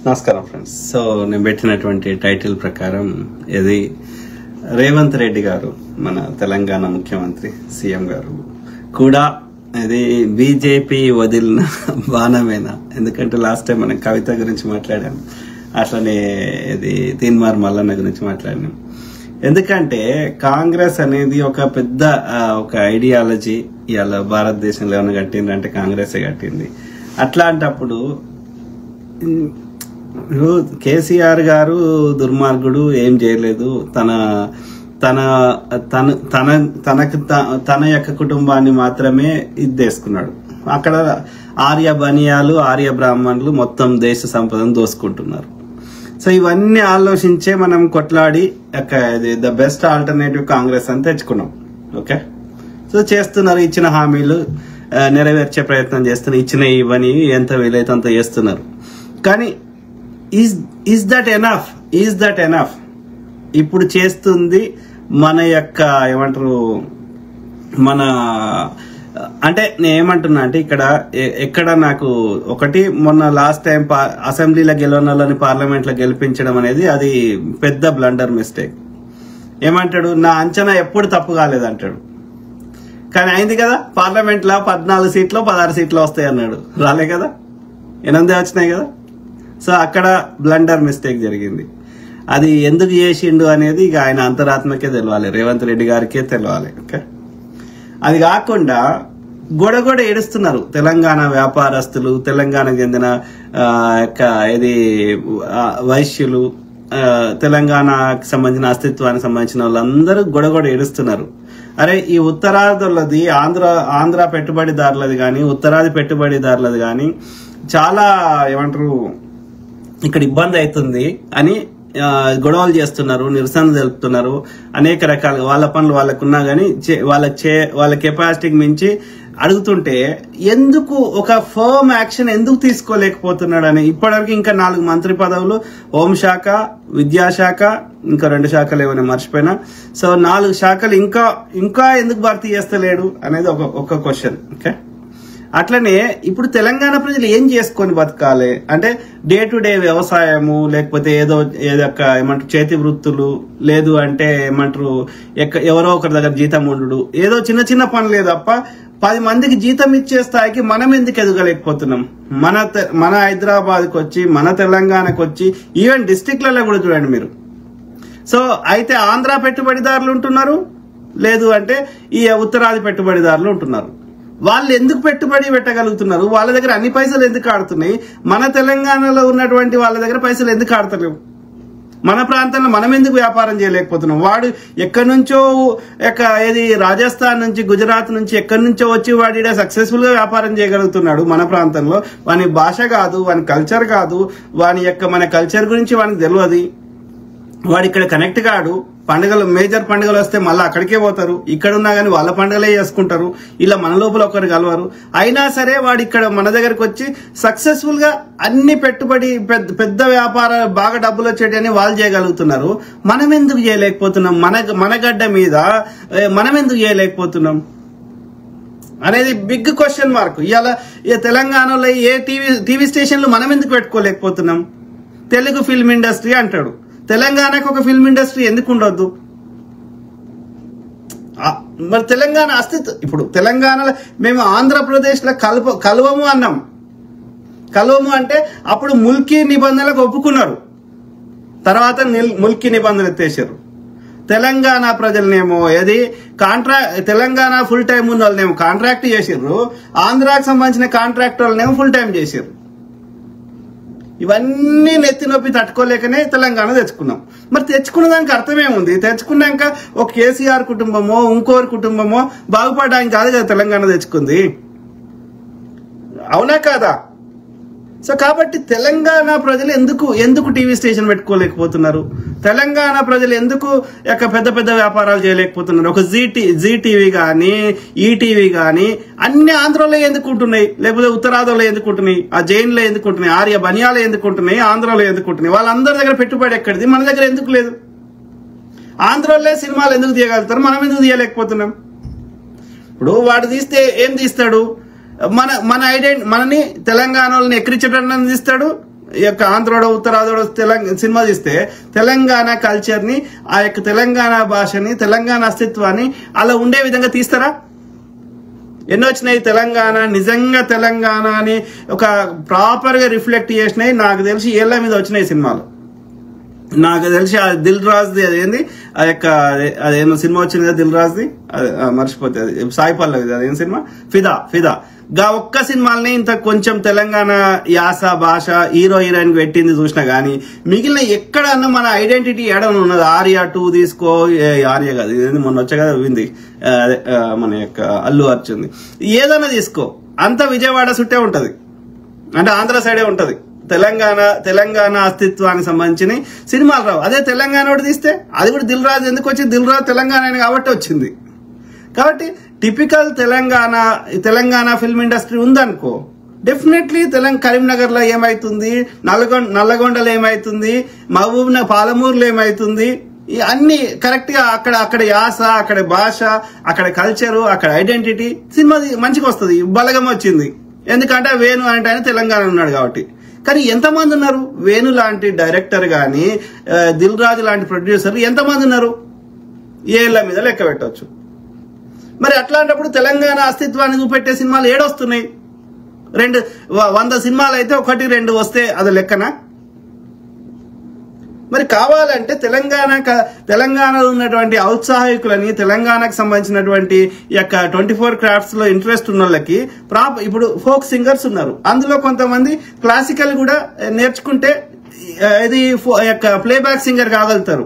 నమస్కారం friends. So నేను పెట్టినటువంటి టైటిల్ ప్రకారం ఇది రేవంత్ రెడ్డి గారు, మన తెలంగాణ ముఖ్యమంత్రి సీఎం గారు కూడా ఇది బీజేపీ వదిలిన బాణమేనా? ఎందుకంటే లాస్ట్ టైం మనం కవిత గురించి మాట్లాడాం, అట్లనే ఇది తీన్మార్ మల్లన్న గురించి మాట్లాడినాం. ఎందుకంటే కాంగ్రెస్ అనేది ఒక పెద్ద ఒక ఐడియాలజీ. ఇవాళ భారతదేశంలో ఏమైనా కట్టిందంటే కాంగ్రెసే కట్టింది. అట్లాంటప్పుడు కేసీఆర్ గారు దుర్మార్గుడు, ఏం చేయలేదు. తన యొక్క కుటుంబాన్ని మాత్రమే ఇది అక్కడ ఆర్య బనియాలు, ఆర్య బ్రాహ్మణులు మొత్తం దేశ సంపదను దోసుకుంటున్నారు. సో ఇవన్నీ ఆలోచించే మనం కొట్లాడి ద బెస్ట్ ఆల్టర్నేటివ్ కాంగ్రెస్ అని తెచ్చుకున్నాం. ఓకే, సో చేస్తున్నారు, ఇచ్చిన హామీలు నెరవేర్చే ప్రయత్నం చేస్తున్నారు, ఇచ్చిన ఇవన్నీ ఎంత వీలైతే అంత చేస్తున్నారు. కానీ ఈజ్ దట్ ఎనఫ్? ఇప్పుడు చేస్తుంది మన యొక్క ఏమంటారు, మన అంటే నేను ఏమంటున్నా అంటే ఎక్కడ నాకు ఒకటి, మొన్న లాస్ట్ టైం అసెంబ్లీలో గెలవనోళ్ళని పార్లమెంట్ లో గెలిపించడం అనేది అది పెద్ద బ్లండర్ మిస్టేక్. ఏమంటాడు, నా అంచనా ఎప్పుడు తప్పు కాలేదంటాడు. కానీ అయింది కదా, పార్లమెంట్ లో 14 సీట్లు 16 సీట్లు వస్తాయి అన్నాడు, రాలే కదా, 8 వచ్చినాయి కదా. సో అక్కడ బ్లండర్ మిస్టేక్ జరిగింది. అది ఎందుకు చేసిండు అనేది ఇక ఆయన అంతరాత్మకే తెలవాలి, రేవంత్ రెడ్డి గారికే తెలవాలి. ఓకే, అది కాకుండా గొడగొడ ఏడుస్తున్నారు తెలంగాణ వ్యాపారస్తులు, తెలంగాణకు చెందిన ఇది వైశ్యులు, తెలంగాణకు సంబంధించిన అస్తిత్వానికి సంబంధించిన వాళ్ళందరూ గొడగొడ ఏడుస్తున్నారు. అరే, ఈ ఉత్తరాదిలది ఆంధ్ర పెట్టుబడిదారులది కానీ, ఉత్తరాది పెట్టుబడిదారులది కానీ చాలా ఏమంటారు ఇక్కడ ఇబ్బంది అవుతుంది అని గొడవలు చేస్తున్నారు, నిరసన తెలుపుతున్నారు. అనేక రకాలుగా వాళ్ళ పనులు వాళ్ళకున్నా కానీ వాళ్ళ కెపాసిటీకి మించి అడుగుతుంటే ఎందుకు ఒక ఫర్మ్ యాక్షన్ ఎందుకు తీసుకోలేకపోతున్నాడు అని ఇప్పటివరకు ఇంకా 4 మంత్రి పదవులు, హోంశాఖ, విద్యాశాఖ, ఇంకా 2 శాఖలు ఏమైనా మర్చిపోయినా. సో 4 శాఖలు ఇంకా ఎందుకు భర్తీ చేస్తలేడు అనేది ఒక క్వశ్చన్. ఓకే, అట్లనే ఇప్పుడు తెలంగాణ ప్రజలు ఏం చేసుకొని బతకాలి అంటే డే టు డే వ్యవసాయము, లేకపోతే ఏమంటారు చేతి వృత్తులు, లేదు అంటే ఏమంటారు ఎవరో ఒకరి దగ్గర జీతం ఉండు, ఏదో చిన్న చిన్న పనులే తప్ప 10 మందికి జీతం ఇచ్చే స్థాయికి మనం ఎందుకు ఎదగలేకపోతున్నాం? మన హైదరాబాద్కి వచ్చి, మన తెలంగాణకు వచ్చి, ఈవెన్ డిస్టిక్లలో కూడా చూడండి మీరు. సో అయితే ఆంధ్ర పెట్టుబడిదారులు ఉంటున్నారు, లేదు అంటే ఈ ఉత్తరాది పెట్టుబడిదారులు ఉంటున్నారు. వాళ్ళు ఎందుకు పెట్టుబడి పెట్టగలుగుతున్నారు? వాళ్ళ దగ్గర అన్ని పైసలు ఎందుకు ఆడుతున్నాయి? మన తెలంగాణలో ఉన్నటువంటి వాళ్ళ దగ్గర పైసలు ఎందుకు ఆడతలేవు? మన ప్రాంతంలో మనం ఎందుకు వ్యాపారం చేయలేకపోతున్నాం? వాడు ఎక్కడి నుంచో ఏది రాజస్థాన్ నుంచి, గుజరాత్ నుంచి ఎక్కడి నుంచో వచ్చి వాడి సక్సెస్ఫుల్ గా వ్యాపారం చేయగలుగుతున్నాడు. మన ప్రాంతంలో వాని భాష కాదు, వాని కల్చర్ కాదు, మన కల్చర్ గురించి వానికి తెలియదు. వాడు ఇక్కడ కనెక్ట్ కాడు. పండుగలు, మేజర్ పండుగలు వస్తే మళ్ళీ అక్కడికే పోతారు. ఇక్కడ ఉన్నా కానీ వాళ్ళ పండుగలే చేసుకుంటారు. ఇలా మన లోపల ఒకరు కలవరు. అయినా సరే వాడు ఇక్కడ మన దగ్గరకు వచ్చి సక్సెస్ఫుల్ గా అన్ని పెట్టుబడి పెద్ద వ్యాపారాలు బాగా డబ్బులు వచ్చేటని వాళ్ళు చేయగలుగుతున్నారు. మనం ఎందుకు చేయలేకపోతున్నాం? మన గడ్డ మీద మనం ఎందుకు చేయలేకపోతున్నాం అనేది బిగ్ క్వశ్చన్ మార్క్. ఇవాళ తెలంగాణలో ఏ టీవీ స్టేషన్లు మనం ఎందుకు పెట్టుకోలేకపోతున్నాం? తెలుగు ఫిల్మ్ ఇండస్ట్రీ అంటాడు. తెలంగాణకు ఒక ఫిల్మ్ ఇండస్ట్రీ ఎందుకు ఉండొద్దు? మరి తెలంగాణ అస్తిత్వం, ఇప్పుడు తెలంగాణలో మేము ఆంధ్రప్రదేశ్ లో కలవము అన్నాం. కలవము అంటే అప్పుడు ముల్కీ నిబంధనలకు ఒప్పుకున్నారు, తర్వాత ముల్కీ నిబంధనలు ఎత్తేసారు. తెలంగాణ ప్రజలనేమో తెలంగాణ ఫుల్ టైం ఉన్న వాళ్ళనేమో కాంట్రాక్ట్ చేసారు, ఆంధ్రాకి సంబంధించిన కాంట్రాక్ట్ వాళ్ళనేమో ఫుల్ టైం చేసారు. ఇవన్నీ నెత్తి నొప్పి తట్టుకోలేకనే తెలంగాణ తెచ్చుకున్నాం. మరి తెచ్చుకున్న దానికి అర్థమేముంది? తెచ్చుకున్నాక ఒక కేసీఆర్ కుటుంబమో ఇంకోరి కుటుంబమో బాగుపడడానికి కాదు కదా తెలంగాణ తెచ్చుకుంది, అవునా కాదా? సో కాబట్టి తెలంగాణ ప్రజలు ఎందుకు టీవీ స్టేషన్ పెట్టుకోలేకపోతున్నారు? తెలంగాణ ప్రజలు ఎందుకు పెద్ద పెద్ద వ్యాపారాలు చేయలేకపోతున్నారు? ఒక జీ టీవీ కానీ, ఈటీవీ కానీ అన్ని ఆంధ్రలో ఎందుకు ఉంటున్నాయి? లేకపోతే ఉత్తరాదిలో ఎందుకు ఉంటున్నాయి? ఆ జైన్లో ఎందుకు ఉంటున్నాయి? ఆర్య బనియాలో ఎందుకు ఉంటున్నాయి? ఆంధ్రలో ఎందుకు ఉంటున్నాయి? వాళ్ళందరి దగ్గర పెట్టుబడి ఎక్కడిది? మన దగ్గర ఎందుకు లేదు? ఆంధ్రలో సినిమాలు ఎందుకు తీయగలుగుతారు, మనం ఎందుకు తీయలేకపోతున్నాం? ఇప్పుడు వాడు తీస్తే ఏం తీస్తాడు? మన ఐడెంటిటీ, మనని తెలంగాణ వాళ్ళని ఎక్కిరించడానికి తీస్తాడు, ఈ యొక్క ఆంధ్రోడో ఉత్తరాదోడో సినిమా తీస్తే తెలంగాణ కల్చర్ ని, ఆ యొక్క తెలంగాణ భాషని, తెలంగాణ అస్తిత్వాన్ని అలా ఉండే విధంగా తీస్తారా? ఎన్నో వచ్చినాయి తెలంగాణ, నిజంగా తెలంగాణ అని ఒక ప్రాపర్ గా రిఫ్లెక్ట్ చేసినాయి. నాకు తెలిసి ఏళ్ల మీద వచ్చినాయి సినిమాలు. నాకు తెలిసి ఆ దిల్ రాజ్ది అదేంది, ఆ యొక్క అదేమో సినిమా వచ్చింది కదా దిల్ రాజ్ది, మర్చిపోతే అది సాయి పల్లవిది, అదేం సినిమా, ఫిదా గా ఒక్క సినిమాలని ఇంత కొంచెం తెలంగాణ యాస భాష హీరో హీరోయిన్ పెట్టింది చూసినా గానీ మిగిలిన ఎక్కడన్నా మన ఐడెంటిటీ ఏడని ఉన్నది. ఆర్యా 2 తీసుకో, ఆర్య కాదు ఇది మొన్న వచ్చా కదా వింది, మన యొక్క అల్లు అర్జున్, ఏదైనా తీసుకో అంత విజయవాడ చుట్టే ఉంటది, అంటే ఆంధ్ర సైడే ఉంటది. తెలంగాణ అస్తిత్వానికి సంబంధించిన సినిమాలు రావు. అదే తెలంగాణ ఒకటి తీస్తే అది కూడా దిల్ రాజు ఎందుకు వచ్చింది, దిల్ రాజు తెలంగాణ కాబట్టి వచ్చింది. కాబట్టి టిపికల్ తెలంగాణ ఫిల్మ్ ఇండస్ట్రీ ఉందనుకో, డెఫినెట్లీ కరీంనగర్ లో ఏమైతుంది, నల్లగొండలో ఏమైతుంది, పాలమూరులో ఏమైతుంది, అన్ని కరెక్ట్ గా అక్కడ యాస, అక్కడ భాష, అక్కడ కల్చరు, అక్కడ ఐడెంటిటీ సినిమా మంచిగా వస్తుంది. బలగం వచ్చింది ఎందుకంటే వేణు అంటే ఆయన తెలంగాణ ఉన్నాడు కాబట్టి. కానీ ఎంతమంది ఉన్నారు? వేణు లాంటి డైరెక్టర్ గాని, దిల్ రాజు లాంటి ప్రొడ్యూసర్లు ఎంతమంది ఉన్నారు? ఏళ్ల మీద లెక్క పెట్టవచ్చు. మరి అట్లాంటప్పుడు తెలంగాణ అస్తిత్వాన్ని చూపెట్టే సినిమాలు ఏడొస్తున్నాయి? 100 సినిమాలు అయితే 1-2 వస్తే అది లెక్కనా? మరి కావాలంటే తెలంగాణలో ఉన్నటువంటి ఔత్సాహికులని, తెలంగాణకు సంబంధించినటువంటి యొక్క 24 క్రాఫ్ట్స్ లో ఇంట్రెస్ట్ ఉన్న వాళ్ళకి ఇప్పుడు ఫోక్ సింగర్స్ ఉన్నారు. అందులో కొంతమంది క్లాసికల్ కూడా నేర్చుకుంటే ఇది యొక్క ప్లేబ్యాక్ సింగర్ కాగలుగుతారు.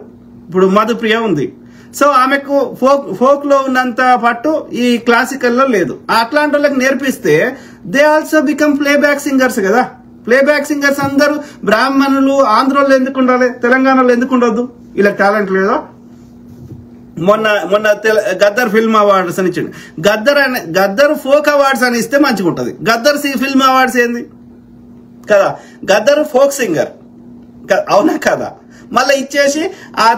ఇప్పుడు మధుప్రియ ఉంది, సో ఆమెకు ఫోక్ లో ఉన్నంత పట్టు ఈ క్లాసికల్ లో లేదు. అట్లాంటి వాళ్ళకి నేర్పిస్తే they also become playback singers కదా. ప్లేబ్యాక్ సింగర్స్ అందరూ బ్రాహ్మణులు, ఆంధ్రలో ఎందుకు ఉండాలి, తెలంగాణలో ఎందుకు ఉండొద్దు? ఇలా టాలెంట్ లేదా? మొన్న గద్దర్ ఫిల్మ్ అవార్డ్స్ అని ఇచ్చిండు. గద్దర్ ఫోక్ అవార్డ్స్ అని ఇస్తే మంచిగా ఉంటది. గద్దర్ ఫిల్మ్ అవార్డ్స్ ఏంది కదా, గద్దర్ ఫోక్ సింగర్ అవునా కదా. మళ్ళీ ఇచ్చేసి ఆ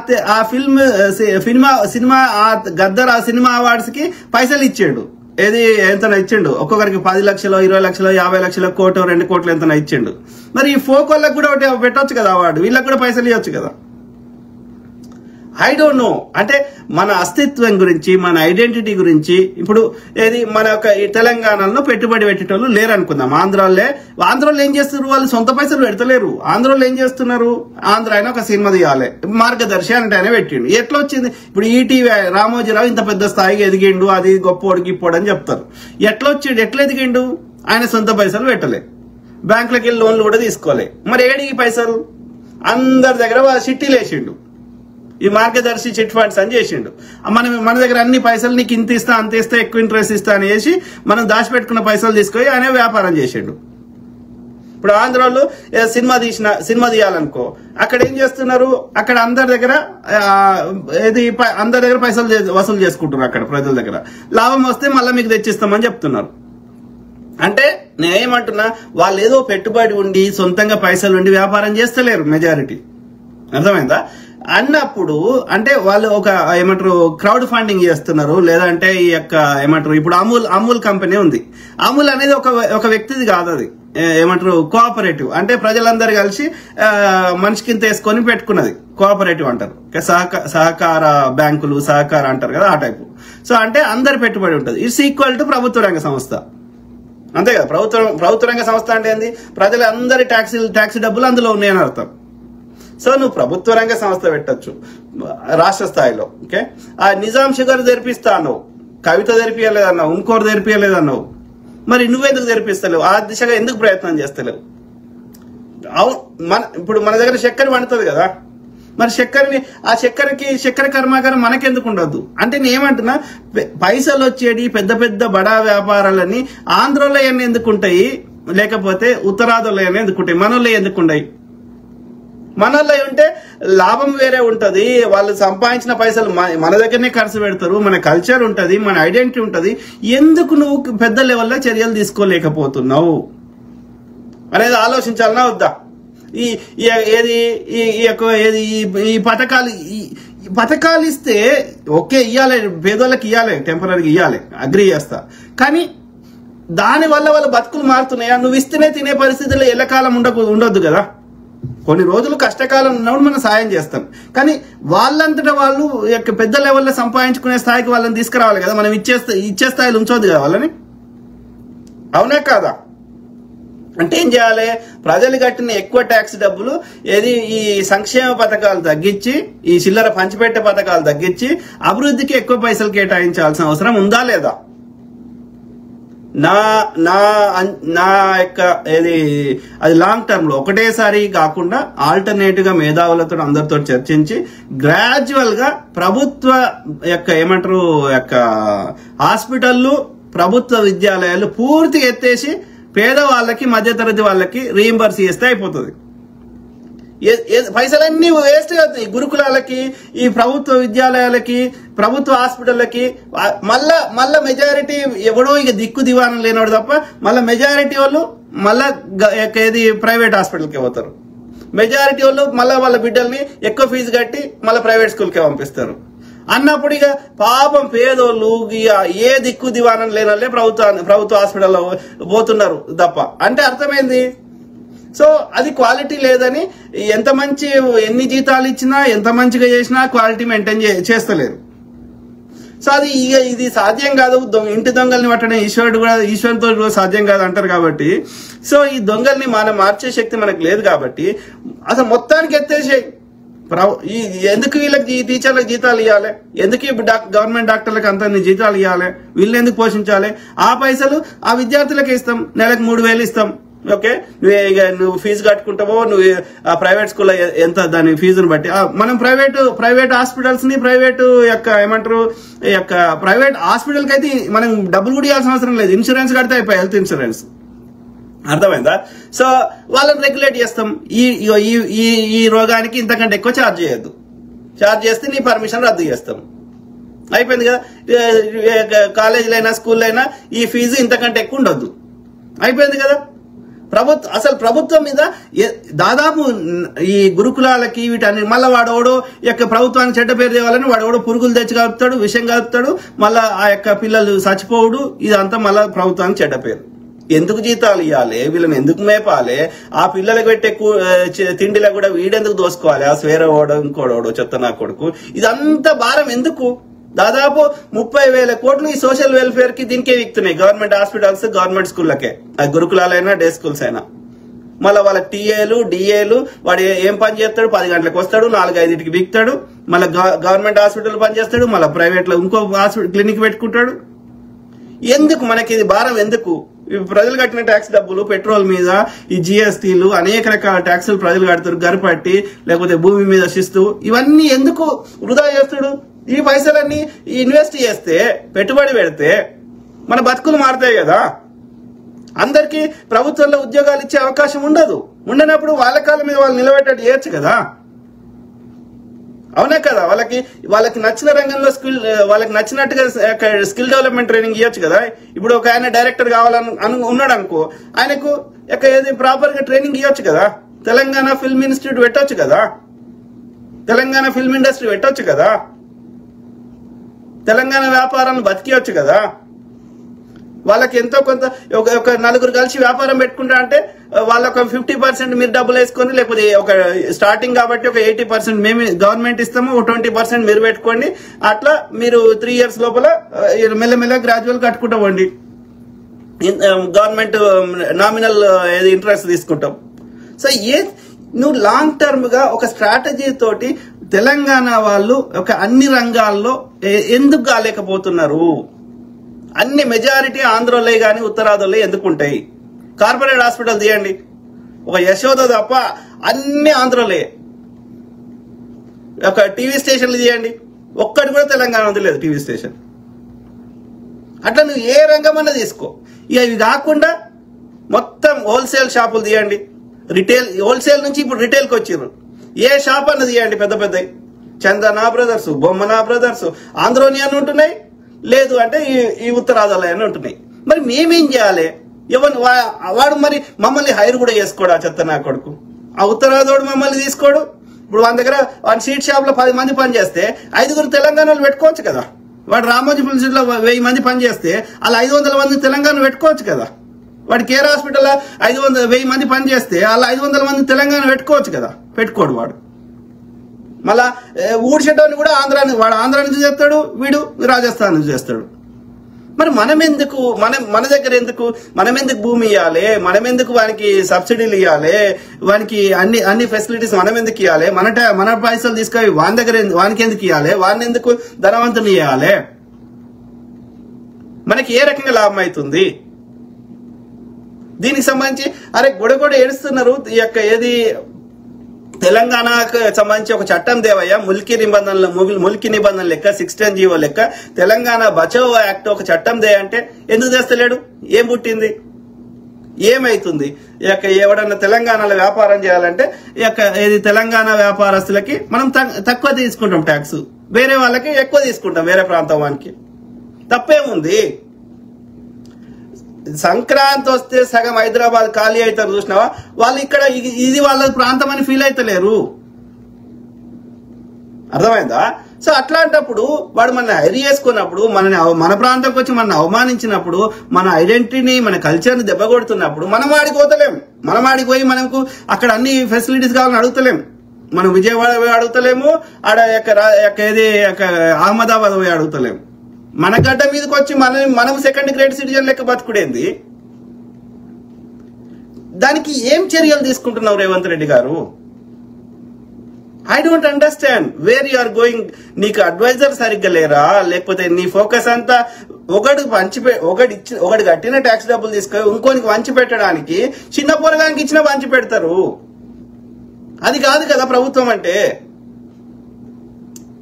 సినిమా గద్దర్ ఆ సినిమా అవార్డ్స్ కి పైసలు ఇచ్చాడు. ఏది ఎంతనా ఇచ్చిండు, ఒక్కొక్కరికి 10 లక్షలు, 20 లక్షలు, 50 లక్షలు, 1 కోటి, 2 కోట్లు ఎంతనా ఇచ్చిండు. మరి ఈ ఫోక్ వాళ్ళకి కూడా ఒకటి పెట్టొచ్చు కదా అవార్డు, వీళ్ళకి కూడా పైసలు ఇవ్వచ్చు కదా. I don't no. అంటే మన అస్తిత్వం గురించి, మన ఐడెంటిటీ గురించి ఇప్పుడు ఏది మన యొక్క తెలంగాణలో పెట్టుబడి పెట్టేటోళ్ళు లేరు అనుకుందాం. ఆంధ్రాలో ఏం చేస్తున్నారు, వాళ్ళు సొంత పైసలు పెడతలేరు. ఆంధ్రాలో ఏం చేస్తున్నారు, ఆంధ్ర ఆయన ఒక సినిమా తీయాలి, మార్గదర్శి అంటే ఆయన పెట్టిండు. ఎట్లా వచ్చింది? ఇప్పుడు ఈటీవీ రామోజీరావు ఇంత పెద్ద స్థాయికి ఎదిగిండు, అది గొప్పోడు గిప్పోడు అని చెప్తారు. ఎట్లా వచ్చిండు, ఎట్లా ఎదిగిండు? ఆయన సొంత పైసలు పెట్టలే, బ్యాంకులకి వెళ్ళి లోన్లు కూడా తీసుకోలే. మరి ఏడికి పైసలు? అందరి దగ్గర చిట్టీలు వేసిండు. ఈ మార్గదర్శి చిట్ ఫండ్స్ అని చేసిండు. మన దగ్గర అన్ని పైసలు నీకు ఇంత ఇస్తా, అంత ఇస్తా, ఎక్కువ ఇంట్రెస్ట్ ఇస్తా అని వేసి మనం దాచిపెట్టుకున్న పైసలు తీసుకొని ఆయన వ్యాపారం చేసిండు. ఇప్పుడు ఆంధ్రాలో సినిమా తీయాలనుకో, అక్కడ ఏం చేస్తున్నారు, అక్కడ అందరి దగ్గర పైసలు వసూలు చేసుకుంటున్నారు. అక్కడ ప్రజల దగ్గర లాభం వస్తే మళ్ళీ మీకు తెచ్చిస్తామని చెప్తున్నారు. అంటే నేనేమంటున్నా, వాళ్ళు ఏదో పెట్టుబడి ఉండి సొంతంగా పైసలు ఉండి వ్యాపారం చేస్తలేరు మెజారిటీ. అర్థమైందా? అన్నప్పుడు అంటే వాళ్ళు ఒక ఏమంటారు క్రౌడ్ ఫండింగ్ చేస్తున్నారు, లేదంటే ఈ యొక్క ఏమంటారు ఇప్పుడు అమూల్ కంపెనీ ఉంది. అమూల్ అనేది ఒక వ్యక్తిది కాదు, అది ఏమంటారు కోఆపరేటివ్. అంటే ప్రజలందరూ కలిసి మనిషికింత వేసుకొని పెట్టుకున్నది, కోఆపరేటివ్ అంటారు. సహకార బ్యాంకులు, సహకార అంటారు కదా, ఆ టైపు. సో అంటే అందరి పెట్టుబడి ఉంటుంది. ఇట్స్ ఈక్వల్ టు ప్రభుత్వ రంగ సంస్థ, అంతే కదా. ప్రభుత్వ రంగ సంస్థ అంటే ఏంది, ప్రజలందరి ట్యాక్సీ డబ్బులు అందులో ఉన్నాయని అర్థం. సో నువ్వు ప్రభుత్వ రంగ సంస్థ పెట్టచ్చు రాష్ట్ర స్థాయిలో. ఓకే, ఆ నిజాం షుగర్ తెరిపిస్తా అన్నావు, కవిత తెరిపియలేదన్నావు, ఇంకోరు తెరిపియలేదన్నావు. మరి నువ్వెందుకు తెరిపిస్తలేవు? ఆ దిశగా ఎందుకు ప్రయత్నం చేస్తలేవు? ఇప్పుడు మన దగ్గర చక్కెర వండుతుంది కదా, మరి చక్కెర కర్మాగారం మనకెందుకు ఉండద్దు? అంటే నేను ఏమంటున్నా, పైసలు వచ్చేది పెద్ద పెద్ద బడా వ్యాపారాలన్నీ ఆంధ్రలో ఏమైనా ఎందుకుంటాయి, లేకపోతే ఉత్తరాదిలో ఏమైనా ఎందుకుంటాయి, మనలో ఎందుకుంటాయి? మనల్లో ఉంటే లాభం వేరే ఉంటది, వాళ్ళు సంపాదించిన పైసలు మన దగ్గరనే ఖర్చు పెడతారు, మన కల్చర్ ఉంటది, మన ఐడెంటిటీ ఉంటది. ఎందుకు నువ్వు పెద్ద లెవెల్లో చర్యలు తీసుకోలేకపోతున్నావు అనేది ఆలోచించాలన్నా వద్దా? ఈ పథకాలు ఇస్తే ఓకే, ఇవ్వాలి, పేదోళ్ళకి ఇవ్వాలి, టెంపరీగా ఇవ్వాలి, అగ్రీ చేస్తా. కానీ దాని వల్ల వాళ్ళ బతుకులు మారుతున్నాయా? నువ్వు ఇస్తేనే తినే పరిస్థితుల్లో ఎల్లకాలం ఉండొద్దు కదా. కొన్ని రోజులు కష్టకాలం ఉన్నప్పుడు మనం సాయం చేస్తాం, కానీ వాళ్ళంతటా వాళ్ళు పెద్ద లెవెల్లో సంపాదించుకునే స్థాయికి వాళ్ళని తీసుకురావాలి కదా. మనం ఇచ్చే స్థాయిలో ఉంచొద్దు కదా వాళ్ళని. అవునా కాదా? అంటే ఏం చేయాలి? ప్రజలు కట్టిన ఎక్కువ ట్యాక్స్ డబ్బులు ఈ సంక్షేమ పథకాలు తగ్గించి, ఈ చిల్లర పంచిపెట్టే పథకాలు తగ్గించి అభివృద్ధికి ఎక్కువ పైసలు కేటాయించాల్సిన అవసరం ఉందా లేదా? నా యొక్క అది లాంగ్ టర్మ్ లో ఒకటేసారి కాకుండా ఆల్టర్నేటివ్ గా మేధావులతో అందరితో చర్చించి గ్రాడ్యువల్ గా ప్రభుత్వ హాస్పిటళ్లు, ప్రభుత్వ విద్యాలయాలు పూర్తిగా ఎత్తేసి పేదవాళ్ళకి, మధ్యతరగతి వాళ్ళకి రీయింబర్స్ చేస్తే అయిపోతుంది. పైసలన్నీ వేస్ట్ అవుతాయి. గురుకులాలకి, ఈ ప్రభుత్వ విద్యాలయాలకి, ప్రభుత్వ హాస్పిటల్లకి మళ్ళా మెజారిటీ ఎవడో ఇక దిక్కు దివానం లేనివాడు తప్ప మళ్ళీ మెజారిటీ వాళ్ళు మళ్ళా ప్రైవేట్ హాస్పిటల్కి పోతారు. మెజారిటీ వాళ్ళు మళ్ళీ వాళ్ళ బిడ్డల్ని ఎక్కువ ఫీజు కట్టి మళ్ళీ ప్రైవేట్ స్కూల్కి పంపిస్తారు. అన్నప్పుడు ఇక పాపం పేదోళ్ళు ఏ దిక్కు దివానం లేని వాళ్ళే ప్రభుత్వ హాస్పిటల్లో పోతున్నారు తప్ప. అంటే అర్థమైంది. సో అది క్వాలిటీ లేదని ఎన్ని జీతాలు ఇచ్చినా, ఎంత మంచిగా చేసినా క్వాలిటీ మెయింటైన్ చేస్తలేరు. సో అది ఇది సాధ్యం కాదు. ఇంటి దొంగల్ని పట్టడం ఈశ్వరుతో సాధ్యం కాదు అంటారు కాబట్టి, సో ఈ దొంగల్ని మనం మార్చే శక్తి మనకు లేదు కాబట్టి అసలు మొత్తానికి ఎత్తేసే. ఎందుకు వీళ్ళకి టీచర్లకు జీతాలు ఇవ్వాలి? ఎందుకు గవర్నమెంట్ డాక్టర్లకు అంత జీతాలు ఇవ్వాలి? వీళ్ళని ఎందుకు పోషించాలి? ఆ పైసలు ఆ విద్యార్థులకి ఇస్తాం, నెలకు 3,000 ఇస్తాం. ఓకే, నువ్వు ఫీజు కట్టుకుంటావో, నువ్వు ప్రైవేట్ స్కూల్లో ఎంత దాని ఫీజుని బట్టి మనం ప్రైవేట్ హాస్పిటల్స్ ని ప్రైవేట్ హాస్పిటల్ కి అయితే మనం డబ్బులు కూడా ఇవ్వాల్సిన అవసరం లేదు. ఇన్సూరెన్స్ కడితే అయిపోయి, హెల్త్ ఇన్సూరెన్స్. అర్థమైందా? సో వాళ్ళని రెగ్యులేట్ చేస్తాం. ఈ రోగానికి ఇంతకంటే ఎక్కువ ఛార్జ్ చేయొద్దు. ఛార్జ్ చేస్తే నీ పర్మిషన్ రద్దు చేస్తాం. అయిపోయింది కదా. కాలేజీలో అయినా స్కూల్లో అయినా ఈ ఫీజు ఇంతకంటే ఎక్కువ ఉండొద్దు. అయిపోయింది కదా. ప్రభుత్వం మీద దాదాపు ఈ గురుకులాలకి వీటన్ని మళ్ళీ వాడోడు ప్రభుత్వానికి చెడ్డ పేరు తేవాలని వాడోడు పురుగులు తెచ్చి కలుపుతాడు, విషయం కలుపుతాడు, మళ్ళా ఆ పిల్లలు చచ్చిపోవుడు. ఇదంతా మళ్ళా ప్రభుత్వానికి చెడ్డ పేరు. ఎందుకు జీతాలు ఇవ్వాలి? వీళ్ళని ఎందుకు మేపాలి? ఆ పిల్లలకు పెట్టే తిండిలో కూడా వీడెందుకు దోసుకోవాలి? ఆ స్వేరవాడు, ఇంకోడోడు, చెత్త నా కొడుకు. ఇదంతా భారం ఎందుకు? దాదాపు 30,000 కోట్లు ఈ సోషల్ వెల్ఫేర్ కి దీనికే విక్తున్నాయి. గవర్నమెంట్ హాస్పిటల్స్, గవర్నమెంట్ స్కూళ్ళకే, గురుకులాలైనా డే స్కూల్స్ అయినా. మళ్ళీ వాళ్ళ టీఏలు, డిఏలు, వాడు ఏం పని చేస్తాడు? 10 గంటలకు వస్తాడు, 4-5కి విక్తాడు. మళ్ళీ గవర్నమెంట్ హాస్పిటల్ పని చేస్తాడు, మళ్ళీ ప్రైవేట్ లో ఇంకో క్లినిక్ పెట్టుకుంటాడు. ఎందుకు మనకి ఇది భారం? ఎందుకు? ప్రజలు కట్టిన ట్యాక్స్ డబ్బులు, పెట్రోల్ మీద ఈ జిఎస్టీలు, అనేక రకాల ట్యాక్సులు ప్రజలు కడతారు. గరిపట్టి, లేకపోతే భూమి మీద శిస్తు, ఇవన్నీ ఎందుకు వృధా చేస్తాడు? ఈ పైసలన్నీ ఇన్వెస్ట్ చేస్తే, పెట్టుబడి పెడితే మన బతుకులు మారుతాయి కదా. అందరికీ ప్రభుత్వంలో ఉద్యోగాలు ఇచ్చే అవకాశం ఉండనప్పుడు వాళ్ళ కాళ్ళ మీద వాళ్ళు నిలబెట్టేట్టు చేయొచ్చు కదా. అవునా కదా? వాళ్ళకి నచ్చిన రంగంలో వాళ్ళకి నచ్చినట్టుగా స్కిల్ డెవలప్మెంట్ ట్రైనింగ్ ఇవ్వచ్చు కదా. ఇప్పుడు ఒక ఆయన డైరెక్టర్ కావాలని ఉన్నాడు అనుకో, ఆయనకు ప్రాపర్ గా ట్రైనింగ్ ఇవ్వచ్చు కదా. తెలంగాణ ఫిల్మ్ ఇన్స్టిట్యూట్ పెట్టొచ్చు కదా, తెలంగాణ ఫిల్మ్ ఇండస్ట్రీ పెట్టొచ్చు కదా, తెలంగాణ వ్యాపారాన్ని బతికియొచ్చు కదా. వాళ్ళకి ఎంతో కొంత ఒక నలుగురు కలిసి వ్యాపారం పెట్టుకుంటా అంటే వాళ్ళొక 50% మీరు డబ్బులు వేసుకొని, లేకపోతే ఒక స్టార్టింగ్ కాబట్టి ఒక 80% మేము గవర్నమెంట్ ఇస్తాము, ఒక 20% మీరు పెట్టుకోండి. అట్లా మీరు 3 years లోపల మెల్లమెల్ల గ్రాడ్యువల్ కట్టుకుంటా పోండి. గవర్నమెంట్ నామినల్ ఇంట్రెస్ట్ తీసుకుంటాం. సో నువ్వు లాంగ్ టర్మ్ గా ఒక స్ట్రాటజీ తోటి తెలంగాణ వాళ్ళు అన్ని రంగాల్లో ఎందుకు కాలేకపోతున్నారు? అన్ని మెజారిటీ ఆంధ్రోలే గాని ఉత్తరాదులే ఎందుకుంటాయి? కార్పొరేట్ హాస్పిటల్ తీయండి, ఒక యశోద తప్ప అన్ని ఆంధ్రోలే. ఒక టీవీ స్టేషన్లు తీయండి, ఒక్కటి కూడా తెలంగాణ ఉంది లేదు టీవీ స్టేషన్. అట్లా నువ్వు ఏ రంగం అన్నా తీసుకో. ఇవి కాకుండా మొత్తం హోల్సేల్ షాపులు తీయండి, రిటైల్, హోల్సేల్ నుంచి ఇప్పుడు రిటైల్కి వచ్చిర్రు. ఏ షాప్ అన్న తీయండి, పెద్ద పెద్దవి, చందనా బ్రదర్స్, బొమ్మనా బ్రదర్స్, ఆంధ్రోని అని ఉంటున్నాయి. లేదు అంటే ఈ ఉత్తరాదాలు అని ఉంటున్నాయి. మరి మేమేం చేయాలి? వాడు మరి మమ్మల్ని హైర్ కూడా చేసుకోడా చెత్త నా కొడుకు? ఆ ఉత్తరాదోడు మమ్మల్ని తీసుకోడు. ఇప్పుడు మన దగ్గర 1 స్వీట్ షాప్ లో 10 మంది పని చేస్తే 5 తెలంగాణ వాళ్ళు పెట్టుకోవచ్చు కదా. వాడు రామోజీ ఫిల్మ్స్లో 1000 మంది పనిచేస్తే అలా 500 మంది తెలంగాణ పెట్టుకోవచ్చు కదా. వాడు కేర్ హాస్పిటల్ 1000 మంది పనిచేస్తే అలా 500 మంది తెలంగాణ పెట్టుకోవచ్చు కదా. పెట్టుకోడు వాడు. మళ్ళా ఊడ్చేటోని కూడా వాడు ఆంధ్ర నుంచి చేస్తాడు, వీడు రాజస్థాన్ నుంచి చేస్తాడు. మరి మనం ఎందుకు మన దగ్గర ఎందుకు మనం ఎందుకు భూమి ఇవ్వాలి, మనం ఎందుకు వానికి సబ్సిడీలు ఇవ్వాలి, వానికి అన్ని ఫెసిలిటీస్ మనం ఎందుకు ఇవ్వాలి, మన పైసలు తీసుకొని వానికి ఎందుకు ఇవ్వాలి, వాడిని ఎందుకు ధనవంతుని ఇవ్వాలి, మనకి ఏ రకంగా లాభం అవుతుంది? దీనికి సంబంధించి అరే గొడగొడ ఏడుస్తున్నారు. ఈ యొక్క ఏది తెలంగాణకు సంబంధించి ఒక చట్టం దేవయ్య, ముల్కీ నిబంధనలు లెక్క 610 జీవో లెక్క తెలంగాణ బచావో యాక్ట్ ఒక చట్టం దే అంటే ఎందుకు చేస్తలేడు? ఏం పుట్టింది? ఏమైతుంది? ఈ యొక్క ఎవడన్నా తెలంగాణలో వ్యాపారం చేయాలంటే ఈ యొక్క ఏది తెలంగాణ వ్యాపారస్తులకి మనం తక్కువ తీసుకుంటాం ట్యాక్స్, వేరే వాళ్ళకి ఎక్కువ తీసుకుంటాం, వేరే ప్రాంతం వానికి. తప్పేముంది? సంక్రాంతి వస్తే సగం హైదరాబాద్ ఖాళీ అవుతారు చూసినావా? వాళ్ళు ఇక్కడ ఇది వాళ్ళ ప్రాంతం అని ఫీల్ అవుతలేరు. అర్థమైందా? సో అట్లాంటప్పుడు వాడు మన హైర్ చేసుకున్నప్పుడు, మన ప్రాంతంకి వచ్చి మన అవమానించినప్పుడు, మన ఐడెంటిటీని మన కల్చర్ని దెబ్బ కొడుతున్నప్పుడు మనం వాడికి పోతలేం. మనం వాడికి పోయి మనకు అక్కడ అన్ని ఫెసిలిటీస్ కావాలని అడుగుతలేం. మనం విజయవాడ పోయి అడుగుతలేము, ఆడ ఏది అహ్మదాబాద్ పోయి అడుగుతలేము. మన గడ్డ మీదకి వచ్చి మనం సెకండ్ గ్రేడ్ సిటిజన్ లెక్క బతుకుడేంది? దానికి ఏం చర్యలు తీసుకుంటున్నావు రేవంత్ రెడ్డి గారు? I don't understand where you are going. నీకు అడ్వైజర్ సరిగ్గా లేరా? లేకపోతే నీ ఫోకస్ అంతా ఒకటి కట్టిన ట్యాక్స్ డబ్బులు తీసుకొని ఇంకోనికి వంచి పెట్టడానికి, చిన్న పొరగానికి ఇచ్చిన వంచి పెడతారు. అది కాదు కదా ప్రభుత్వం అంటే.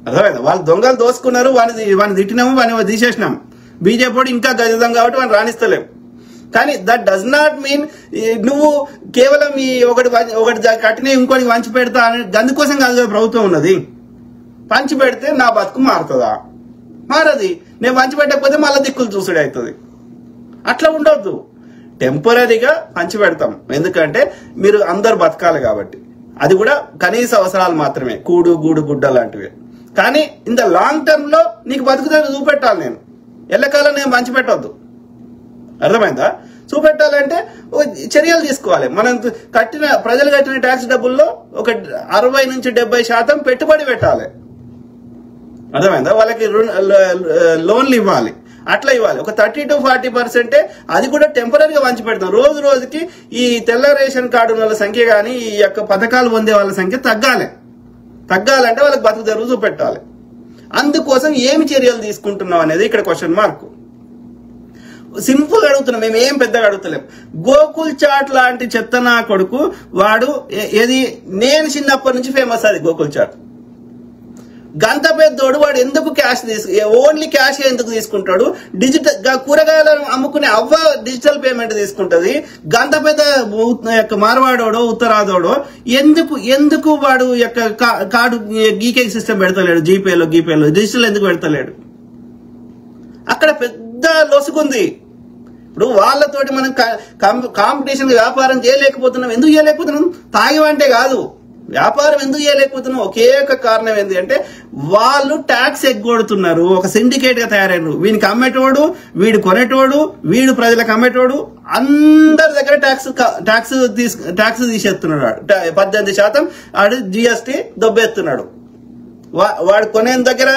అర్థమైందా? వాళ్ళు దొంగలు దోసుకున్నారు, వాడిని తిట్టినాము, వాడిని తీసేసినాం. బీజేపీ ఇంకా గజదం కాబట్టి వాడిని రాణిస్తలేం. కానీ దట్ డస్ నాట్ మీన్ నువ్వు కేవలం ఈ ఒకటి కట్టిన ఇంకోటి వంచి పెడతా అని అందుకోసం కాదు ప్రభుత్వం ఉన్నది. పంచి పెడితే నా బతుకు మారుతుందా? మారది. నేను పంచి పెట్టకపోతే మళ్ళీ దిక్కులు చూసుడు అవుతుంది. అట్లా ఉండొద్దు. టెంపరీగా పంచి పెడతాం, ఎందుకంటే మీరు అందరు బతకాలి కాబట్టి. అది కూడా కనీస అవసరాలు మాత్రమే, కూడు గూడు గుడ్డ లాంటివి. కానీ ఇన్ ద లాంగ్ టర్మ్ లో నీకు బతుకుతాను చూపెట్టాలి. నేను ఎల్లకాలం నేను పంచి పెట్టొద్దు. అర్థమైందా? చూపెట్టాలంటే చర్యలు తీసుకోవాలి. మనం ప్రజలు కట్టిన ట్యాక్స్ డబ్బుల్లో ఒక 60 నుంచి 70% పెట్టుబడి పెట్టాలి. అర్థమైందా? వాళ్ళకి లోన్లు ఇవ్వాలి, అట్లా ఇవ్వాలి. ఒక 30 to 40% అది కూడా టెంపరీగా వంచి పెడతాం. రోజు రోజుకి ఈ తెల్ల రేషన్ కార్డు ఉన్న వాళ్ళ సంఖ్య కానీ ఈ యొక్క పథకాలు పొందే వాళ్ళ సంఖ్య తగ్గాలంటే వాళ్ళకి బతుకు తెరువు చూపెట్టాలి. అందుకోసం ఏమి చర్యలు తీసుకుంటున్నాం అనేది ఇక్కడ క్వశ్చన్ మార్క్. సింపుల్ అడుగుతున్నాం, మేము ఏం పెద్దగా అడుగుతలేం. గోకుల్ చాట్ లాంటి చెత్త నా కొడుకు వాడు ఏది నేను చిన్నప్పటి నుంచి ఫేమస్ అది గోకుల్ చాట్. గంత పెద్దోడు వాడు ఎందుకు ఓన్లీ క్యాష్ ఎందుకు తీసుకుంటాడు? డిజిటల్ కూరగాయలను అమ్ముకునే అవ్వ డిజిటల్ పేమెంట్ తీసుకుంటది. గంత పెద్ద మార్వాడోడో ఉత్తరాదోడో ఎందుకు వాడు యొక్క కార్డు గీకే సిస్టమ్ పెడతలేడు? జీపేలో డిజిటల్ ఎందుకు పెడతలేడు? అక్కడ పెద్ద లొసుగుంది. ఇప్పుడు వాళ్ళతోటి మనం కాంపిటీషన్ వ్యాపారం చేయలేకపోతున్నాం. ఎందుకు చేయలేకపోతున్నాం? తాగివంటే కాదు, వ్యాపారం ఎందుకు చేయలేకపోతున్నాం? ఒకే ఒక కారణం ఏంటి అంటే వాళ్ళు ట్యాక్స్ ఎగ్గొడుతున్నారు. ఒక సిండికేట్ గా తయారయ్యారు. వీనికి అమ్మేటోడు, వీడు కొనేటోడు, వీడు ప్రజలకు అమ్మేటోడు, అందరి దగ్గర ట్యాక్స్ తీసేస్తున్నాడు. 18% వాడు జిఎస్టీ దొబ్బెత్తున్నాడు. వాడు కొనే దగ్గర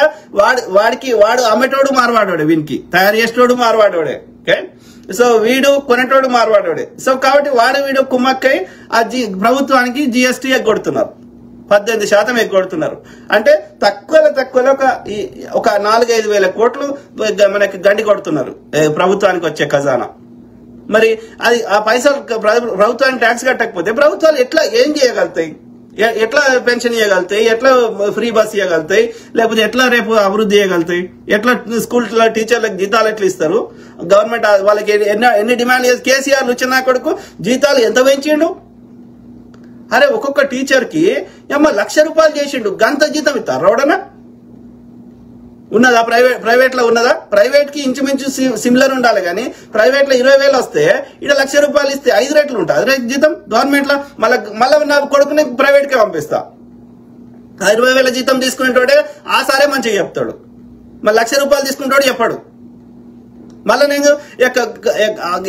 వాడు అమ్మేటోడు మార్వాడోడే, వీనికి తయారు చేసేటోడు మార్వాడోడే. ఓకే, సో వీడు కొనేటోడు మార్వాడోడే. సో కాబట్టి వీడు కుమ్మక్కై ఆ ప్రభుత్వానికి జిఎస్టీ ఎగ్గొడుతున్నారు, 18% ఎగ్గొడుతున్నారు. అంటే తక్కువలో ఒక 4-5 వేల కోట్లు మనకి గండి కొడుతున్నారు ప్రభుత్వానికి వచ్చే ఖజానా. మరి అది ఆ పైసలు ప్రభుత్వానికి ట్యాక్స్ కట్టకపోతే ప్రభుత్వాలు ఏం చేయగలుగుతాయి? ఎట్లా పెన్షన్ ఇవ్వగలుగుతాయి? ఎట్లా ఫ్రీ బస్ ఇవ్వగలుగుతాయి? లేకపోతే ఎట్లా రేపు అభివృద్ధి చేయగలుగుతాయి? ఎట్లా స్కూల్ టీచర్లకు జీతాలు ఎట్లా ఇస్తారు? గవర్నమెంట్ వాళ్ళకి ఎన్ని డిమాండ్ చేసి కేసీఆర్ వచ్చిన కొడుకు జీతాలు ఎంత పెంచిండు? అరే ఒక్కొక్క టీచర్ కి ₹1,00,000 చేసిండు. గంత జీతం ఇస్తారు రోడనా? ఉన్నదా? ప్రైవేట్ లో ఉన్నదా? ప్రైవేట్ కి ఇంచుమించు సిమిలర్ ఉండాలి. కానీ ప్రైవేట్ లో 20,000 వస్తే ఇక్కడ ₹1,00,000 ఇస్తే 5 రెట్లు ఉంటుంది. 5 రెట్లు జీతం గవర్నమెంట్ లో. మళ్ళీ నా కొడుకుని ప్రైవేట్ కే పంపిస్తా. 20,000 జీతం తీసుకునేటోడే ఆ సారే మంచిగా చెప్తాడు. మళ్ళీ 1,00,000 రూపాయలు తీసుకుంటాడు చెప్పాడు. మళ్ళీ నేను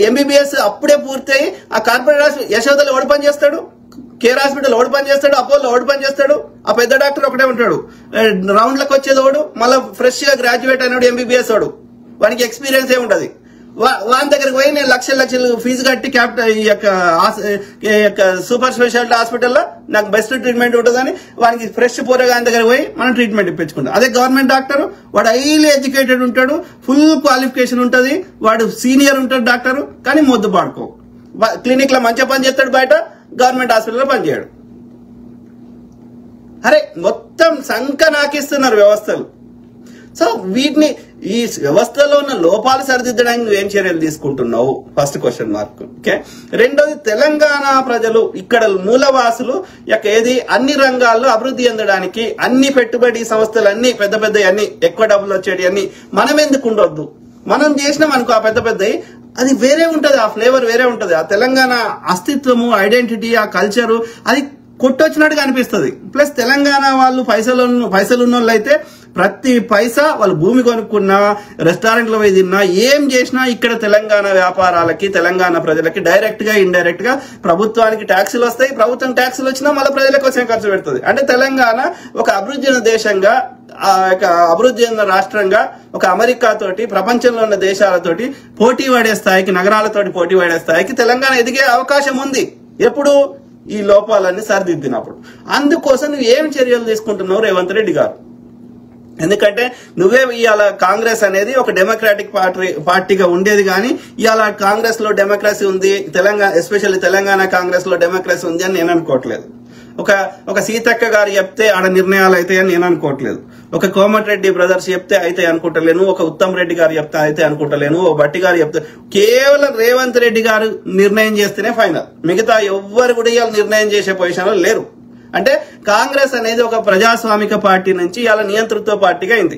ఎంబీబీఎస్ అప్పుడే పూర్తయి ఆ కార్పొరేట్ హాస్పిటల్ యశోదలో ఓడి పని చేస్తాడు, కేర్ హాస్పిటల్ ఓడి పని చేస్తాడు, అపోలో ఓడి పని చేస్తాడు. ఆ పెద్ద డాక్టర్ ఒకటే ఉంటాడు. రౌండ్లకు వచ్చేది ఓడు, మళ్ళీ ఫ్రెష్ గా గ్రాడ్యుయేట్ అయినాడు ఎంబీబీఎస్ వాడు, వానికి ఎక్స్పీరియన్స్ ఏ ఉంటది. వాని దగ్గరికి పోయి నేను లక్షలు ఫీజు కట్టి ఈ యొక్క సూపర్ స్పెషాలిటీ హాస్పిటల్లో నాకు బెస్ట్ ట్రీట్మెంట్ ఉంటుందని వానికి ఫ్రెష్ పోరగాని దగ్గర పోయి మనం ట్రీట్మెంట్ ఇప్పించుకుంటాం. అదే గవర్నమెంట్ డాక్టర్ వాడు హైలీ ఎడ్యుకేటెడ్ ఉంటాడు, ఫుల్ క్వాలిఫికేషన్ ఉంటుంది, వాడు సీనియర్ ఉంటాడు డాక్టర్, కానీ మొద్దు పాడుకో. క్లినిక్ లో మంచిగా పని చేస్తాడు, బయట గవర్నమెంట్ హాస్పిటల్లో పనిచేయడు. అరే మొత్తం సంక నాకిస్తున్నారు వ్యవస్థలు. సో వీటిని ఈ వ్యవస్థలో ఉన్న లోపాలు సరిదిద్దడానికి నువ్వేం చర్యలు తీసుకుంటున్నావు? First question mark. ఓకే, రెండోది తెలంగాణ ప్రజలు ఇక్కడ మూలవాసులు ఏది అన్ని రంగాల్లో అభివృద్ధి చెందడానికి అన్ని పెట్టుబడి సంస్థలు అన్ని పెద్ద పెద్ద అన్ని ఎక్కువ డబ్బులు వచ్చేటి అన్ని మనం ఎందుకు ఉండొద్దు? మనం చేసినాం అనుకో ఆ పెద్ద పెద్ద అది వేరే ఉంటది, ఆ ఫ్లేవర్ వేరే ఉంటది. ఆ తెలంగాణ అస్తిత్వము, ఐడెంటిటీ, ఆ కల్చరు అది కొట్టొచ్చినట్టుగా అనిపిస్తుంది. ప్లస్ తెలంగాణ వాళ్ళు పైసలున్న వాళ్ళు అయితే ప్రతి పైసా వాళ్ళు భూమి కొనుక్కున్నా, రెస్టారెంట్లో పోయి తిన్నా, ఏం చేసినా ఇక్కడ తెలంగాణ వ్యాపారాలకి, తెలంగాణ ప్రజలకి డైరెక్ట్ గా ఇండైరెక్ట్ గా ప్రభుత్వానికి ట్యాక్సులు వస్తాయి. ప్రభుత్వం ట్యాక్సులు వచ్చినా మళ్ళీ ప్రజల కోసం ఖర్చు పెడుతుంది. అంటే తెలంగాణ ఒక అభివృద్ధి చెందిన దేశంగా, అభివృద్ధి చెందిన రాష్ట్రంగా ఒక అమెరికా తోటి, ప్రపంచంలో ఉన్న దేశాలతోటి పోటీ పడే స్థాయికి, నగరాలతోటి పోటీ పడే స్థాయికి తెలంగాణ ఎదిగే అవకాశం ఉంది. ఎప్పుడు? ఈ లోపాలన్నీ సరిదిద్దినప్పుడు. అందుకోసం నువ్వు ఏం చర్యలు తీసుకుంటున్నావు రేవంత్ రెడ్డి గారు? ఎందుకంటే నువ్వే ఇవాళ కాంగ్రెస్ అనేది ఒక డెమోక్రాటిక్ పార్టీగా ఉండేది, కానీ ఇవాళ కాంగ్రెస్ లో డెమోక్రసీ ఉంది, ఎస్పెషల్లీ తెలంగాణ కాంగ్రెస్ లో డెమోక్రసీ ఉంది అని నేను అనుకోవట్లేదు. ఒక సీతక్క గారు చెప్తే ఆడ నిర్ణయాలు అవుతాయని నేను అనుకోవట్లేదు. ఒక కోమటిరెడ్డి బ్రదర్స్ చెప్తే అయితే అనుకుంటలేను, ఒక ఉత్తమ్ రెడ్డి గారు చెప్తే అయితే అనుకుంటలేను, ఓ భట్టి గారు చెప్తే, కేవలం రేవంత్ రెడ్డి గారు నిర్ణయం చేస్తేనే ఫైనల్. మిగతా ఎవ్వరు కూడా ఇవాళ నిర్ణయం చేసే పొజిషన్ లో లేరు. అంటే కాంగ్రెస్ అనేది ఒక ప్రజాస్వామిక పార్టీ నుంచి ఇవాళ నియంతృత్వ పార్టీగా అయింది.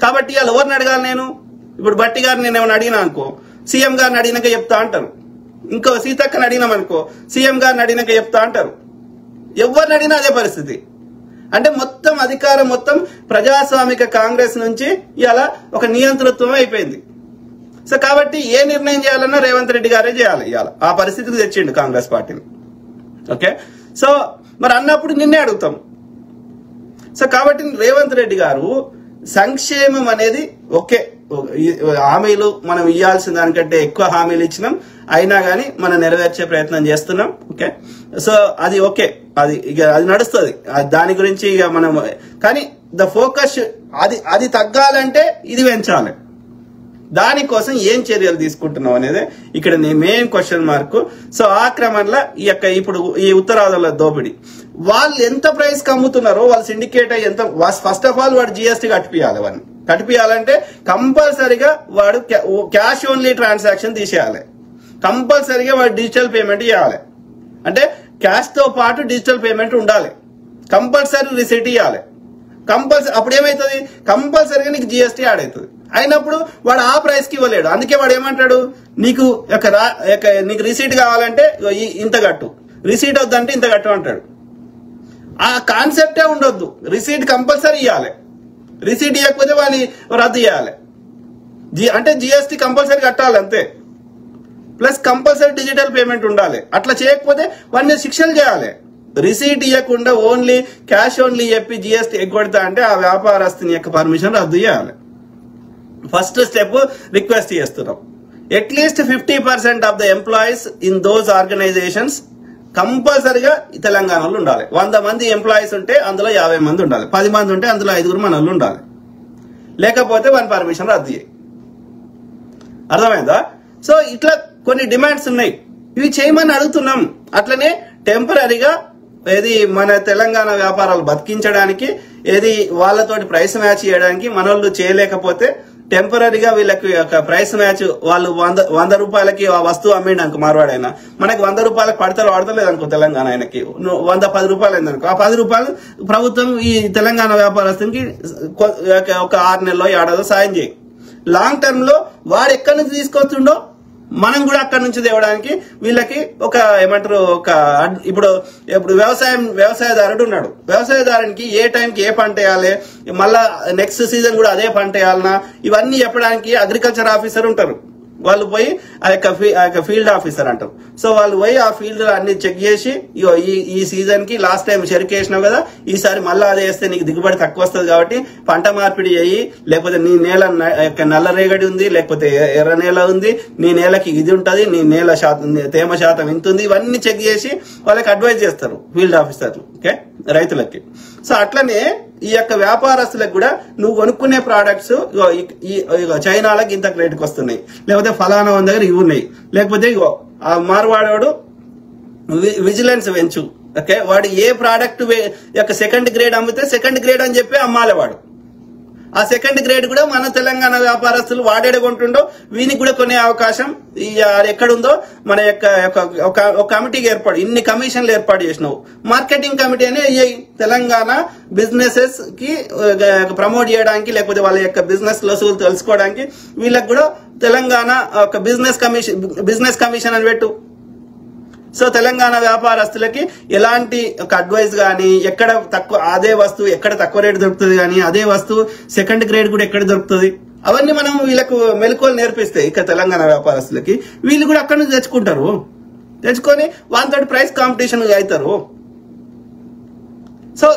కాబట్టి ఇవాళ ఎవరిని అడగాలి నేను? ఇప్పుడు భట్టి గారిని నేను ఏమైనా అడిగినా అనుకో, సీఎం గారిని అడిగినాక చెప్తా అంటారు. ఇంకో సీతక్కని అడిగినామనుకో, సీఎం గారిని అడిగినాక చెప్తా అంటారు. ఎవరిని అడిగినా అదే పరిస్థితి. అంటే మొత్తం అధికారం మొత్తం ప్రజాస్వామిక కాంగ్రెస్ నుంచి ఇలా ఒక నియంతృత్వం అయిపోయింది. సో కాబట్టి ఏ నిర్ణయం చేయాలన్నా రేవంత్ రెడ్డి గారే చేయాలి. ఇవాళ ఆ పరిస్థితికి తెచ్చిండు కాంగ్రెస్ పార్టీని. ఓకే, సో మరి అన్నప్పుడు నిన్నే అడుగుతాం. సో కాబట్టి రేవంత్ రెడ్డి గారు సంక్షేమం అనేది ఓకే, హామీలు మనం ఇవ్వాల్సిన దానికంటే ఎక్కువ హామీలు ఇచ్చినాం, అయినా కానీ మనం నెరవేర్చే ప్రయత్నం చేస్తున్నాం. ఓకే, సో అది ఓకే, అది నడుస్తుంది. దాని గురించి ఇక మనం, కానీ ద ఫోకస్ అది తగ్గాలంటే ఇది పెంచాలి. దానికోసం ఏం చర్యలు తీసుకుంటున్నాం అనేది ఇక్కడ మెయిన్ క్వశ్చన్ మార్క్. సో ఆ క్రమంలో ఇప్పుడు ఈ ఉత్తరాదుల దోపిడీ వాళ్ళు ఎంత ప్రైస్ కి అమ్ముతున్నారో వాళ్ళు సిండికేట్ అయ్యి ఎంత, ఫస్ట్ ఆఫ్ ఆల్ వాడు జిఎస్టీ కట్టిపియాలి. వాడిని కట్టిపియాలంటే కంపల్సరీగా వాడు క్యాష్ ఓన్లీ ట్రాన్సాక్షన్ తీసేయాలి. కంపల్సరీగా వాడు డిజిటల్ పేమెంట్ చేయాలి. అంటే క్యాష్ తో పాటు డిజిటల్ పేమెంట్ ఉండాలి. కంపల్సరీ రిసీట్ ఇవ్వాలి. కంపల్సరీ అప్పుడు ఏమవుతుంది? కంపల్సరీగా నీకు జిఎస్టీ యాడ్ అవుతుంది. అయినప్పుడు వాడు ఆ ప్రైస్ కి ఇవ్వలేడు. అందుకే వాడు ఏమంటాడు, నీకు రిసీట్ కావాలంటే ఇంత కట్టు, రిసీట్ వద్దంటే ఇంత కట్టు అంటాడు. ఆ కాన్సెప్టే ఉండొద్దు. రిసీట్ కంపల్సరీ ఇవ్వాలి. రిసీట్ ఇవ్వకపోతే వాడిని రద్దు చేయాలి. అంటే జిఎస్టీ కంపల్సరీ కట్టాలి అంతే. ప్లస్ కంపల్సరీ డిజిటల్ పేమెంట్ ఉండాలి. అట్లా చేయకపోతే వాడిని శిక్షలు చేయాలి. రిసీట్ ఇవ్వకుండా ఓన్లీ క్యాష్ ఓన్లీ చెప్పి జిఎస్టీ ఎగ్గొడతా అంటే ఆ వ్యాపారస్తుని యొక్క పర్మిషన్ రద్దు చేయాలి. ఫస్ట్ స్టెప్ రిక్వెస్ట్ చేస్తున్నాం. అట్లీస్ట్ 50% of the employees in those organisations కంపల్సరీగా తెలంగాణలో ఉండాలి. 100 మంది ఎంప్లాయీస్ ఉంటే అందులో 50 మంది ఉండాలి. 10 మంది ఉంటే అందులో 5 మన వాళ్ళు ఉండాలి. లేకపోతే వాని పర్మిషన్ రద్దు చేయి. అర్థమైందా? సో ఇట్లా కొన్ని డిమాండ్స్ ఉన్నాయి. ఇవి చేయమని అడుగుతున్నాం. అట్లనే టెంపరీగా ఏది మన తెలంగాణ వ్యాపారాలు బతికించడానికి, ఏది వాళ్ళతోటి ప్రైస్ మ్యాచ్ చేయడానికి మనోళ్ళు చేయలేకపోతే టెంపరీగా వీళ్ళకి ఒక ప్రైస్ మ్యాచ్, వాళ్ళు 100 రూపాయలకి ఆ వస్తువు అమ్మిండి అనుకో మార్వాడైనా, మనకి 100 రూపాయలకు పడతలేదు అనుకో తెలంగాణ ఆయనకి 110 రూపాయలు అయిందనుకో, ఆ 10 రూపాయలు ప్రభుత్వం ఈ తెలంగాణ వ్యాపారస్తునికి ఒక 6 నెలలో 7 సాయం చేయి. లాంగ్ టర్మ్ లో వాడు ఎక్కడి నుంచి తీసుకొస్తుండో మనం కూడా అక్కడి నుంచి తేవడానికి వీళ్ళకి ఒక ఏమంటారు ఇప్పుడు వ్యవసాయదారుడు ఉన్నాడు. వ్యవసాయదారునికి ఏ టైంకి ఏ పంట వేయాలి, మళ్ళా నెక్స్ట్ సీజన్ కూడా అదే పంట వేయాలన్నా, ఇవన్నీ చెప్పడానికి అగ్రికల్చర్ ఆఫీసర్ ఉంటారు. వాళ్ళు పోయి ఆ యొక్క ఫీల్డ్ ఆఫీసర్ అంటారు. సో వాళ్ళు పోయి ఆ ఫీల్డ్ అన్ని చెక్ చేసి ఈ సీజన్ కి లాస్ట్ టైం చెరుకు వేసినావు కదా, ఈసారి మళ్ళీ అదే వేస్తే నీకు దిగుబడి తక్కువ వస్తుంది కాబట్టి పంట మార్పిడి చేయి, లేకపోతే నీ నేల నల్ల రేగడి ఉంది, లేకపోతే ఎర్ర నేల ఉంది, నీ నేలకి ఇది ఉంటుంది, నీ నేల తేమ శాతం ఇంత ఉంది, ఇవన్నీ చెక్ చేసి వాళ్ళకి అడ్వైజ్ చేస్తారు ఫీల్డ్ ఆఫీసర్లు. ఓకే, రైతులకి. సో అట్లనే ఈ యొక్క వ్యాపారస్తులకు కూడా నువ్వు కొనుక్కునే ప్రోడక్ట్స్ చైనాలకు ఇంత రేటుకి వస్తున్నాయి, లేకపోతే ఫలానా వాళ్ళ దగ్గర ఇవి ఉన్నాయి, లేకపోతే ఆ మార్వాడోడు విజిలెన్స్ పెంచు. ఓకే, వాడు ఏ ప్రోడక్ట్ యొక్క సెకండ్ గ్రేడ్ అమ్మితే సెకండ్ గ్రేడ్ అని చెప్పి అమ్మాలి వాడు. ఆ సెకండ్ గ్రేడ్ కూడా మన తెలంగాణ వ్యాపారస్తులు వాడేడ కొంటుండో వీనికి కూడా కొనే అవకాశం ఎక్కడుందో మన యొక్క కమిటీకి ఇన్ని కమిషన్లు ఏర్పాటు చేసినావు. మార్కెటింగ్ కమిటీ అనే తెలంగాణ బిజినెసెస్ కి ప్రమోట్ చేయడానికి, లేకపోతే వాళ్ళ యొక్క బిజినెస్ లొసుగులు తెలుసుకోవడానికి వీళ్ళకి కూడా తెలంగాణ ఒక బిజినెస్ కమిషన్ అని పెట్టు. సో తెలంగాణ వ్యాపారస్తులకి ఎలాంటి ఒక అడ్వైస్ గానీ, ఎక్కడ తక్కువ అదే వస్తువు ఎక్కడ తక్కువ రేటు దొరుకుతుంది కానీ అదే వస్తువు సెకండ్ గ్రేడ్ కూడా ఎక్కడ దొరుకుతుంది, అవన్నీ మనం వీళ్ళకు మెలకువలు నేర్పిస్తే ఇక తెలంగాణ వ్యాపారస్తులకి వీళ్ళు కూడా అక్కడి నుంచి తెచ్చుకొని వాళ్ళతో ప్రైస్ కాంపిటీషన్ అవుతారు. సో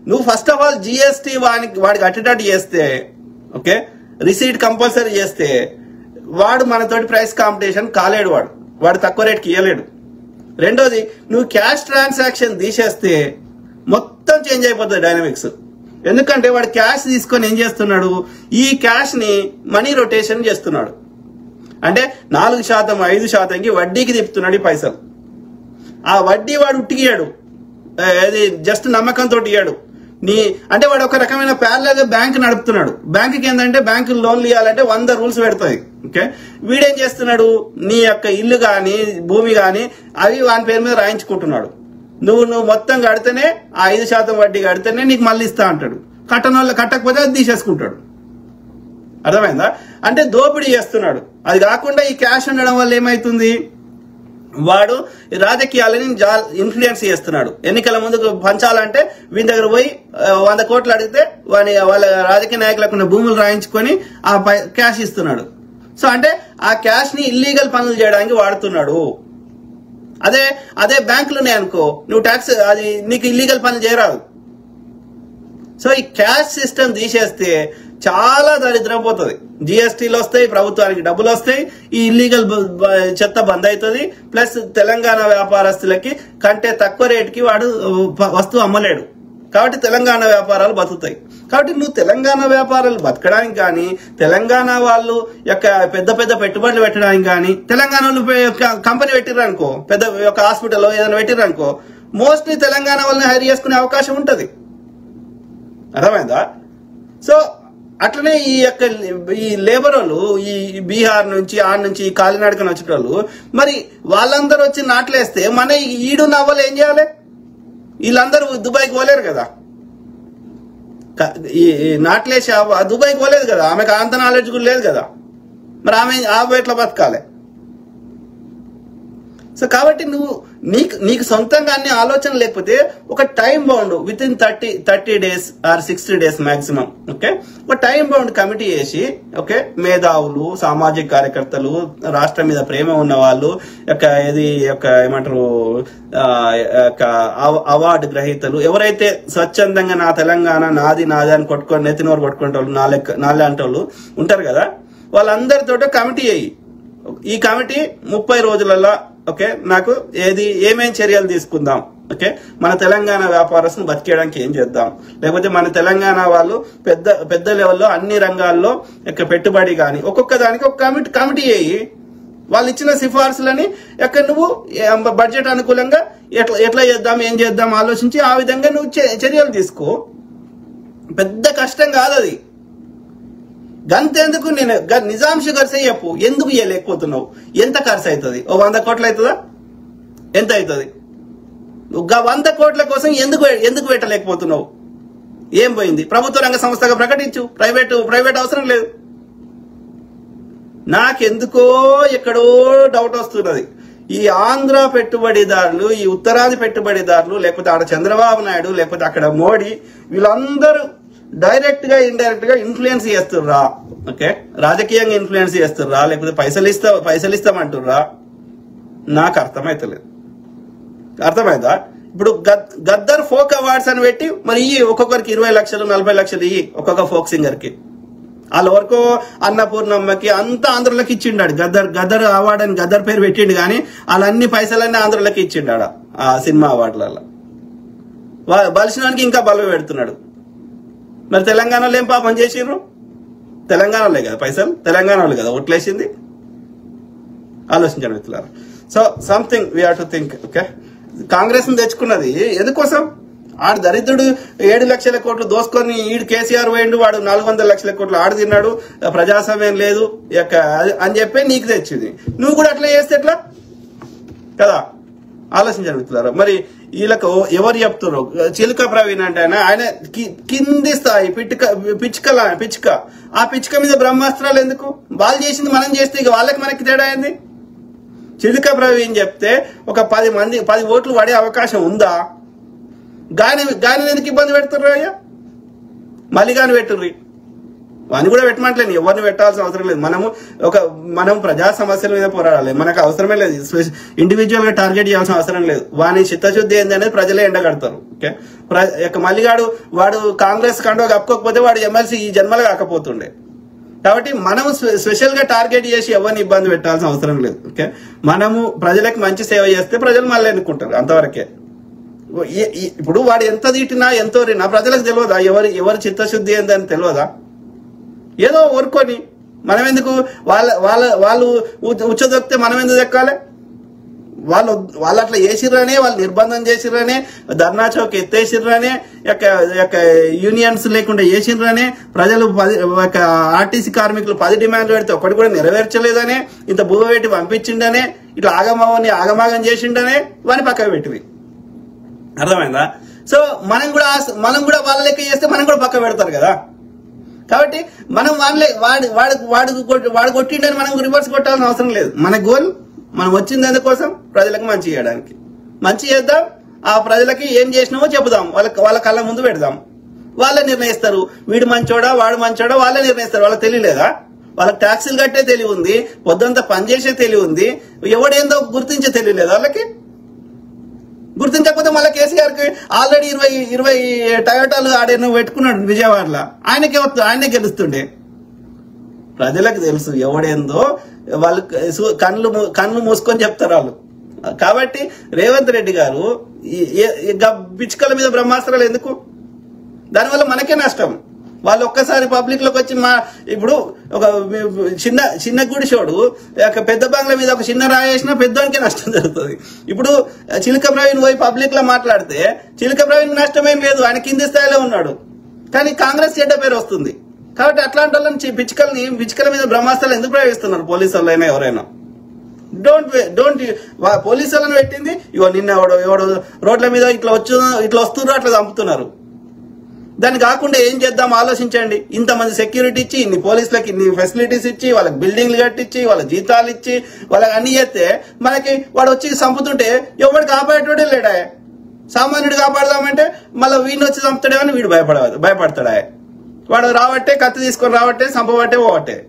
నువ్వు ఫస్ట్ ఆఫ్ ఆల్ జిఎస్టీ వాడికి అటెటట్టు చేస్తే, ఓకే, రిసీట్ కంపల్సరీ చేస్తే వాడు మనతోటి ప్రైస్ కాంపిటీషన్ కాలేడు, వాడు తక్కువ రేటుకి ఇవ్వలేడు. రెండోది, నువ్వు క్యాష్ ట్రాన్సాక్షన్ తీసేస్తే మొత్తం చేంజ్ అయిపోతుంది డైనమిక్స్. ఎందుకంటే వాడు క్యాష్ తీసుకొని ఏం చేస్తున్నాడు, ఈ క్యాష్ ని మనీ రొటేషన్ చేస్తున్నాడు. అంటే 4%, 5%కి వడ్డీకి తిప్పుతున్నాడు ఈ పైసలు. ఆ వడ్డీ వాడు ఉట్టికియాడు, అది జస్ట్ నమ్మకంతో ఇయ్యాడు. అంటే వాడు ఒక రకమైన ప్యారలల్ గా బ్యాంక్ నడుపుతున్నాడు. బ్యాంకుకి ఏంటంటే బ్యాంకు లోన్లు ఇవ్వాలంటే 100 రూల్స్ పెడతాయి. ఓకే, వీడేం చేస్తున్నాడు, నీ యొక్క ఇల్లు గాని భూమి గాని అవి వాని పేరు మీద రాయించుకుంటున్నాడు. నువ్వు మొత్తం కడితేనే ఆ 5% వడ్డీ కడితేనే నీకు మళ్ళీ ఇస్తా అంటాడు. కట్టకపోతే అది తీసేసుకుంటాడు. అర్థమైందా? అంటే దోపిడీ చేస్తున్నాడు. అది కాకుండా ఈ క్యాష్ ఉండడం వల్ల ఏమైతుంది, వాడు రాజకీయాలని ఇన్ఫ్లుయెన్స్ చేస్తున్నాడు. ఎన్నికల ముందుకు పంచాలంటే వీని దగ్గర పోయి 100 కోట్లు అడిగితే వాళ్ళ రాజకీయ నాయకులకు భూములు రాయించుకొని ఆ క్యాష్ ఇస్తున్నాడు. సో అంటే ఆ క్యాష్ ని ఇల్లీగల్ పనులు చేయడానికి వాడుతున్నాడు. అదే బ్యాంకులునే అనుకో, నువ్వు ట్యాక్స్ అది నీకు ఇల్లీగల్ పనులు చేయరాదు. సో ఈ క్యాష్ సిస్టమ్ తీసేస్తే చాలా దరిద్రం పోతుంది. జిఎస్టీలు వస్తాయి, ప్రభుత్వానికి డబ్బులు వస్తాయి, ఈ ఇల్లీగల్ చెత్త బంద్ అవుతుంది. ప్లస్ తెలంగాణ వ్యాపారస్తులకి కంటే తక్కువ రేటుకి వాడు వస్తువు అమ్మలేడు. కాబట్టి తెలంగాణ వ్యాపారాలు బతుకుతాయి. కాబట్టి నువ్వు తెలంగాణ వ్యాపారాలు బతకడానికి కానీ, తెలంగాణ వాళ్ళు యొక్క పెద్ద పెద్ద పెట్టుబడులు పెట్టడానికి కానీ, తెలంగాణ వాళ్ళు కంపెనీ పెట్టిర్రనుకో, పెద్ద ఒక హాస్పిటల్ ఏదైనా పెట్టిర్రనుకో, మోస్ట్లీ తెలంగాణ వాళ్ళని హైర్ చేసుకునే అవకాశం ఉంటది. అర్థమైందా? సో అట్లనే ఈ లేబర్ వాళ్ళు ఈ బీహార్ నుంచి నుంచి కాలినాడకని వచ్చేటోళ్ళు మరి వాళ్ళందరూ వచ్చి నాట్లేస్తే మన ఈడు నవ్వలు ఏం చేయాలి? వీళ్ళందరూ దుబాయ్కి పోలేరు కదా, ఈ నాట్లేసి దుబాయ్కి పోలేదు కదా, ఆమెకు అంత నాలెడ్జ్ కూడా లేదు కదా, మరి ఆమె ఎట్లా బతకాలి? సో కాబట్టి నీకు సొంతంగా అన్ని ఆలోచన లేకపోతే ఒక time bound within 30 days or 60 days maximum, okay, ఒక టైం బౌండ్ కమిటీ చేసి, ఓకే, మేధావులు, సామాజిక కార్యకర్తలు, రాష్ట్రం మీద ప్రేమ ఉన్న వాళ్ళు, ఏమంటారు అవార్డు గ్రహీతలు, ఎవరైతే స్వచ్ఛందంగా నా తెలంగాణ నాది అని కొట్టుకొని నెత్తినోరు కొట్టుకునే వాళ్ళు నాలాంటి వాళ్ళు ఉంటారు కదా, వాళ్ళందరితో కమిటీ అయ్యి ఈ కమిటీ 30 రోజులలో, ఓకే, నాకు ఏమేం చర్యలు తీసుకుందాం, ఓకే, మన తెలంగాణ వ్యాపారస్తులు బతికేయడానికి ఏం చేద్దాం, లేకపోతే మన తెలంగాణ వాళ్ళు పెద్ద లెవెల్లో అన్ని రంగాల్లో పెట్టుబడి కానీ ఒక్కొక్క దానికి ఒక కమిటీ అయ్యి వాళ్ళు ఇచ్చిన సిఫార్సులని నువ్వు బడ్జెట్ అనుకూలంగా ఎట్లా చేద్దాం, ఏం చేద్దాం ఆలోచించి ఆ విధంగా నువ్వు చర్యలు తీసుకో. పెద్ద కష్టం కాదు అది. గంతెందుకు, నేను నిజాం షుగర్స్ చెప్పు, ఎందుకు ఇవ్వలేకపోతున్నావు? ఎంత ఖర్చు అవుతుంది? 100 కోట్లు అవుతుందా? ఎంత అవుతుంది? 100 కోట్ల కోసం ఎందుకు పెట్టలేకపోతున్నావు? ఏం పోయింది? ప్రభుత్వ రంగ సంస్థగా ప్రకటించు, ప్రైవేట్ అవసరం లేదు. నాకెందుకో ఎక్కడో డౌట్ వస్తున్నది. ఈ ఆంధ్ర పెట్టుబడిదారులు, ఈ ఉత్తరాది పెట్టుబడిదారులు, లేకపోతే అక్కడ చంద్రబాబు నాయుడు, లేకపోతే అక్కడ మోడీ, వీళ్ళందరూ డైరెక్ట్ గా ఇండైరెక్ట్ గా ఇన్ఫ్లుయెన్స్ చేస్తుర్రా? ఓకే, రాజకీయంగా ఇన్ఫ్లుయెన్స్ చేస్తుర్రా, లేకపోతే పైసలు ఇస్తామంటుర్రా? నాకు అర్థమైతలేదు. అర్థమైందా? ఇప్పుడు గద్దర్ ఫోక్ అవార్డ్స్ అని పెట్టి మరి ఒక్కొక్కరికి 20 లక్షలు 40 లక్షలు ఒక్కొక్క ఫోక్ సింగర్ కి. వాళ్ళ వరకు అన్నపూర్ణమ్మకి అంతా ఆంధ్రలోకి ఇచ్చిండాడు. గద్దర్ అవార్డు అని గద్దర్ పేరు పెట్టిండు, కానీ వాళ్ళన్ని పైసలన్నీ ఆంధ్రలోకి ఇచ్చిండాడు ఆ సినిమా అవార్డులలో. బలిసినానికి ఇంకా బలం పెడుతున్నాడు. మరి తెలంగాణలో ఏం పాపం చేసిండ్రు? తెలంగాణలో కదా పైసలు, తెలంగాణలో కదా ఓట్లేసింది. ఆలోచించండి మిత్రులారా. So something we have to think. Okay, Congress ని తెచ్చుకున్నది ఎందుకోసం? ఆడు దరిద్రుడు 7 లక్షల కోట్లు దోసుకొని ఈడు కేసీఆర్ పోయిండు, వాడు 400 లక్షల కోట్లు ఆడు తిన్నాడు, ప్రజాస్వామ్యం లేదు అని చెప్పి నీకు తెచ్చింది. నువ్వు కూడా అట్లా చేస్తే ఎట్లా కదా? ఆలోచించారు మిత్రులారా. మరి వీళ్ళకు ఎవరు చెప్తారు? చిలుక ప్రవీణ్ అంటే ఆయన కింది స్థాయి పిచ్చుక. ఆ పిచ్చుక మీద బ్రహ్మాస్త్రాలు ఎందుకు? వాళ్ళు చేసింది మనం చేస్తే ఇక వాళ్ళకి మనకి తేడా అయింది. చిలుక ప్రవీణ్ చెప్తే ఒక 10 ఓట్లు పడే అవకాశం ఉందా? గాని ఎందుకు ఇబ్బంది పెడుతుర్రు అయ్యా? మళ్ళీ గాని పెట్టుర్రి. వాని కూడా పెట్టమంటలేను, ఎవరిని పెట్టాల్సిన అవసరం లేదు. మనం ప్రజా సమస్యల మీద పోరాడాలి. మనకు అవసరమే లేదు ఇండివిజువల్ గా టార్గెట్ చేయాల్సిన అవసరం లేదు. వాని చిత్తశుద్ధి ఏందనేది ప్రజలే ఎండగడతారు. ఓకే, వాడు కాంగ్రెస్ కండో కప్పుకోకపోతే వాడు ఎమ్మెల్సీ ఈ జన్మలు కాకపోతుండే. కాబట్టి మనము స్పెషల్ గా టార్గెట్ చేసి ఎవరిని ఇబ్బంది పెట్టాల్సిన అవసరం లేదు. ఓకే, మనము ప్రజలకు మంచి సేవ చేస్తే ప్రజలు మళ్ళీ ఎన్నుకుంటారు, అంతవరకే. ఇప్పుడు వాడు ఎంత తీటినా ఎంతో నా ప్రజలకు తెలియదా ఎవరి చిత్తశుద్ధి ఏందని తెలియదా? ఏదో ఊరుకొని మనం ఎందుకు వాళ్ళు ఉచ్చదొక్కితే మనం ఎందుకు దక్కాలి? వాళ్ళు అట్లా చేసిర్రనే, వాళ్ళు నిర్బంధం చేసిర్రనే, ధర్నా చౌక్ ఎత్తేసిర్రనే, యూనియన్స్ లేకుండా చేసిర్రనే, ప్రజలు ఆర్టీసీ కార్మికులు 10 డిమాండ్లు పెడితే ఒకటి కూడా నెరవేర్చలేదనే, ఇంత భూమ పెట్టి పంపించిండనే, ఇట్లా ఆగమాగం చేసిండనే వాని పక్కకు పెట్టివి. అర్థమైందా? సో మనం కూడా వాళ్ళ లెక్క చేస్తే మనం కూడా పక్క పెడతారు కదా. కాబట్టి మనం వాడు కొట్టిండని మనం రివర్స్ కొట్టాల్సిన అవసరం లేదు. మన గోల్, మనం వచ్చింది ఎందుకోసం? ప్రజలకు మంచి చేయడానికి. మంచి చేద్దాం, ఆ ప్రజలకి ఏం చేసినామో చెబుదాం, వాళ్ళ కళ్ళ ముందు పెడదాం. వాళ్ళే నిర్ణయిస్తారు, వీడు మంచోడా వాడు మంచోడా వాళ్ళే నిర్ణయిస్తారు. వాళ్ళకి తెలియలేదా? వాళ్ళకి ట్యాక్సీలు కట్టే తెలివి ఉంది, పొద్దుంతా పనిచేసే తెలివి ఉంది, ఎవడేందో గుర్తించే తెలియలేదు వాళ్ళకి. గుర్తించకపోతే మళ్ళీ కేసీఆర్ కి ఆల్రెడీ 20 టయోటాలు ఆడేనో పెట్టుకున్నాడు విజయవాడలో. ఆయనే గెలుస్తుండే. ప్రజలకు తెలుసు ఎవడేందో, వాళ్ళు కళ్ళు మూసుకొని చెప్తారు వాళ్ళు. కాబట్టి రేవంత్ రెడ్డి గారు పిచ్చుకల మీద బ్రహ్మాస్త్రాలు ఎందుకు? దానివల్ల మనకే నష్టం. వాళ్ళు ఒక్కసారి పబ్లిక్ లోకి వచ్చి ఇప్పుడు ఒక చిన్న గుడిసోడు పెద్ద బంగ్లా మీద ఒక చిన్న రాయేసినా పెద్దోనికే నష్టం జరుగుతుంది. ఇప్పుడు చిలుక ప్రవీణ్ పోయి పబ్లిక్ లో మాట్లాడితే చిలుక ప్రవీణ్ నష్టమేం లేదు, ఆయన కింది స్థాయిలో ఉన్నాడు, కానీ కాంగ్రెస్ చెడ్డ పేరు వస్తుంది. కాబట్టి అట్లాంటి వాళ్ళని పిచ్చుకల మీద బ్రహ్మాస్త్రాలు ఎందుకు ప్రయోగిస్తున్నారు పోలీసు వాళ్ళైనా ఎవరైనా? డోంట్ పోలీసు వాళ్ళని పెట్టింది ఇగో నిన్న ఎవడో రోడ్ల మీద ఇట్లా వస్తున్నారు, అట్లా చంపుతున్నారు. దాన్ని కాకుండా ఏం చేద్దాం ఆలోచించండి. ఇంతమంది సెక్యూరిటీ ఇచ్చి, ఇన్ని పోలీసులకు ఇన్ని ఫెసిలిటీస్ ఇచ్చి, వాళ్ళకి బిల్డింగ్లు కట్టించి, వాళ్ళ జీతాలు ఇచ్చి, వాళ్ళకి అన్ని చేస్తే మనకి వాడు వచ్చి చంపుతుంటే ఎవడు కాపాడేటోడే లేడా? సామాన్యుడు కాపాడదామంటే మళ్ళీ వీడిని వచ్చి చంపుతాడేమని వీడు భయపడతాడా? వాడు రావట్టే, కత్తి తీసుకొని రావట్టే, చంపబట్టే పోవట్టే.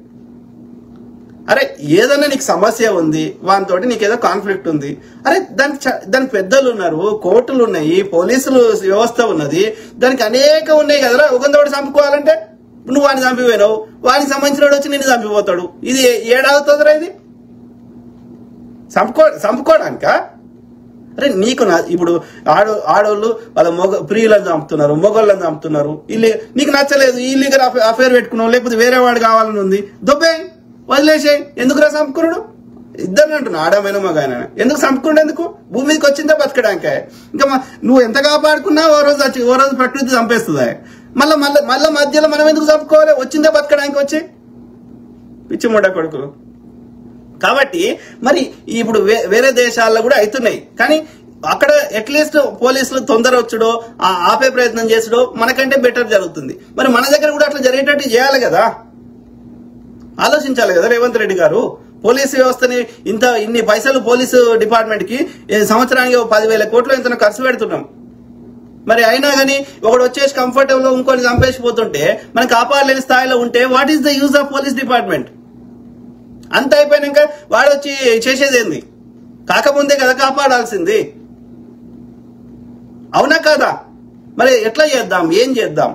అరే ఏదన్నా నీకు సమస్య ఉంది, వానితోటి నీకేదో కాన్ఫ్లిక్ట్ ఉంది, అరే దానికి పెద్దలు ఉన్నారు, కోర్టులు ఉన్నాయి, పోలీసులు వ్యవస్థ ఉన్నది, దానికి అనేక ఉన్నాయి కదరా. ఒకంతోటి చంపుకోవాలంటే నువ్వు వాడిని చంపిపోయినావు, వానికి సంబంధించిన వాడు వచ్చి నిన్ను చంపిపోతాడు. ఇది ఏడాగుతుందిరా? ఇది చంపుకోవడానిక? అరే నీకు ఇప్పుడు ఆడోళ్ళు వాళ్ళ ప్రియులను చంపుతున్నారు, మొగోళ్ళని చంపుతున్నారు. నీకు నచ్చలేదు, ఇల్లీగల్ అఫేర్ పెట్టుకున్నావు, లేకపోతే వేరే వాడు కావాలని ఉంది, దొబ్బే వదిలేసాయి. ఎందుకురా చంపుకున్నాడు? ఇద్దరిని అంటున్నా, ఆడమైన మగాయన. ఎందుకు చంపుకుండా? ఎందుకు? భూమి మీదకి వచ్చిందా బతకడానికే. ఇంకా నువ్వు ఎంత కాపాడుకున్నా ఓ రోజు ప్రకృతి చంపేస్తుందా? మళ్ళా మధ్యలో మనం ఎందుకు చంపుకోవాలి? వచ్చిందా బతకడానికి వచ్చి పిచ్చి ముడ్డ కొడుకులు. కాబట్టి మరి ఇప్పుడు వేరే దేశాల్లో కూడా అవుతున్నాయి, కానీ అక్కడ అట్లీస్ట్ పోలీసులు తొందర వచ్చుడో ఆపే ప్రయత్నం చేసుడో మనకంటే బెటర్ జరుగుతుంది. మరి మన దగ్గర కూడా అట్లా జరిగేటట్టు చేయాలి కదా. ఆలోచించాలి కదా రేవంత్ రెడ్డి గారు. పోలీసు వ్యవస్థని ఇన్ని పైసలు పోలీసు డిపార్ట్మెంట్ కి సంవత్సరానికి 10,000 కోట్లు ఇంత ఖర్చు పెడుతున్నాం. మరి అయినా కానీ ఒకడు వచ్చేసి కంఫర్టబుల్ గా ఇంకొని చంపేసిపోతుంటే మనం కాపాడలేని స్థాయిలో ఉంటే what is the use of police department? అంత అయిపోయినాక వాడు వచ్చి చేసేది ఏంది? కాకముందే కదా కాపాడాల్సింది, అవునా కాదా? మరి ఎట్లా చేద్దాం, ఏం చేద్దాం?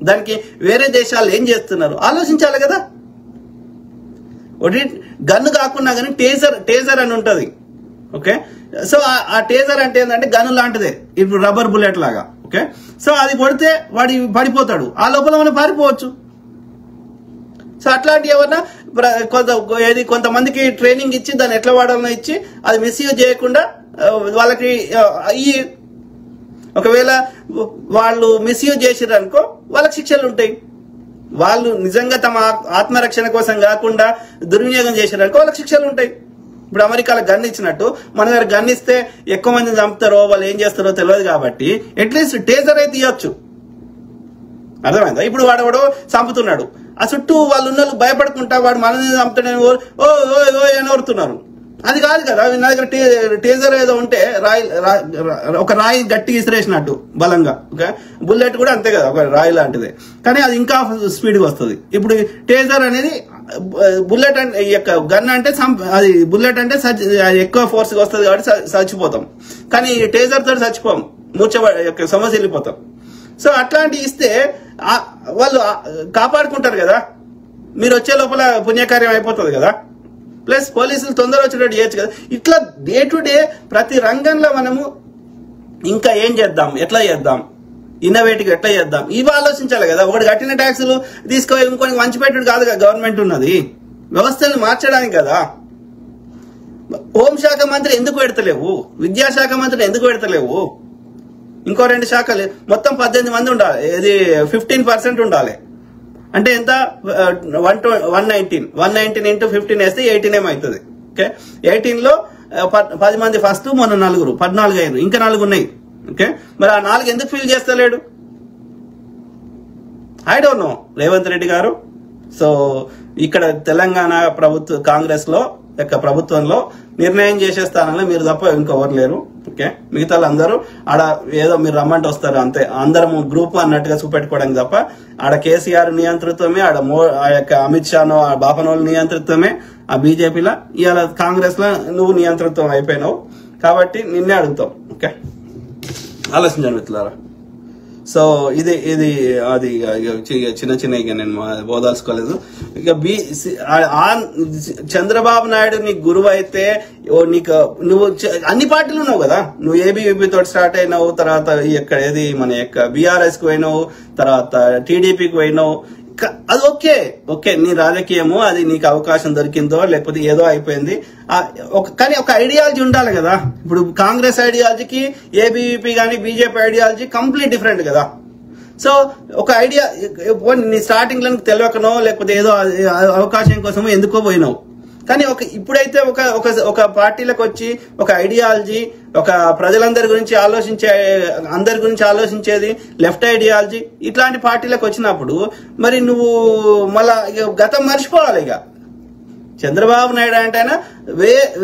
దానికి వేరే దేశాలు ఏం చేస్తున్నారు ఆలోచించాలి కదా. ఒకటి గన్ను కాకుండా కానీ టేజర్ అని ఉంటది. ఓకే, సో ఆ టేజర్ అంటే ఏంటంటే గన్ను లాంటిదే, ఇప్పుడు రబ్బర్ బుల్లెట్ లాగా. ఓకే, సో అది కొడితే వాడి పడిపోతాడు, ఆ లోపల మనం పారిపోవచ్చు. సో అట్లాంటి ఏమన్నా కొంతమందికి ట్రైనింగ్ ఇచ్చి దాన్ని ఎట్లా వాడాలనో ఇచ్చి అది మిస్యూజ్ చేయకుండా వాళ్ళకి ఒకవేళ వాళ్ళు మిస్యూజ్ చేసిర్రు అనుకో వాళ్ళకి శిక్షలు ఉంటాయి. వాళ్ళు నిజంగా తమ ఆత్మరక్షణ కోసం కాకుండా దుర్వినియోగం చేసిరనుకో వాళ్ళకి శిక్షలు ఉంటాయి. ఇప్పుడు అమెరికాలో గన్ ఇచ్చినట్టు మన దగ్గర గన్ ఇస్తే ఎక్కువ మందిని చంపుతారో వాళ్ళు ఏం చేస్తారో తెలియదు కాబట్టి అట్లీస్ట్ టేజర్ అయితే ఇవ్వచ్చు. అర్థమైందా? ఇప్పుడు వాడెవడో చంపుతున్నాడు, ఆ చుట్టూ వాళ్ళు ఉన్న భయపడుకుంటా వాడు మనల్ని చంపుతాడని ఓ ఓ అని ఓరుతున్నారు. అది కాదు కదా. నా దగ్గర టేజర్ ఏదో ఉంటే ఒక రాయి గట్టి ఇసిరేసినట్టు బలంగా, ఓకే, బుల్లెట్ కూడా అంతే కదా, ఒక రాయి లాంటిదే, కానీ అది ఇంకా స్పీడ్గా వస్తుంది. ఇప్పుడు టేజర్ అనేది బుల్లెట్ అంటే గన్ అంటే అది బుల్లెట్ అంటే ఎక్కువ ఫోర్స్గా వస్తుంది కాబట్టి చచ్చిపోతాం, కానీ టేజర్ తోటి చచ్చిపోం, సమస్య వెళ్ళిపోతాం. సో అట్లాంటివి ఇస్తే వాళ్ళు కాపాడుకుంటారు కదా, మీరు వచ్చే లోపల పుణ్యకార్యం అయిపోతుంది కదా. ప్లస్ పోలీసులు తొందరగా వచ్చేటట్టు చేయొచ్చు కదా. ఇట్లా డే టు డే ప్రతి రంగంలో మనము ఇంకా ఏం చేద్దాం, ఎట్లా చేద్దాం, ఇన్నోవేటివ్ ఎట్లా చేద్దాం ఇవి ఆలోచించాలి కదా. ఒకటి కట్టిన ట్యాక్సులు తీసుకుపోయి ఇంకొనికి వంచిపెట్టుడు కాదు కదా గవర్నమెంట్ ఉన్నది, వ్యవస్థను మార్చడానికి కదా. హోంశాఖ మంత్రి ఎందుకు పెడతలేవు, విద్యాశాఖ మంత్రి ఎందుకు పెడతలేవు? ఇంకో 2 శాఖలు మొత్తం 18 మంది ఉండాలి, ఇది 15% ఉండాలి. అంటే ఎంత? 119 ఇంటూ 15 వేస్తే 18 ఏమవుతుంది. ఓకే, 18లో 10 మంది ఫస్ట్, మొన్న 4, 14 అయ్యారు, ఇంకా 4 ఉన్నాయి. ఓకే, మరి ఆ 4 ఎందుకు ఫిల్ చేస్తలేడు? I don't know Revanth Reddy garu. So ఇక్కడ తెలంగాణ కాంగ్రెస్ ప్రభుత్వంలో నిర్ణయం చేసే స్థానంలో మీరు తప్ప ఇంకెవరు లేరు. ఓకే, మిగతా అందరూ ఆడ ఏదో మీరు రమ్మంటే వస్తారు అంతే, అందరం గ్రూప్ అన్నట్టుగా చూపెట్టుకోవడానికి తప్ప ఆడ కేసీఆర్ నియంతృత్వమే, ఆ యొక్క అమిత్ షాను ఆ బాపనోళ్ళ నియంతృత్వమే ఆ బీజేపీలో. ఇవాళ కాంగ్రెస్ లో నువ్వు నియంతృత్వం అయిపోయినావు కాబట్టి నిన్నే అడుగుతావు. ఓకే, ఆలోచించండి మిత్రులారా. సో ఇది అది చిన్న ఇక నేను బోదాల్చుకోలేదు. ఇక చంద్రబాబు నాయుడు నీకు గురువు అయితే నువ్వు అన్ని పార్టీలు ఉన్నావు కదా. నువ్వు ఏబీవీపీ తోటి స్టార్ట్ అయినావు, తర్వాత మన యొక్క బీఆర్ఎస్ కి పోయినావు, తర్వాత టీడీపీకి పోయినావు. అది ఓకే నీ రాజకీయము, అది నీకు అవకాశం దొరికిందో లేకపోతే ఏదో అయిపోయింది. కానీ ఒక ఐడియాలజీ ఉండాలి కదా. ఇప్పుడు కాంగ్రెస్ ఐడియాలజీకి ఏబీవీపీ కానీ బీజేపీ ఐడియాలజీ కంప్లీట్ డిఫరెంట్ కదా. సో ఒక ఐడియా నీ స్టార్టింగ్ లో తెలియకనో లేకపోతే ఏదో అవకాశం కోసమో ఎందుకో పోయినావు. కానీ ఇప్పుడైతే ఒక పార్టీలకు వచ్చి ఒక ఐడియాలజీ, ఒక ప్రజలందరి గురించి అందరి గురించి ఆలోచించేది లెఫ్ట్ ఐడియాలజీ, ఇట్లాంటి పార్టీలకు వచ్చినప్పుడు మరి నువ్వు మళ్ళా గతం మర్చిపోవాలి. ఇక చంద్రబాబు నాయుడు అంటే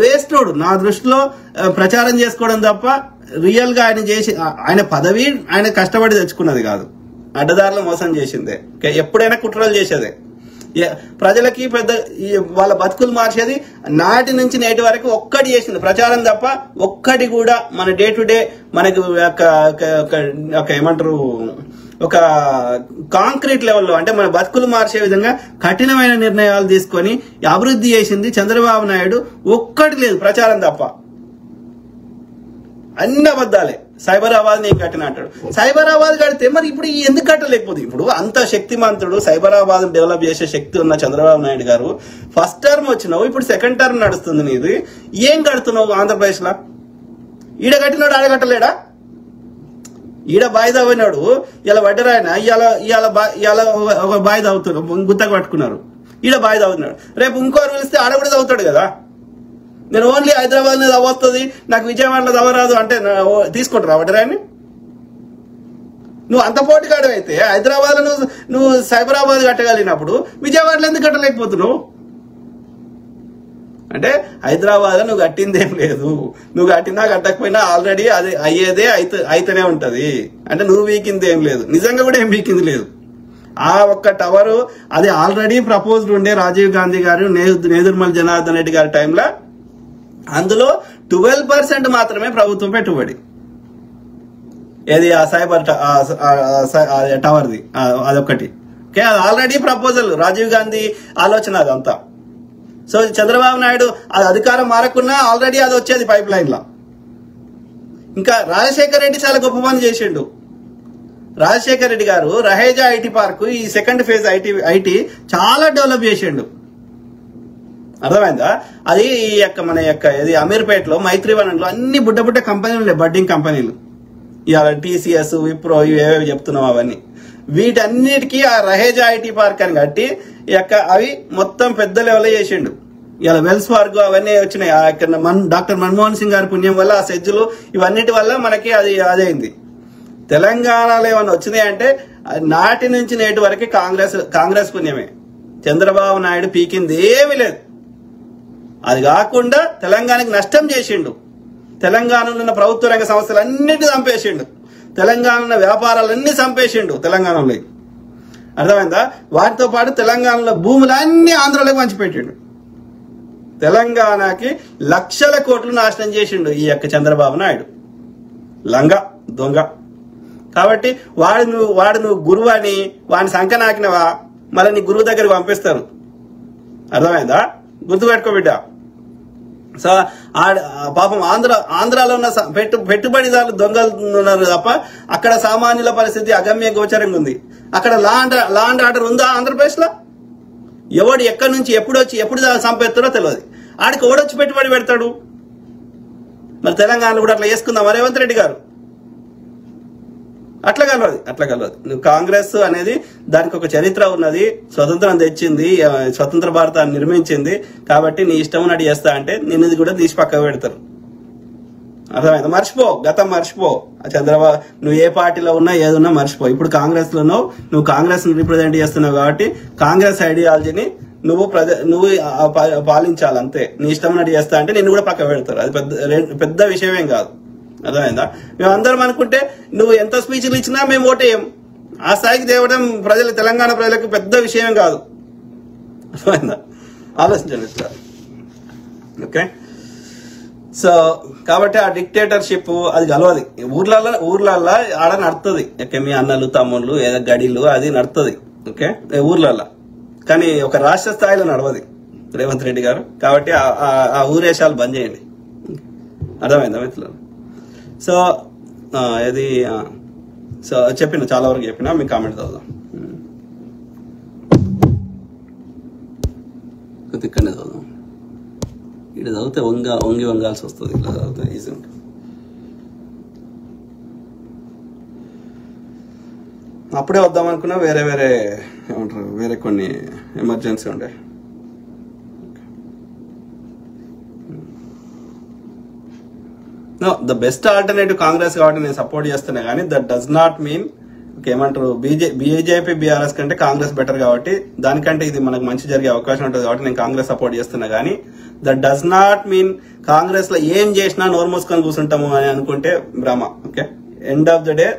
వేస్టోడు నా దృష్టిలో, ప్రచారం చేసుకోవడం తప్ప రియల్ గా ఆయన పదవి ఆయన కష్టపడి తెచ్చుకున్నది కాదు, అడ్డదారులు మోసం చేసిందే. ఎప్పుడైనా కుట్రలు చేసేదే, ప్రజలకి పెద్ద వాళ్ళ బతుకులు మార్చేది. నాటి నుంచి నేటి వరకు ఒక్కటి చేసింది ప్రచారం తప్ప ఒక్కటి కూడా మన డే టు డే మనకు ఏమంటారు ఒక కాంక్రీట్ లెవెల్లో అంటే మన బతుకులు మార్చే విధంగా కఠినమైన నిర్ణయాలు తీసుకొని అభివృద్ధి చేసింది చంద్రబాబు నాయుడు. ఒక్కటి లేదు ప్రచారం తప్ప, అన్ని అబద్ధాలే. సైబరాబాద్ నేను కట్టిన అంటాడు. సైబరాబాద్ కడితే మరి ఇప్పుడు ఎందుకు కట్టలేకపోతే? ఇప్పుడు అంత శక్తిమంతుడు, సైబరాబాద్ డెవలప్ చేసే శక్తి ఉన్న చంద్రబాబు నాయుడు గారు ఫస్ట్ టర్మ్ వచ్చినావు, ఇప్పుడు సెకండ్ టర్మ్ నడుస్తుంది నీది. ఏం కడుతున్నావు ఆంధ్రప్రదేశ్ లో? ఈడ కట్టినాడు ఆడ కట్టలేడా? ఈడ బాయి తవ్వినాడు, ఇలా వడ్డరాయన ఇవాళ ఒక బాయి తవ్వుతున్నాడు, గుత్తకు పట్టుకున్నారు, ఈడ బాయి తవ్వుతున్నాడు. రేపు ఇంకోరు పిలిస్తే ఆడ కూడా తవ్వుతాడు కదా. నేను ఓన్లీ హైదరాబాద్ మీద అవ్వస్తుంది, నాకు విజయవాడలో తవ్వరాదు అంటే తీసుకుంటారా వడ్డరాయని? నువ్వు అంత పోటీగాడు అయితే హైదరాబాద్ నువ్వు సైబరాబాద్ కట్టగలిగినప్పుడు విజయవాడలో ఎందుకు కట్టలేకపోతున్నావు? అంటే హైదరాబాద్ నువ్వు కట్టిందేం లేదు, నువ్వు కట్టినా కట్టకపోయినా ఆల్రెడీ అది అయ్యేదే అయితేనే ఉంటది. అంటే నువ్వు వీకింది ఏం లేదు, నిజంగా కూడా ఏం వీకింది లేదు. ఆ ఒక్క టవరు అది ఆల్రెడీ ప్రపోజ్డ్ ఉండే రాజీవ్ గాంధీ గారు, నేదురుమల్ జనార్దన్ రెడ్డి గారి టైంలో. అందులో 12% మాత్రమే ప్రభుత్వం పెట్టుబడి. ఏది ఆ సైబర్ టవర్ది అదొకటి. ఓకే, అది ఆల్రెడీ ప్రపోజల్, రాజీవ్ గాంధీ ఆలోచన అదంతా. సో చంద్రబాబు నాయుడు అది అధికారం మారకున్నా ఆల్రెడీ అది వచ్చేది పైప్ లైన్ లో. ఇంకా రాజశేఖర్ రెడ్డి చాలా గొప్ప పని చేసిండు. రాజశేఖర్ రెడ్డి గారు రహేజా ఐటీ పార్క్, ఈ సెకండ్ ఫేజ్ ఐటీ చాలా డెవలప్ చేసిండు. అర్థమైందా? అది మన ఇది అమీర్పేటలో మైత్రివనంలో అన్ని బుడ్డ కంపెనీలు, బడ్డింగ్ కంపెనీలు. ఇవాళ టీసీఎస్, విప్రో, ఇవేవి చెప్తున్నాం అవన్నీ. వీటన్నిటికీ ఆ రహేజా ఐటీ పార్క్ అని కట్టి అవి మొత్తం పెద్ద లెవెల్ చేసిండు. ఇలా వెల్స్ ఫార్గో అవన్నీ వచ్చినాయి. డాక్టర్ మన్మోహన్ సింగ్ గారి పుణ్యం వల్ల, ఆ సెజ్జులు ఇవన్నిటి వల్ల మనకి అది అదైంది. తెలంగాణలో ఏమన్నా వచ్చినాయంటే నాటి నుంచి నేటి వరకు కాంగ్రెస్ పుణ్యమే. చంద్రబాబు నాయుడు పీకింది ఏమీ లేదు. అది కాకుండా తెలంగాణకి నష్టం చేసిండు. తెలంగాణలో ఉన్న ప్రభుత్వ రంగ సంస్థలన్నిటి చంపేసిండు. తెలంగాణ ఉన్న వ్యాపారాలన్నీ చంపేసిండు తెలంగాణలో. అర్థమైందా? వాటితో పాటు తెలంగాణలో భూములన్నీ ఆంధ్రలోకి పంచిపెట్టిండు. తెలంగాణకి లక్షల కోట్లు నాశనం చేసిండు ఈ చంద్రబాబు నాయుడు. దొంగ. కాబట్టి వాడు నువ్వు గురువు అని వాడిని సంకనాకినవా, మళ్ళీ నీ గురువు దగ్గరికి పంపిస్తారు. అర్థమైందా? గుర్తుపెట్టుకో బిడ్డ. సో పాపం ఆంధ్రాలో ఉన్న పెట్టుబడిదారులు దొంగలు ఉన్నారు తప్ప అక్కడ సామాన్యుల పరిస్థితి అగమ్య గోచరంగా ఉంది. అక్కడ లా అండ్ ఆర్డర్ ఉందా ఆంధ్రప్రదేశ్ లో? ఎవడు ఎక్కడి నుంచి ఎప్పుడు సంపెత్తారో తెలియదు. ఆడికి ఎవడొచ్చి పెట్టుబడి పెడతాడు? మరి తెలంగాణలో కూడా అట్లా చేసుకుందాం రేవంత్ రెడ్డి గారు. అట్లా కలవదు. నువ్వు కాంగ్రెస్ అనేది దానికి ఒక చరిత్ర ఉన్నది, స్వతంత్రం తెచ్చింది, స్వతంత్ర భారతాన్ని నిర్మించింది. కాబట్టి నీ ఇష్టం ఉన్నట్టు చేస్తా అంటే నిన్నది కూడా తీసి పక్కకు పెడతారు. అర్థమైందా? గతం మర్చిపో. చంద్రబాబు నువ్వు ఏ పార్టీలో ఉన్నా ఏదున్నా మర్చిపో. ఇప్పుడు కాంగ్రెస్ లో నువ్వు కాంగ్రెస్ రిప్రజెంట్ చేస్తున్నావు కాబట్టి కాంగ్రెస్ ఐడియాలజీని నువ్వు పాలించాలి అంతే. నీ ఇష్టం ఉన్నట్టు చేస్తా అంటే నిన్ను కూడా పక్కకు పెడతారు. అది పెద్ద విషయమేం కాదు. అర్థమైందా? మేమందరం అనుకుంటే నువ్వు ఎంత స్పీచ్లు ఇచ్చినా మేము ఓటేయం. ఆ స్థాయికి తేవడం తెలంగాణ ప్రజలకు పెద్ద విషయం కాదు. అర్థమైందా? ఆలోచించండి సార్. ఓకే, సో కాబట్టి ఆ డిక్టేటర్షిప్ అది గలవది. ఊర్లల్లో ఆడ నడుతుంది. మీ అన్నలు, తమ్ముళ్ళు, ఏదో గడిలు అది నడుతుంది. ఓకే, ఊర్లల్లో. కానీ ఒక రాష్ట్ర స్థాయిలో నడవది రేవంత్ రెడ్డి గారు. కాబట్టి ఆ ఊరేషాలు బంద్ చేయండి. అర్థమైందా మిత్రులు? సో చెప్పిన చాలా వరకు చెప్పినా, మీ కామెంట్ చదువుదాం. ఇక్కడనే చదువుదాం. ఇక్కడ చదివితే వంగాల్సి వస్తుంది. ఇట్లా చదివితే ఈజీ ఉంటుంది. అప్పుడే వద్దాం అనుకున్నా, వేరే కొన్ని ఎమర్జెన్సీ ఉండే. ద బెస్ట్ ఆల్టర్నేటివ్ కాంగ్రెస్ కాబట్టి నేను సపోర్ట్ చేస్తున్నా, కానీ దట్ డస్ నాట్ మీన్ ఏమంటారు బీజేపీ బీఆర్ఎస్ కంటే కాంగ్రెస్ బెటర్ కాబట్టి దానికంటే ఇది మనకు మంచి జరిగే అవకాశం ఉంటుంది కాబట్టి నేను కాంగ్రెస్ సపోర్ట్ చేస్తున్నా. కానీ that does not mean Congress లో ఏం చేసినా నోరు మూసుకొని కూర్చుంటాము అని అనుకుంటే భ్రమ. Okay, end of the day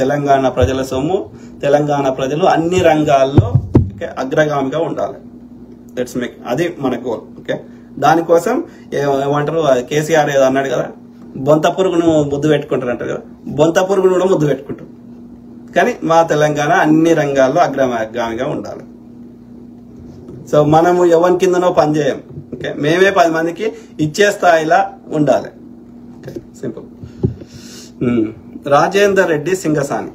Telangana ప్రజల సొమ్ము, తెలంగాణ ప్రజలు అన్ని రంగాల్లో అగ్రగామిగా ఉండాలి. లెట్స్ మేక్ అది మన గోల్. ఓకే, దానికోసం ఏమంటారు కేసీఆర్ ఏదో అన్నాడు కదా, బొంత పురుగును ముద్దు పెట్టుకుంటారంటారు కదా, బొంత పురుగును కూడా ముద్దు పెట్టుకుంటాం. కానీ మా తెలంగాణ అన్ని రంగాల్లో అగ్రగామిగా ఉండాలి. సో మనము ఎవరి కిందనో పనిచేయం. ఓకే, మేమే 10 మందికి ఇచ్చే స్థాయిలా ఉండాలి. Okay, simple. రాజేందర్ రెడ్డి సింగసాని.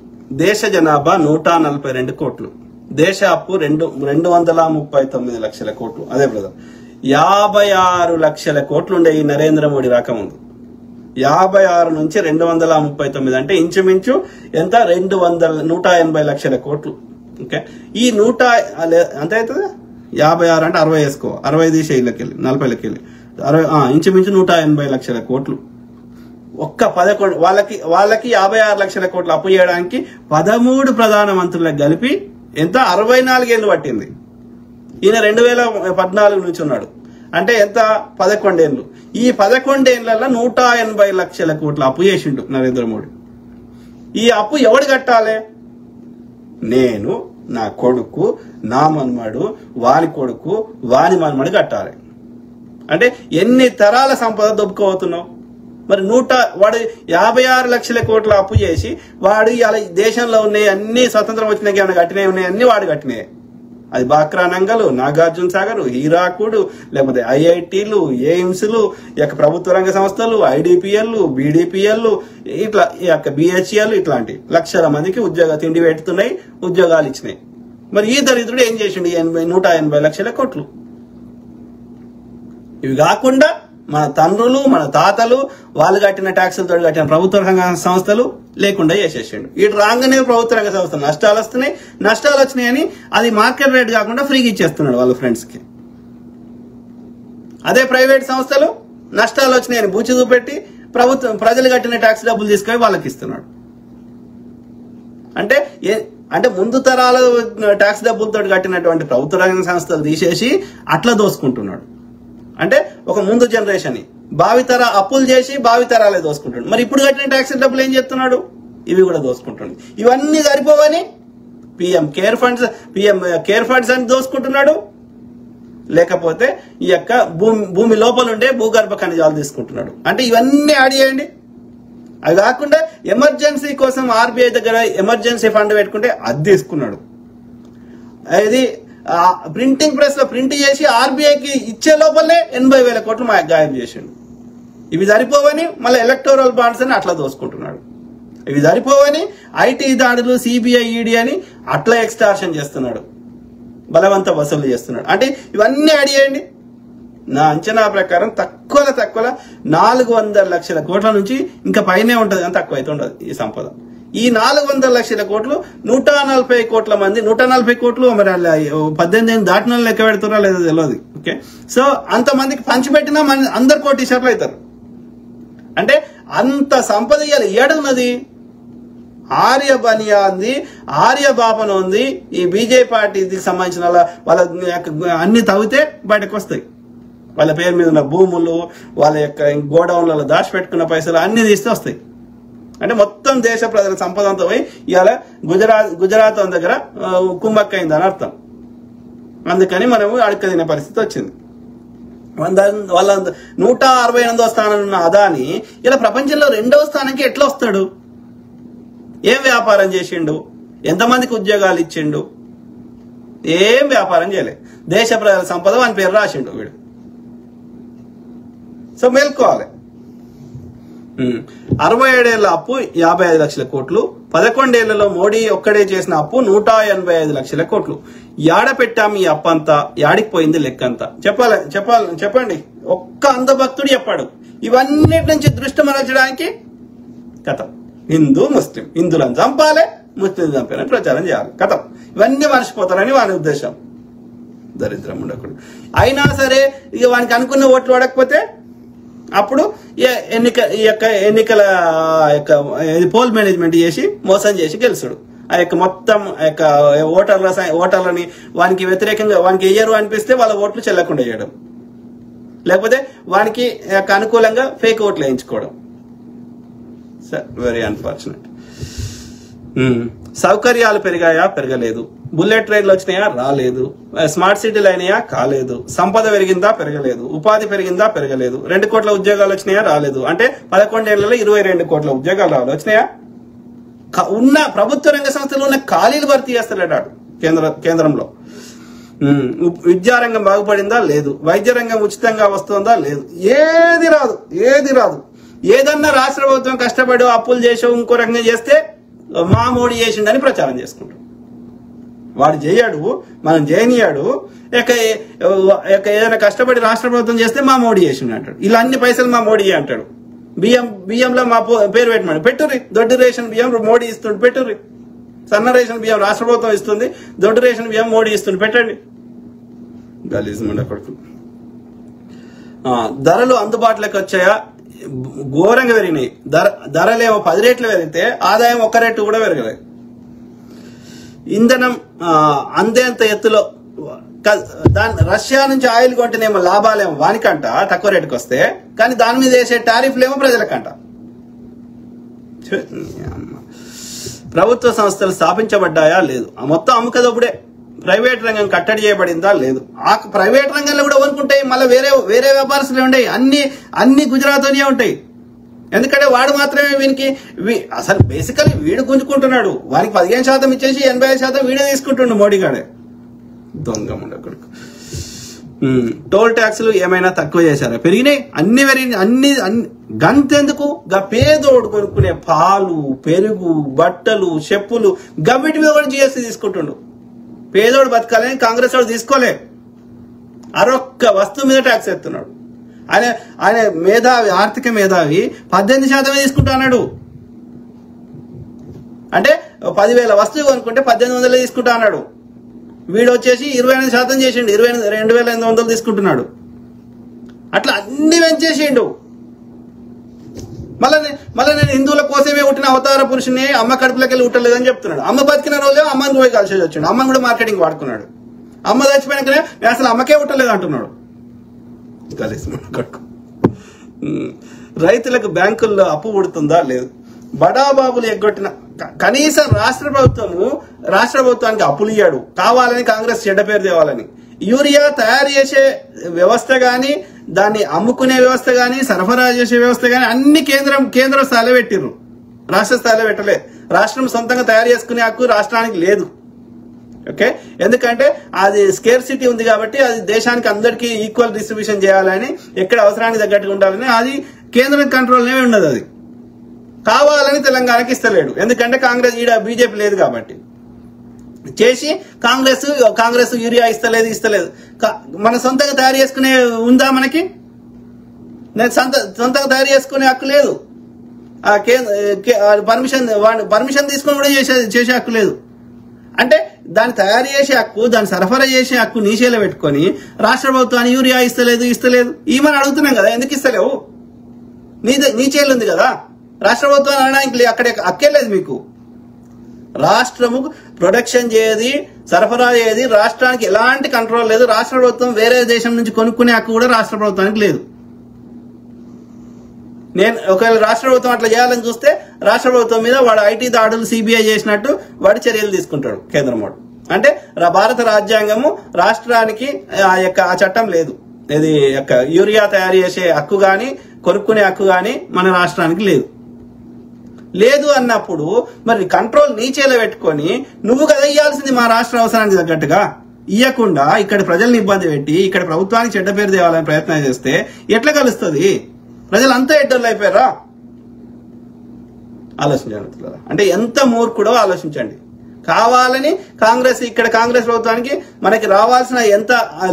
దేశ జనాభా 142 కోట్లు, దేశ అప్పు 239 లక్షల కోట్లు. అదే బ్రదర్, 56 లక్షల కోట్లు ఉండే ఈ నరేంద్ర మోడీ రాకముందు. 56 నుంచి 239 అంటే ఇంచుమించు ఎంత, 180 లక్షల కోట్లు. ఓకే, ఈ 100 ఎంత అవుతుంది, 56 అంటే 60 వేసుకో, 60 తీసే ఇళ్ళకెళ్ళి 40 లకెళ్ళి 60, ఇంచుమించు 180 లక్షల కోట్లు ఒక్క 11 వాళ్ళకి 56 లక్షల కోట్లు అప్పు చేయడానికి 13 ప్రధానమంత్రులకు కలిపి ఎంత 64 ఏళ్ళు పట్టింది. ఈయన 2014 నుంచి ఉన్నాడు అంటే ఎంత 11 ఏళ్ళు. ఈ 11 ఏళ్లలో 180 లక్షల కోట్ల అప్పు చేసిండు నరేంద్ర మోడీ. ఈ అప్పు ఎవడు కట్టాలి? నేను, నా కొడుకు, నా మన్మడు, వాని కొడుకు, వాని మన్మడు కట్టాలి. అంటే ఎన్ని తరాల సంపద దొబ్బుకోబోతున్నావు? మరి వాడు 56 లక్షల కోట్ల అప్పు చేసి వాడు ఇలా దేశంలో ఉన్నాయి అన్ని స్వతంత్రం వచ్చినాక ఏమైనా కట్టినవి ఉన్నాయి అన్ని వాడు కట్టినాయి. అది బాక్రా నంగలు, నాగార్జున సాగర్, హీరాకుడు, లేకపోతే ఐఐటీలు, ఎయిమ్స్లు, ప్రభుత్వ రంగ సంస్థలు, ఐడిపిఎల్, బీడిపిఎల్, ఇట్లా బిహెచ్ఎల్ ఇట్లాంటి లక్షల మందికి తిండి పెడుతున్నాయి, ఉద్యోగాలు ఇచ్చినాయి. మరి ఈ దరిద్రుడు ఏం చేసిండు? 180 లక్షల కోట్లు. ఇవి కాకుండా మన తండ్రులు, మన తాతలు వాళ్ళు కట్టిన ట్యాక్సులతో కట్టిన ప్రభుత్వ రంగ సంస్థలు లేకుండా చేసేసిండు. ఇటు రాగానే ప్రభుత్వ రంగ సంస్థలు నష్టాలు వచ్చినాయని అది మార్కెట్ రేట్ కాకుండా ఫ్రీగా ఇచ్చేస్తున్నాడు వాళ్ళ ఫ్రెండ్స్ కి. అదే ప్రైవేట్ సంస్థలు నష్టాలు వచ్చినాయని బూచి చూపెట్టి ప్రజలు కట్టిన ట్యాక్స్ డబ్బులు తీసుకొని వాళ్ళకి ఇస్తున్నాడు. అంటే ముందు తరాల ట్యాక్స్ డబ్బులతో కట్టినటువంటి ప్రభుత్వ రంగ సంస్థలు తీసేసి అట్లా దోసుకుంటున్నాడు. అంటే ఒక ముందు జనరేషన్ భావితర అప్పులు చేసి భావితరాలే దోసుకుంటాడు. మరి ఇప్పుడు కట్టిన ట్యాక్స్ డబ్బులు ఏం చేస్తున్నాడు? ఇవి కూడా దోసుకుంటాడు. ఇవన్నీ సరిపోవని పిఎం కేర్ ఫండ్స్ అని దోసుకుంటున్నాడు. లేకపోతే ఈ భూమి లోపల ఉండే భూగర్భ ఖనిజాలు తీసుకుంటున్నాడు. అంటే ఇవన్నీ యాడ్ చేయండి. అది కాకుండా ఎమర్జెన్సీ కోసం ఆర్బీఐ దగ్గర ఎమర్జెన్సీ ఫండ్ పెట్టుకుంటే అది తీసుకున్నాడు. ఇది ప్రింటింగ్ ప్రెస్ లో ప్రింట్ చేసి ఆర్బీఐకి ఇచ్చే లోపలనే 80,000 కోట్లు గాయం చేసిండు. ఇవి సరిపోవని మళ్ళీ ఎలక్టోరల్ బాండ్స్ అని అట్లా దోసుకుంటున్నాడు. ఇవి సరిపోవని ఐటీ దాడులు, సిబిఐ, ఈడీ అని అట్లా ఎక్స్టార్షన్ చేస్తున్నాడు, బలవంత వసూలు చేస్తున్నాడు. అంటే ఇవన్నీ యాడ్ చేయండి. నా అంచనా ప్రకారం తక్కువ 400 లక్షల కోట్ల నుంచి ఇంకా పైనే ఉంటది, కానీ తక్కువ అయితే ఉండదు ఈ సంపద. ఈ 400 లక్షల కోట్లు 140 కోట్ల మంది, 140 కోట్లు మరి 18 దాటిన లెక్క పెడుతున్నా లేదో తెలియదు. ఓకే, సో అంతమందికి పంచిపెట్టినా అందరు కోటీశ్వర్లు అవుతారు. అంటే అంత సంపద ఏడున్నది? ఆర్య బనియా ఉంది, ఆర్య బాపన ఉంది. ఈ బీజేపీ పార్టీకి సంబంధించిన వాళ్ళ అన్ని తవ్వితే బయటకు వస్తాయి. వాళ్ళ పేరు మీద ఉన్న భూములు, వాళ్ళ గోడౌన్లలో దాచిపెట్టుకున్న పైసలు అన్ని తీస్తే వస్తాయి. అంటే మొత్తం దేశ ప్రజల సంపద అంతా పోయి ఇవాళ గుజరాత్ దగ్గర కుమ్మక్కైందని అర్థం. అందుకని మనము అడక్క తినే పరిస్థితి వచ్చింది. వాళ్ళ 168వ స్థానంలో ఉన్న అదాని ఇలా ప్రపంచంలో 2వ స్థానానికి ఎట్లా వస్తాడు? ఏం వ్యాపారం చేసిండు? ఎంతమందికి ఉద్యోగాలు ఇచ్చిండు? ఏం వ్యాపారం చేయలే. దేశ ప్రజల సంపద వాని పేరు రాసిండు వీడు. సో మేల్కోవాలి. 67 ఏళ్ల అప్పు 55 లక్షల కోట్లు, 11 ఏళ్లలో మోడీ ఒక్కడే చేసిన అప్పు 185 లక్షల కోట్లు. యాడ పెట్టాం ఈ అప్పంతా? యాడికి పోయింది లెక్కంతా? చెప్పండి. ఒక్క అంధభక్తుడు చెప్పాడు. ఇవన్నిటి నుంచి దృష్టి మరల్చడానికి కథం. హిందూ ముస్లిం, హిందువులను చంపాలి, ముస్లిం చంపాలని ప్రచారం చేయాలి. కథం. ఇవన్నీ మర్చిపోతారని వాని ఉద్దేశం. దరిద్రం ఉండకూడదు. అయినా సరే ఇక వానికి అనుకున్న ఓట్లు పడకపోతే అప్పుడు ఎన్నికల పోల్ మేనేజ్మెంట్ చేసి మోసం చేసి గెలుస్తాడు. మొత్తం ఓటర్లని వానికి వ్యతిరేకంగా వానికి వేయరు అనిపిస్తే వాళ్ళ ఓట్లు చెల్లకుండా చేయడం, లేకపోతే వానికి అనుకూలంగా ఫేక్ ఓట్లు వేయించుకోవడం. Very unfortunate. సౌకర్యాలు పెరిగాయా? పెరగలేదు. బుల్లెట్ ట్రైన్లు వచ్చినాయా? రాలేదు. స్మార్ట్ సిటీలు అయినాయా? కాలేదు. సంపద పెరిగిందా? పెరగలేదు. ఉపాధి పెరిగిందా? పెరగలేదు. 2 కోట్ల ఉద్యోగాలు వచ్చినాయా? రాలేదు. అంటే 11 ఏళ్లలో 22 కోట్ల ఉద్యోగాలు రావాలి. వచ్చినాయా? ఉన్న ప్రభుత్వ రంగ సంస్థలు ఉన్న ఖాళీలు భర్తీ చేస్తాడు కేంద్రంలో. విద్యారంగం బాగుపడిందా? లేదు. వైద్య రంగం ఉచితంగా వస్తుందా? లేదు. ఏది రాదు. ఏదన్నా రాష్ట్ర ప్రభుత్వం కష్టపడి అప్పులు చేసో ఇంకో రకంగా చేస్తే మా మోడీ చేసిండని ప్రచారం చేసుకుంటాం. వాడు చేయడు, మనం చేయనియాడు. ఏదైనా కష్టపడి రాష్ట్ర ప్రభుత్వం చేస్తే మా మోడీ చేసిండు అంటాడు. ఇలా అన్ని పైసలు మా మోడీ అంటాడు. బియ్యంలో మా పేరు పెట్టమని పెట్టుర్రి. దొడ్డు రేషన్ బియ్యం మోడీ ఇస్తుండు, పెట్టుర్రి. సన్న రేషన్ బియ్యం రాష్ట్ర ప్రభుత్వం ఇస్తుంది, దొడ్డు రేషన్ బియ్యం మోడీ ఇస్తుంది, పెట్టండి. గలీజ్ మండ కొడుకు. ధరలు అందుబాటులోకి వచ్చాయా? ఘోరంగా పెరిగినాయి. ధరలేమో 10 రెట్లు పెరిగితే ఆదాయం 1 రెట్టు కూడా పెరగలేదు. ఇంధనం అందేంత ఎత్తులో రష్యా నుంచి ఆయిల్ కొంటేనేమో లాభాలేమో వానికంట తక్కువ రేటుకి వస్తే, కానీ దాని మీద వేసే టారిఫ్లేమో ప్రజలకంట. ప్రభుత్వ సంస్థలు స్థాపించబడ్డాయా? లేదు. మొత్తం అమ్మకదొప్పుడే. ప్రైవేట్ రంగం కట్టడి చేయబడిందా? లేదు. ఆ ప్రైవేట్ రంగంలో కూడా అనుకుంటాయి మళ్ళీ వేరే వ్యాపారస్తులు ఉంటాయి. అన్ని గుజరాత్లోనే ఉంటాయి. ఎందుకంటే వాడు మాత్రమే వీనికి అసలు బేసికలీ వీడు గుంజుకుంటున్నాడు. వానికి 15% ఇచ్చేసి 85% వీడే తీసుకుంటుండు మోడీ గాడే. దొంగ ఉండకూడదు. టోల్ ట్యాక్సులు ఏమైనా తక్కువ చేశారా? పెరిగినాయి. అన్ని గంతెందుకు? పేదోడు కొనుక్కునే పాలు, పెరుగు, బట్టలు, చెప్పులు గవిటి మీద కూడా జిఎస్టీ తీసుకుంటుండు. పేదోడు బతకాలని కాంగ్రెస్ వాడు తీసుకోలే. అరొక్క వస్తువు మీద ట్యాక్స్ ఎత్తున్నాడు. ఆయన మేధావి, ఆర్థిక మేధావి 18% తీసుకుంటా అన్నాడు. అంటే 10,000 వస్తువు కొనుక్కుంటే 1800 తీసుకుంటా అన్నాడు. వీడు వచ్చేసి 28% చేసిండు. 22,800 తీసుకుంటున్నాడు. అట్లా అన్ని పెంచేసిండు. మళ్ళీ నేను హిందువుల కోసమే పుట్టిన అవతార పురుషుని అమ్మ కడుపులోకి వెళ్ళి ఉట్టలేదని చెప్తున్నాడు. అమ్మ బతికిన రోజే అమ్మని పోయి కలిసి వచ్చిండు. అమ్మని కూడా మార్కెటింగ్ వాడుకున్నాడు. అమ్మ చచ్చిపోయినాకనే నేను అసలు అమ్మకే ఉట్టలేదు అంటున్నాడు. రైతులకు బ్యాంకుల్లో అప్పు పుడుతుందా? లేదు. బడాబాబులు ఎగ్గొట్టిన కనీసం రాష్ట్ర ప్రభుత్వానికి అప్పులు ఇయ్యాడు. కావాలని కాంగ్రెస్ చెడ్డ పేరు తేవాలని. యూరియా తయారు చేసే వ్యవస్థ గాని, దాన్ని అమ్ముకునే వ్యవస్థ గాని, సరఫరా చేసే వ్యవస్థ గాని అన్ని కేంద్ర స్థాయిలో పెట్టిర్రు. రాష్ట్ర స్థాయిలో పెట్టలే. రాష్ట్రం సొంతంగా తయారు చేసుకునే హక్కు రాష్ట్రానికి లేదు. ఓకే, ఎందుకంటే అది స్కేర్సిటీ ఉంది కాబట్టి అది దేశానికి అందరికీ ఈక్వల్ డిస్ట్రిబ్యూషన్ చేయాలని, ఎక్కడ అవసరానికి తగ్గట్టుగా ఉండాలని అది కేంద్ర కంట్రోల్నే ఉండదు. అది కావాలని తెలంగాణకి ఇస్తలేడు. ఎందుకంటే కాంగ్రెస్ బీజేపీ లేదు కాబట్టి చేసి కాంగ్రెస్ యూరియా ఇస్తలేదు. మన సొంతంగా తయారు చేసుకునే ఉందా? మనకి సొంతంగా తయారు చేసుకునే హక్కు లేదు. పర్మిషన్ తీసుకుని కూడా చేసే హక్కు లేదు. అంటే దాన్ని తయారు చేసే హక్కు, దాన్ని సరఫరా చేసే హక్కు నీచేలో పెట్టుకొని రాష్ట్ర ప్రభుత్వాన్ని యూరియా ఇస్తలేదు ఈమని అడుగుతున్నాం కదా. ఎందుకు ఇస్తలేవు? నీచేలు ఉంది కదా. రాష్ట్ర ప్రభుత్వాన్ని అనడానికి అక్కడ హక్కేలేదు మీకు. రాష్ట్రము ప్రొడక్షన్ చేయది, సరఫరా చేయది, రాష్ట్రానికి ఎలాంటి కంట్రోల్ లేదు. రాష్ట్ర ప్రభుత్వం వేరే దేశం నుంచి కొనుక్కునే హక్కు కూడా రాష్ట్ర ప్రభుత్వానికి లేదు. ఒకవేళ రాష్ట్ర ప్రభుత్వం అట్లా చేయాలని చూస్తే రాష్ట్ర ప్రభుత్వం మీద వాడు ఐటీ దాడులు సిబిఐ చేసినట్టు వాడు చర్యలు తీసుకుంటాడు కేంద్రం వాడు. అంటే భారత రాజ్యాంగము రాష్ట్రానికి ఆ చట్టం లేదు. ఇది యూరియా తయారు చేసే హక్కు గాని, కొనుక్కునే హక్కు గాని మన రాష్ట్రానికి లేదు అన్నప్పుడు మరి కంట్రోల్ నీచేలో పెట్టుకొని నువ్వు కదా ఇయ్యాల్సింది మా రాష్ట్ర అవసరానికి తగ్గట్టుగా. ఇయ్యకుండా ఇక్కడ ప్రజల్ని ఇబ్బంది పెట్టి ఇక్కడ ప్రభుత్వానికి చెడ్డ పేరు తేవాలని ప్రయత్నం చేస్తే ఎట్లా కలుస్తుంది? ప్రజలంతా ఎడ్డర్లు అయిపోయారా? ఆలోచించండి. అంటే ఎంత మూర్ఖుడో ఆలోచించండి. కావాలని కాంగ్రెస్ ప్రభుత్వానికి మనకి రావాల్సిన ఎంత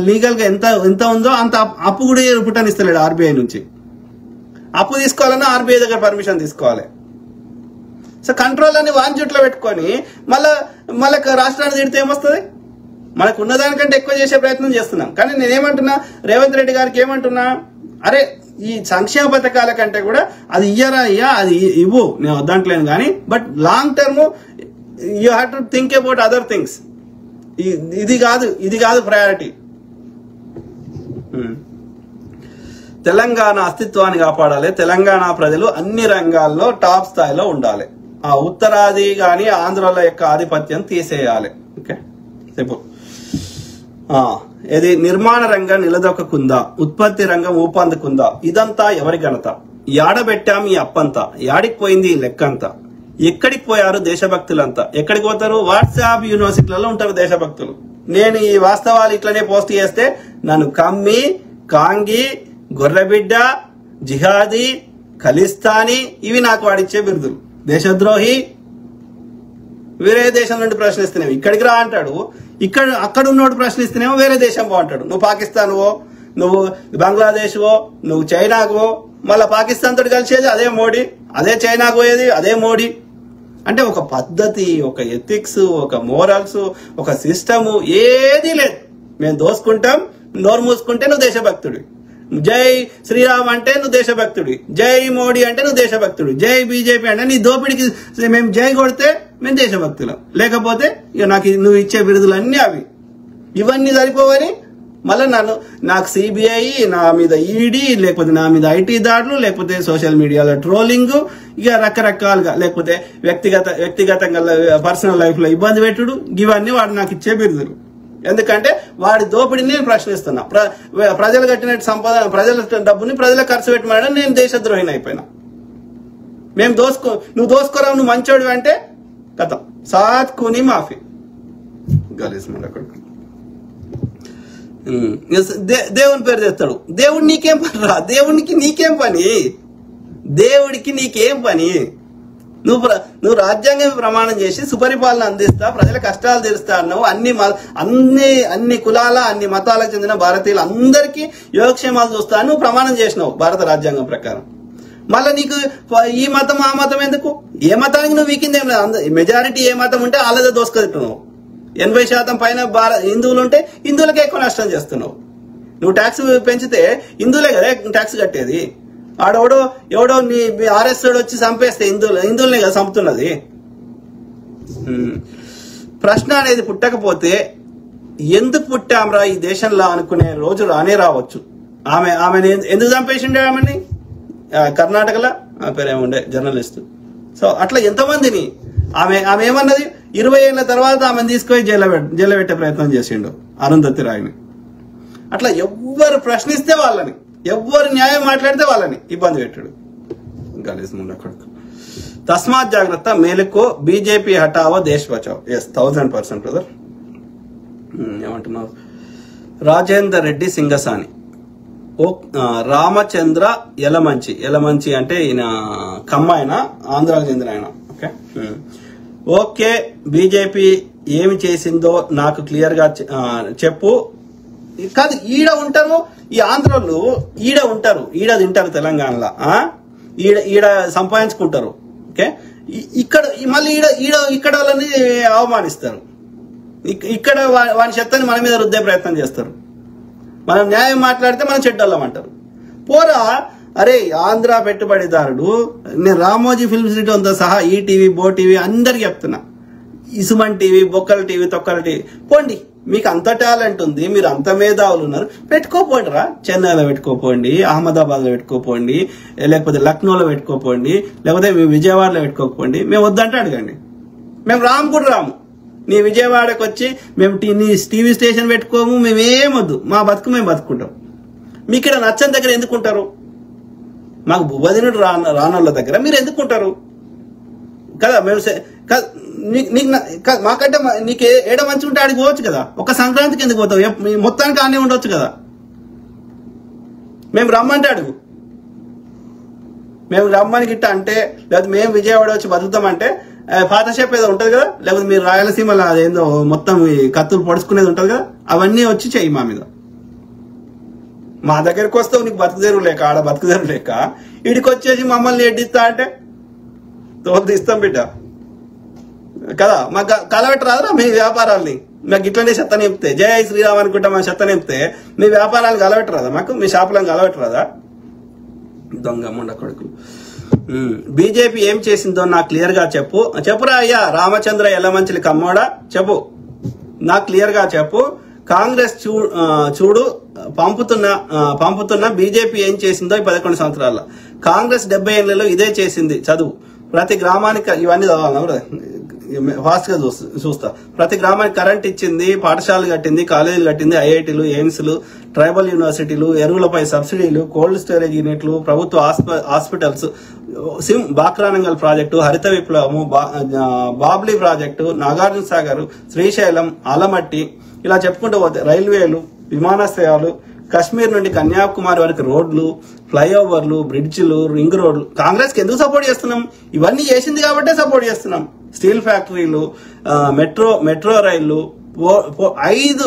లీగల్ గా ఎంత ఉందో అంత అప్పు కూడా పుట్టనిస్తలేడు. ఆర్బీఐ నుంచి అప్పు తీసుకోవాలన్నా ఆర్బీఐ దగ్గర పర్మిషన్ తీసుకోవాలి. సో కంట్రోల్ అని వాన్ చుట్లో పెట్టుకొని మళ్ళా రాష్ట్రాన్ని తిడితే ఏమొస్తుంది? మనకు ఉన్నదానికంటే ఎక్కువ చేసే ప్రయత్నం చేస్తున్నాం. కానీ నేనేమంటున్నా, రేవంత్ రెడ్డి గారికి ఏమంటున్నా, అరే ఈ సంక్షేమ పథకాల కంటే కూడా అది అది ఇవ్వు, నేను వద్దంటలేను. కానీ but long term you have to think about other things. ఇది కాదు ప్రయారిటీ. తెలంగాణ అస్తిత్వాన్ని కాపాడాలి. తెలంగాణ ప్రజలు అన్ని రంగాల్లో టాప్ స్థాయిలో ఉండాలి. ఆ ఉత్తరాది గాని ఆంధ్రుల యొక్క ఆధిపత్యం తీసేయాలి. ఓకే, చెప్పు. ఇది నిర్మాణ రంగం నిలదొక్కుందా, ఉత్పత్తి రంగం ఊపందుకుందా, ఇదంతా ఎవరి ఘనత? యాడబెట్టాం ఈ అప్పంతా, యాడికి పోయింది ఈ లెక్కంతా, ఎక్కడికి పోయారు దేశభక్తులంతా? ఎక్కడికి పోతారు? వాట్సాప్ యూనివర్సిటీలలో ఉంటారు దేశభక్తులు. నేను ఈ వాస్తవాలు ఇట్లనే పోస్ట్ చేస్తే నన్ను కమ్మి, కాంగి, గొర్రెబిడ్డ, జిహాదీ, ఖలిస్తానీ ఇవి నాకు వాడిచ్చే బిరుదులు. దేశద్రోహి, వేరే దేశం నుండి ప్రశ్నిస్తున్నావు ఇక్కడికి రా అంటాడు. అక్కడ ఉన్నోడు ప్రశ్నిస్తేనేమో వేరే దేశం బాగుంటాడు. నువ్వు పాకిస్తాన్వో, నువ్వు బంగ్లాదేశ్వో, నువ్వు చైనాకువో, మళ్ళీ పాకిస్తాన్ తోటి కలిసేది అదే మోడీ, అదే చైనాకు పోయేది అదే మోడీ. అంటే ఒక పద్ధతి, ఒక ఎథిక్స్, ఒక మోరల్స్, ఒక సిస్టము ఏదీ లేదు. మేము దోసుకుంటాం, నోరు మూసుకుంటే నువ్వు దేశభక్తుడి. జై శ్రీరామ్ అంటే నువ్వు దేశభక్తుడి, జై మోడీ అంటే నువ్వు దేశభక్తుడు, జై బీజేపీ అంటే నీ దోపిడికి మేము జై కొడితే మేము దేశభక్తులం, లేకపోతే ఇక నాకు నువ్వు ఇచ్చే బిరుదులన్నీ అవి. ఇవన్నీ సరిపోవని మళ్ళీ నాకు సిబిఐ, నా మీద ఈడీ, లేకపోతే నా మీద ఐటీ దాడులు, లేకపోతే సోషల్ మీడియాలో ట్రోలింగ్, ఇక రకరకాలుగా, లేకపోతే వ్యక్తిగతంగా పర్సనల్ లైఫ్ లో ఇబ్బంది పెట్టుడు, ఇవన్నీ వాడు నాకు ఇచ్చే బిరుదులు. ఎందుకంటే వాడి దోపిడిని నేను ప్రశ్నిస్తున్నా. ప్రజలు కట్టిన సంపద, ప్రజల డబ్బుని ప్రజలకు ఖర్చు పెట్టమని నేను దేశద్రోహిని అయిపోయినా. నువ్వు దోసుకోరావు, నువ్వు మంచోడు అంటే కథం సాత్ కూని మాఫీ గలీస్మండ కొడుకు. దేవుని పేరు తెస్తాడు. దేవుడు నీకేం పని రా? దేవుడికి నీకేం పని? దేవుడికి నీకేం పని? నువ్వు రాజ్యాంగం ప్రమాణం చేసి సుపరిపాలన అందిస్తా, ప్రజల కష్టాలు తీరుస్తా అన్నావు. అన్ని కులాల, అన్ని మతాలకు చెందిన భారతీయులు అందరికీ యోగక్షేమాలు చూస్తా నువ్వు ప్రమాణం చేసినావు భారత రాజ్యాంగం ప్రకారం. మళ్ళీ నీకు ఈ మతం ఆ మతం ఎందుకు? ఏ మతానికి నువ్వు వీకిందేం లేదు. మెజారిటీ ఏ మతం ఉంటే వాళ్ళదే దోసుకెళ్తున్నావు. 80% పైన హిందువులు ఉంటే హిందువులకే ఎక్కువ నష్టం చేస్తున్నావు. నువ్వు ట్యాక్స్ పెంచితే హిందువులే కదా ట్యాక్స్ కట్టేది. ఎవడో నీ ఆర్ఎస్ వచ్చి చంపేస్తే హిందువులనే కదా చంపుతున్నది. ప్రశ్న అనేది పుట్టకపోతే ఎందుకు పుట్టాంరా ఈ దేశంలో అనుకునే రోజు రానే రావచ్చు. ఆమెను ఎందుకు చంపేసిండే? ఆమెని కర్ణాటకలో ఆ పేరేముండే జర్నలిస్ట్. సో అట్లా ఎంతమందిని ఆమె ఏమన్నది? 20 ఏళ్ల తర్వాత ఆమెను తీసుకొని జైల్లో పెట్టే ప్రయత్నం చేసిండు అరుంధతి రాయ్ని. అట్లా ఎవ్వరు ప్రశ్నిస్తే వాళ్ళని, ఎవ్వరు న్యాయం మాట్లాడితే వాళ్ళని ఇబ్బంది పెట్టాడు గలీజ్ముండ కొడుకు. తస్మాత్ జాగ్రత్త, మేలుకో, బీజేపీ హటావో దేశ్ బచావో. Yes, 1000% brother. ఏమంటున్నారు? రాజేందర్ రెడ్డి సింగసాని. రామచంద్ర యలమంచి అంటే ఈయన కమ్మాయన, ఆంధ్రాకు చెందిన ఆయన. ఓకే, బీజేపీ ఏమి చేసిందో నాకు క్లియర్ గా చెప్పు. కాదు, ఈడ ఉంటారు ఈ ఆంధ్రోళ్ళు, ఈడ ఉంటారు, ఈడ తింటారు తెలంగాణలో, ఈడ సంపాదించుకుంటారు. ఓకే, ఇక్కడ మళ్ళీ ఇక్కడ వాళ్ళని అవమానిస్తారు. ఇక్కడ వాని శక్తిని మన మీద రుద్దే ప్రయత్నం చేస్తారు. మనం న్యాయం మాట్లాడితే మనం చెడ్డోళ్ళం అంటారు. పోరా, అరే ఆంధ్ర పెట్టుబడిదారుడు, నేను రామోజీ ఫిల్మ్ సిటీతో సహా ఈటీవీ, బో టీవీ అందరికి చెప్తున్నా, ఇసుమన్ టీవీ, బొక్కల టీవీ, తొక్కల టీవీ పోండి. మీకు అంత టాలెంట్ ఉంది, మీరు అంత మేధావులు ఉన్నారు, పెట్టుకోపోండి రా. చెన్నైలో పెట్టుకోపోండి, అహ్మదాబాద్లో పెట్టుకోపోండి, లేకపోతే లక్నోలో పెట్టుకోపోండి, లేకపోతే విజయవాడలో పెట్టుకోకపోండి. మేము వద్దంటే అడగండి, మేము రాము. నీ విజయవాడకు వచ్చి మేము నీ టీవీ స్టేషన్ పెట్టుకోము, మేమేమొద్దు, మా బతుకు మేము బతుకుంటాం. మీకు ఇక్కడ నచ్చని దగ్గర ఎందుకుంటారు? మాకు బువ్వదినుడు రానోళ్ళ దగ్గర మీరు ఎందుకుంటారు కదా? మేము మాకంటే నీకు ఏడ మంచి ఉంటే ఆడికి పోవచ్చు కదా. ఒక సంక్రాంతికి ఎందుకు పోతావు? మొత్తానికి ఆనే ఉండొచ్చు కదా. మేము రమ్మంటే అడుగు, మేము రమ్మని గిట్ట అంటే, లేకపోతే మేము విజయవాడ వచ్చి బతుకుతామంటే పాత షేప్ ఏదో ఉంటది కదా, లేకపోతే మీరు రాయలసీమలో అదేందో మొత్తం కత్తులు పొడుచుకునేది ఉంటది కదా, అవన్నీ వచ్చి చెయ్యి మా మీద. మా దగ్గరికి వస్తావు నీకు బతుకుదేరు లేక, ఆడ బతుకుదేరు లేక, ఇడికి వచ్చేసి మమ్మల్ని ఎడ్డిస్తా అంటే తోలుతీస్తాం బిడ్డ కదా. మాకు కలవెట్టరాదురా మీ వ్యాపారాల్ని. మాకు ఇట్లనే చెత్త నింపితే, జై శ్రీరామ్ అనుకుంటా మా చెత్త నింపితే మీ వ్యాపారాలు కలవెట్టరాదా? మాకు మీ షాపులను కలవెట్టరాదా? దొంగ ముండ కొడుకు. బీజేపీ ఏం చేసిందో నాకు క్లియర్ గా చెప్పురా అయ్యా రామచంద్ర యలమంచిలి కమ్మోడా, చెప్పు, నాకు క్లియర్ గా చెప్పు. కాంగ్రెస్ చూడు పంపుతున్న బీజేపీ ఏం చేసిందో ఈ 11 సంవత్సరాల్లో. కాంగ్రెస్ 70 ఏళ్లలో ఇదే చేసింది. చదువు, ప్రతి గ్రామానికి, ఇవన్నీ చదవాలి ఫాస్ట్ గా చూస్తా. ప్రతి గ్రామానికి కరెంట్ ఇచ్చింది, పాఠశాలలు కట్టింది, కాలేజీలు కట్టింది, ఐఐటీలు, ఎయిమ్స్లు, ట్రైబల్ యూనివర్సిటీలు, ఎరువులపై సబ్సిడీలు, కోల్డ్ స్టోరేజ్ యూనిట్లు, ప్రభుత్వ హాస్పిటల్స్, బాక్రానంగల్ ప్రాజెక్టు, హరిత విప్లవము, బాబ్లీ ప్రాజెక్టు, నాగార్జున సాగర్, శ్రీశైలం, ఆలమట్టి, ఇలా చెప్పుకుంటూ పోతే రైల్వేలు, విమానాశ్రయాలు, కశ్మీర్ నుండి కన్యాకుమారి వరకు రోడ్లు, ఫ్లైఓవర్లు, బ్రిడ్జిలు, రింగ్ రోడ్లు. కాంగ్రెస్ కి ఎందుకు సపోర్ట్ చేస్తున్నాం? ఇవన్నీ చేసింది కాబట్టే సపోర్ట్ చేస్తున్నాం. స్టీల్ ఫ్యాక్టరీలు, మెట్రో రైళ్లు, 5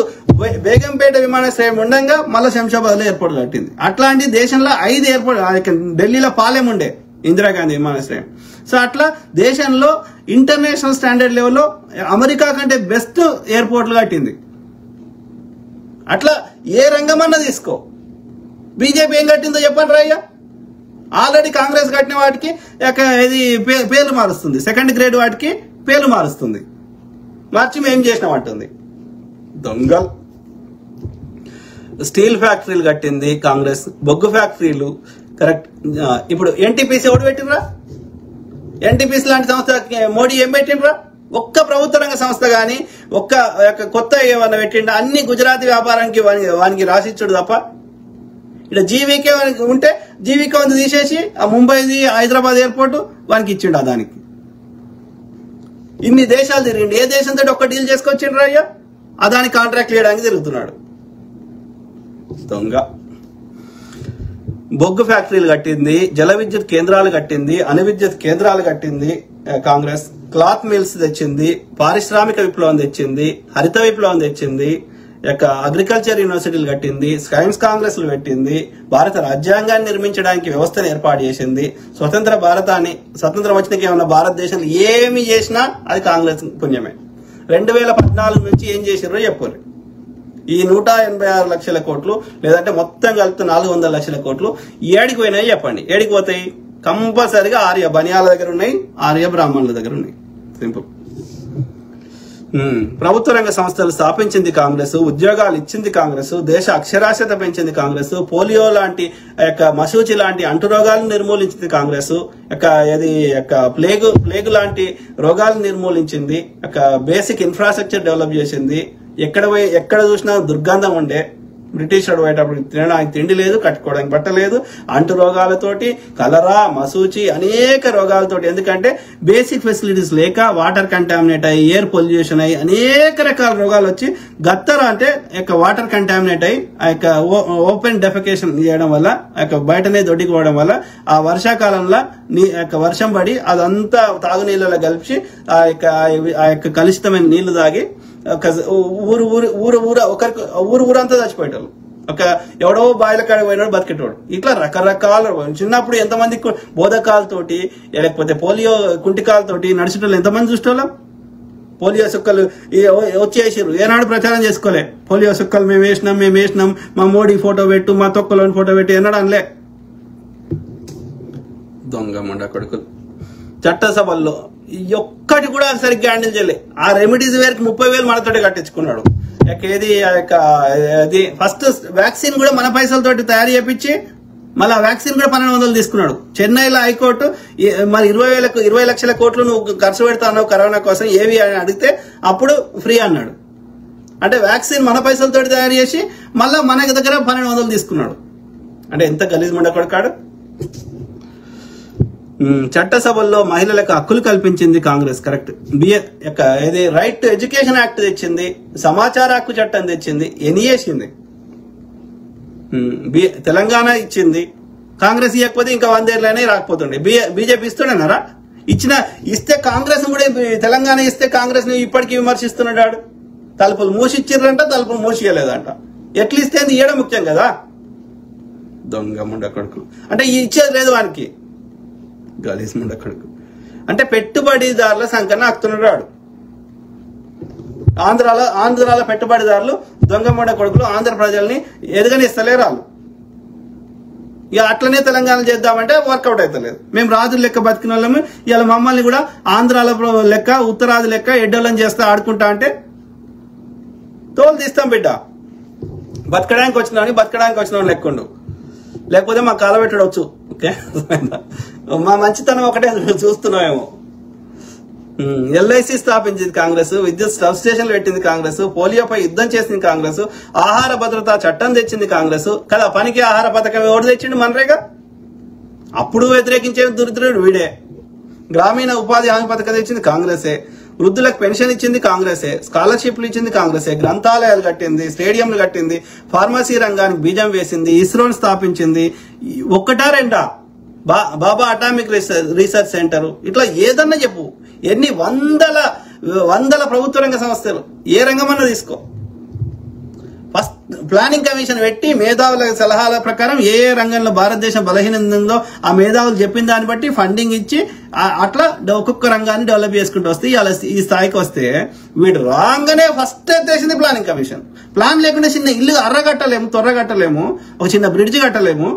బేగంపేట విమానాశ్రయం ఉండగా మళ్ళీ శంషాబాద్ లో ఎయిర్పోర్ట్ కట్టింది. అట్లాంటి దేశంలో 5 ఎయిర్పోర్ట్, ఢిల్లీలో పాలెం ఉండే ఇందిరాగాంధీ విమానాశ్రయం. సో అట్లా దేశంలో ఇంటర్నేషనల్ స్టాండర్డ్ లెవెల్లో అమెరికా కంటే బెస్ట్ ఎయిర్పోర్ట్లు కట్టింది. అట్లా ఏ రంగమన్నా తీసుకో, బీజేపీ ఏం కట్టిందో చెప్పండి రా అయ్యా. ఆల్రెడీ కాంగ్రెస్ కట్టిన వాటికి ఇది పేర్లు మారుస్తుంది, సెకండ్ గ్రేడ్ వాటికి పేర్లు మారుస్తుంది, మార్చి మేము చేసినామంటుంది. దొంగలు. స్టీల్ ఫ్యాక్టరీలు కట్టింది కాంగ్రెస్, బొగ్గు ఫ్యాక్టరీలు కరెక్ట్. ఇప్పుడు ఎన్టీపీసీ ఎవడు పెట్టినరా? ఎన్టీపీసీ లాంటి సంస్థ మోడీ ఏం పెట్టినరా? ఒక్క ప్రభుత్వ రంగ సంస్థ గాని ఒక్క కొత్త ఏమన్నా పెట్టిండ? అన్ని గుజరాతీ వ్యాపారానికి వానికి రాసిచ్చుడు తప్ప. ఇక్కడ జీవీకే ఉంటే జీవీకే వంద తీసేసి ఆ ముంబైది హైదరాబాద్ ఎయిర్పోర్ట్ వానికి ఇచ్చిండు. దానికి ఇన్ని దేశాలు తిరిగిండు, ఏ దేశంతో ఒక్క డీల్ చేసుకొచ్చిండ్రు అయ్యా? దానికి కాంట్రాక్ట్ చేయడానికి తిరుగుతున్నాడు. దొంగ. బొగ్గు ఫ్యాక్టరీలు కట్టింది, జల విద్యుత్ కేంద్రాలు కట్టింది, అణు విద్యుత్ కేంద్రాలు కట్టింది కాంగ్రెస్. క్లాత్ మిల్స్ తెచ్చింది, పారిశ్రామిక విప్లవం తెచ్చింది, హరిత విప్లవం తెచ్చింది, అగ్రికల్చర్ యూనివర్సిటీలు కట్టింది, సైన్స్ కాంగ్రెస్లు పెట్టింది, భారత రాజ్యాంగాన్ని నిర్మించడానికి వ్యవస్థను ఏర్పాటు చేసింది. స్వతంత్రం వచ్చినాక ఏమన్నా భారతదేశంలో ఏమి చేసినా అది కాంగ్రెస్ పుణ్యమే. 2014 నుంచి ఏం చేసినారో చెప్పారు. ఈ 186 లక్షల కోట్లు లేదంటే మొత్తం కలిపి 400 లక్షల కోట్లు ఏడికి పోయినాయి చెప్పండి. ఏడికి పోతాయి? కంపల్సరిగా ఆర్య బనియాల దగ్గర ఉన్నాయి, ఆర్య బ్రాహ్మణుల దగ్గర ఉన్నాయి. సింపుల్. ప్రభుత్వ రంగ సంస్థలు స్థాపించింది కాంగ్రెస్, ఉద్యోగాలు ఇచ్చింది కాంగ్రెస్, దేశ అక్షరాస్యత పెంచింది కాంగ్రెస్, పోలియో లాంటి మశూచి లాంటి అంటురోగాలను నిర్మూలించింది కాంగ్రెస్, ప్లేగు లాంటి రోగాలను నిర్మూలించింది, బేసిక్ ఇన్ఫ్రాస్ట్రక్చర్ డెవలప్ చేసింది. ఎక్కడ చూసినా దుర్గంధం ఉండే. బ్రిటిష్ వాడు పోయేటప్పుడు తినడానికి తిండి లేదు, కట్టుకోవడానికి బట్ట లేదు, అంటు రోగాలతోటి, కలరా, మసూచి, అనేక రోగాలతోటి. ఎందుకంటే బేసిక్ ఫెసిలిటీస్ లేక, వాటర్ కంటామినేట్ అయ్యి, ఎయిర్ పొల్యూషన్ అయ్యి అనేక రకాల రోగాలు వచ్చి గత్తర అంటే వాటర్ కంటామినేట్ అయ్యి ఓపెన్ డెఫికేషన్ చేయడం వల్ల బయటనే దొడ్డికి పోవడం వల్ల ఆ వర్షాకాలంలో వర్షం పడి అదంతా తాగునీళ్ళలో కలిపి ఆ కలుషితమైన నీళ్లు తాగి ఊరంతా చచ్చిపోయేటోళ్ళు. ఎవడో బాయిల కాడ పోయినాడు బతికేటోడు. ఇట్లా రకరకాల చిన్నప్పుడు ఎంతమంది బోధకాలతోటి లేకపోతే పోలియో కుంటికాలతోటి నడిచేటోళ్ళు ఎంతమంది చూసేటోళ్ళం. పోలియో సుక్కలు వచ్చేసారు, ఏనాడు ప్రచారం చేసుకోలే. పోలియో సుక్కలు మేము వేసినాం, మా మోడీ ఫోటో పెట్టు, మా తొక్కలోని ఫోటో పెట్టు ఎన్నాడు అనలే. దొంగ మండ కొడుకులు. చట్టసభల్లో ఒక్కటి కూడా సరిగ్గా హ్యాండిల్ చేయలే. ఆ రెమెడీస్ వేర్కి 30,000 మనతోటి కట్టించుకున్నాడు. అది ఫస్ట్ వ్యాక్సిన్ కూడా మన పైసలతోటి తయారు చేపించి మళ్ళీ ఆ వ్యాక్సిన్ కూడా 1,200 తీసుకున్నాడు. చెన్నైలో హైకోర్టు మరి 20 లక్షల కోట్లు నువ్వు ఖర్చు పెడతావు కరోనా కోసం ఏవి అని అడిగితే అప్పుడు ఫ్రీ అన్నాడు. అంటే వ్యాక్సిన్ మన పైసలతోటి తయారు చేసి మళ్ళా మన దగ్గర 1,200 తీసుకున్నాడు. అంటే ఎంత గలీజ్ మండ కొడకాడు. చట్టసభల్లో మహిళలకు హక్కులు కల్పించింది Congress. Correct. Right to education act తెచ్చింది, సమాచార హక్కు చట్టం తెచ్చింది, ఎన్ఈఏసింది, తెలంగాణ ఇచ్చింది. కాంగ్రెస్ ఇవ్వకపోతే ఇంకా 100 ఏళ్ళనే రాకపోతుండే. బీజేపీ ఇస్తుండన్నారా? ఇస్తే కాంగ్రెస్ కూడా తెలంగాణ ఇస్తే కాంగ్రెస్ ని ఇప్పటికీ విమర్శిస్తున్నాడు. తలుపులు మూసిచ్చిర్రంట, తలుపులు మూసియలేదంట. ఎట్లా ఇస్తే ఇవ్వడం ముఖ్యం కదా. దొంగ ముండ కొడుకు. అంటే ఇచ్చేది లేదు వానికి. గలీజ్ ముండ కొడుకు. అంటే పెట్టుబడిదారుల సంఖ్యను ఆకుతున్నాడు. ఆంధ్రాలో పెట్టుబడిదారులు దొంగ ముండ కొడుకులు ఆంధ్ర ప్రజల్ని ఎదగనిస్తలేరు. వాళ్ళు ఇక అట్లనే తెలంగాణ చేద్దామంటే వర్కౌట్ అవుతలేదు. మేము రాజుల లెక్క బతికిన వాళ్ళము ఇలా మమ్మల్ని కూడా ఆంధ్రాలో లెక్క, ఉత్తరాది లెక్క ఎడ్డోళ్ళని చేస్తా ఆడుకుంటా అంటే తోలు తీస్తాం బిడ్డ. బతకడానికి వచ్చిన లెక్కుండు, లేకపోతే మా కాలబెట్టడవచ్చు. ఓకే, మా మంచితనం ఒకటే చూస్తున్నామేమో. ఎల్ఐసి స్థాపించింది కాంగ్రెస్, విద్యుత్ సబ్ స్టేషన్లు పెట్టింది కాంగ్రెస్, పోలియోపై యుద్ధం చేసింది కాంగ్రెస్, ఆహార భద్రతా చట్టం తెచ్చింది కాంగ్రెస్ కదా. పనికి ఆహార పథకం ఎవరు తెచ్చిండు? మనరేగా. అప్పుడు వ్యతిరేకించే దురిద్రుడు వీడే. గ్రామీణ ఉపాధి హామీ పథకం తెచ్చింది కాంగ్రెసే, వృద్ధులకు పెన్షన్ ఇచ్చింది కాంగ్రెసే, స్కాలర్షిప్లు ఇచ్చింది కాంగ్రెసే, గ్రంథాలయాలు కట్టింది, స్టేడియంలు కట్టింది, ఫార్మసీ రంగానికి బీజం వేసింది, ఇస్రోని స్థాపించింది. ఒక్కటా రెండా? బాబా అటామిక్ రీసెర్చ్ సెంటర్. ఇట్లా ఏదన్నా చెప్పు. ఎన్ని వందల ప్రభుత్వ రంగ సంస్థలు, ఏ రంగమన్నా తీసుకో. ఫస్ట్ ప్లానింగ్ కమిషన్ పెట్టి మేధావుల సలహాల ప్రకారం ఏ రంగంలో భారతదేశం బలహీనంగా ఉందో ఆ మేధావులు చెప్పిన దాన్ని బట్టి ఫండింగ్ ఇచ్చి అట్లా ఒక్కొక్క రంగాన్ని డెవలప్ చేసుకుంటూ వస్తే ఇలా ఈ స్థాయికి వస్తే వీడు రాగానే ఫస్ట్ ఎత్తేసింది ప్లానింగ్ కమిషన్. ప్లాన్ లేకుండా చిన్న ఇల్లు తొర్రగట్టలేము, ఒక చిన్న బ్రిడ్జ్ కట్టలేము.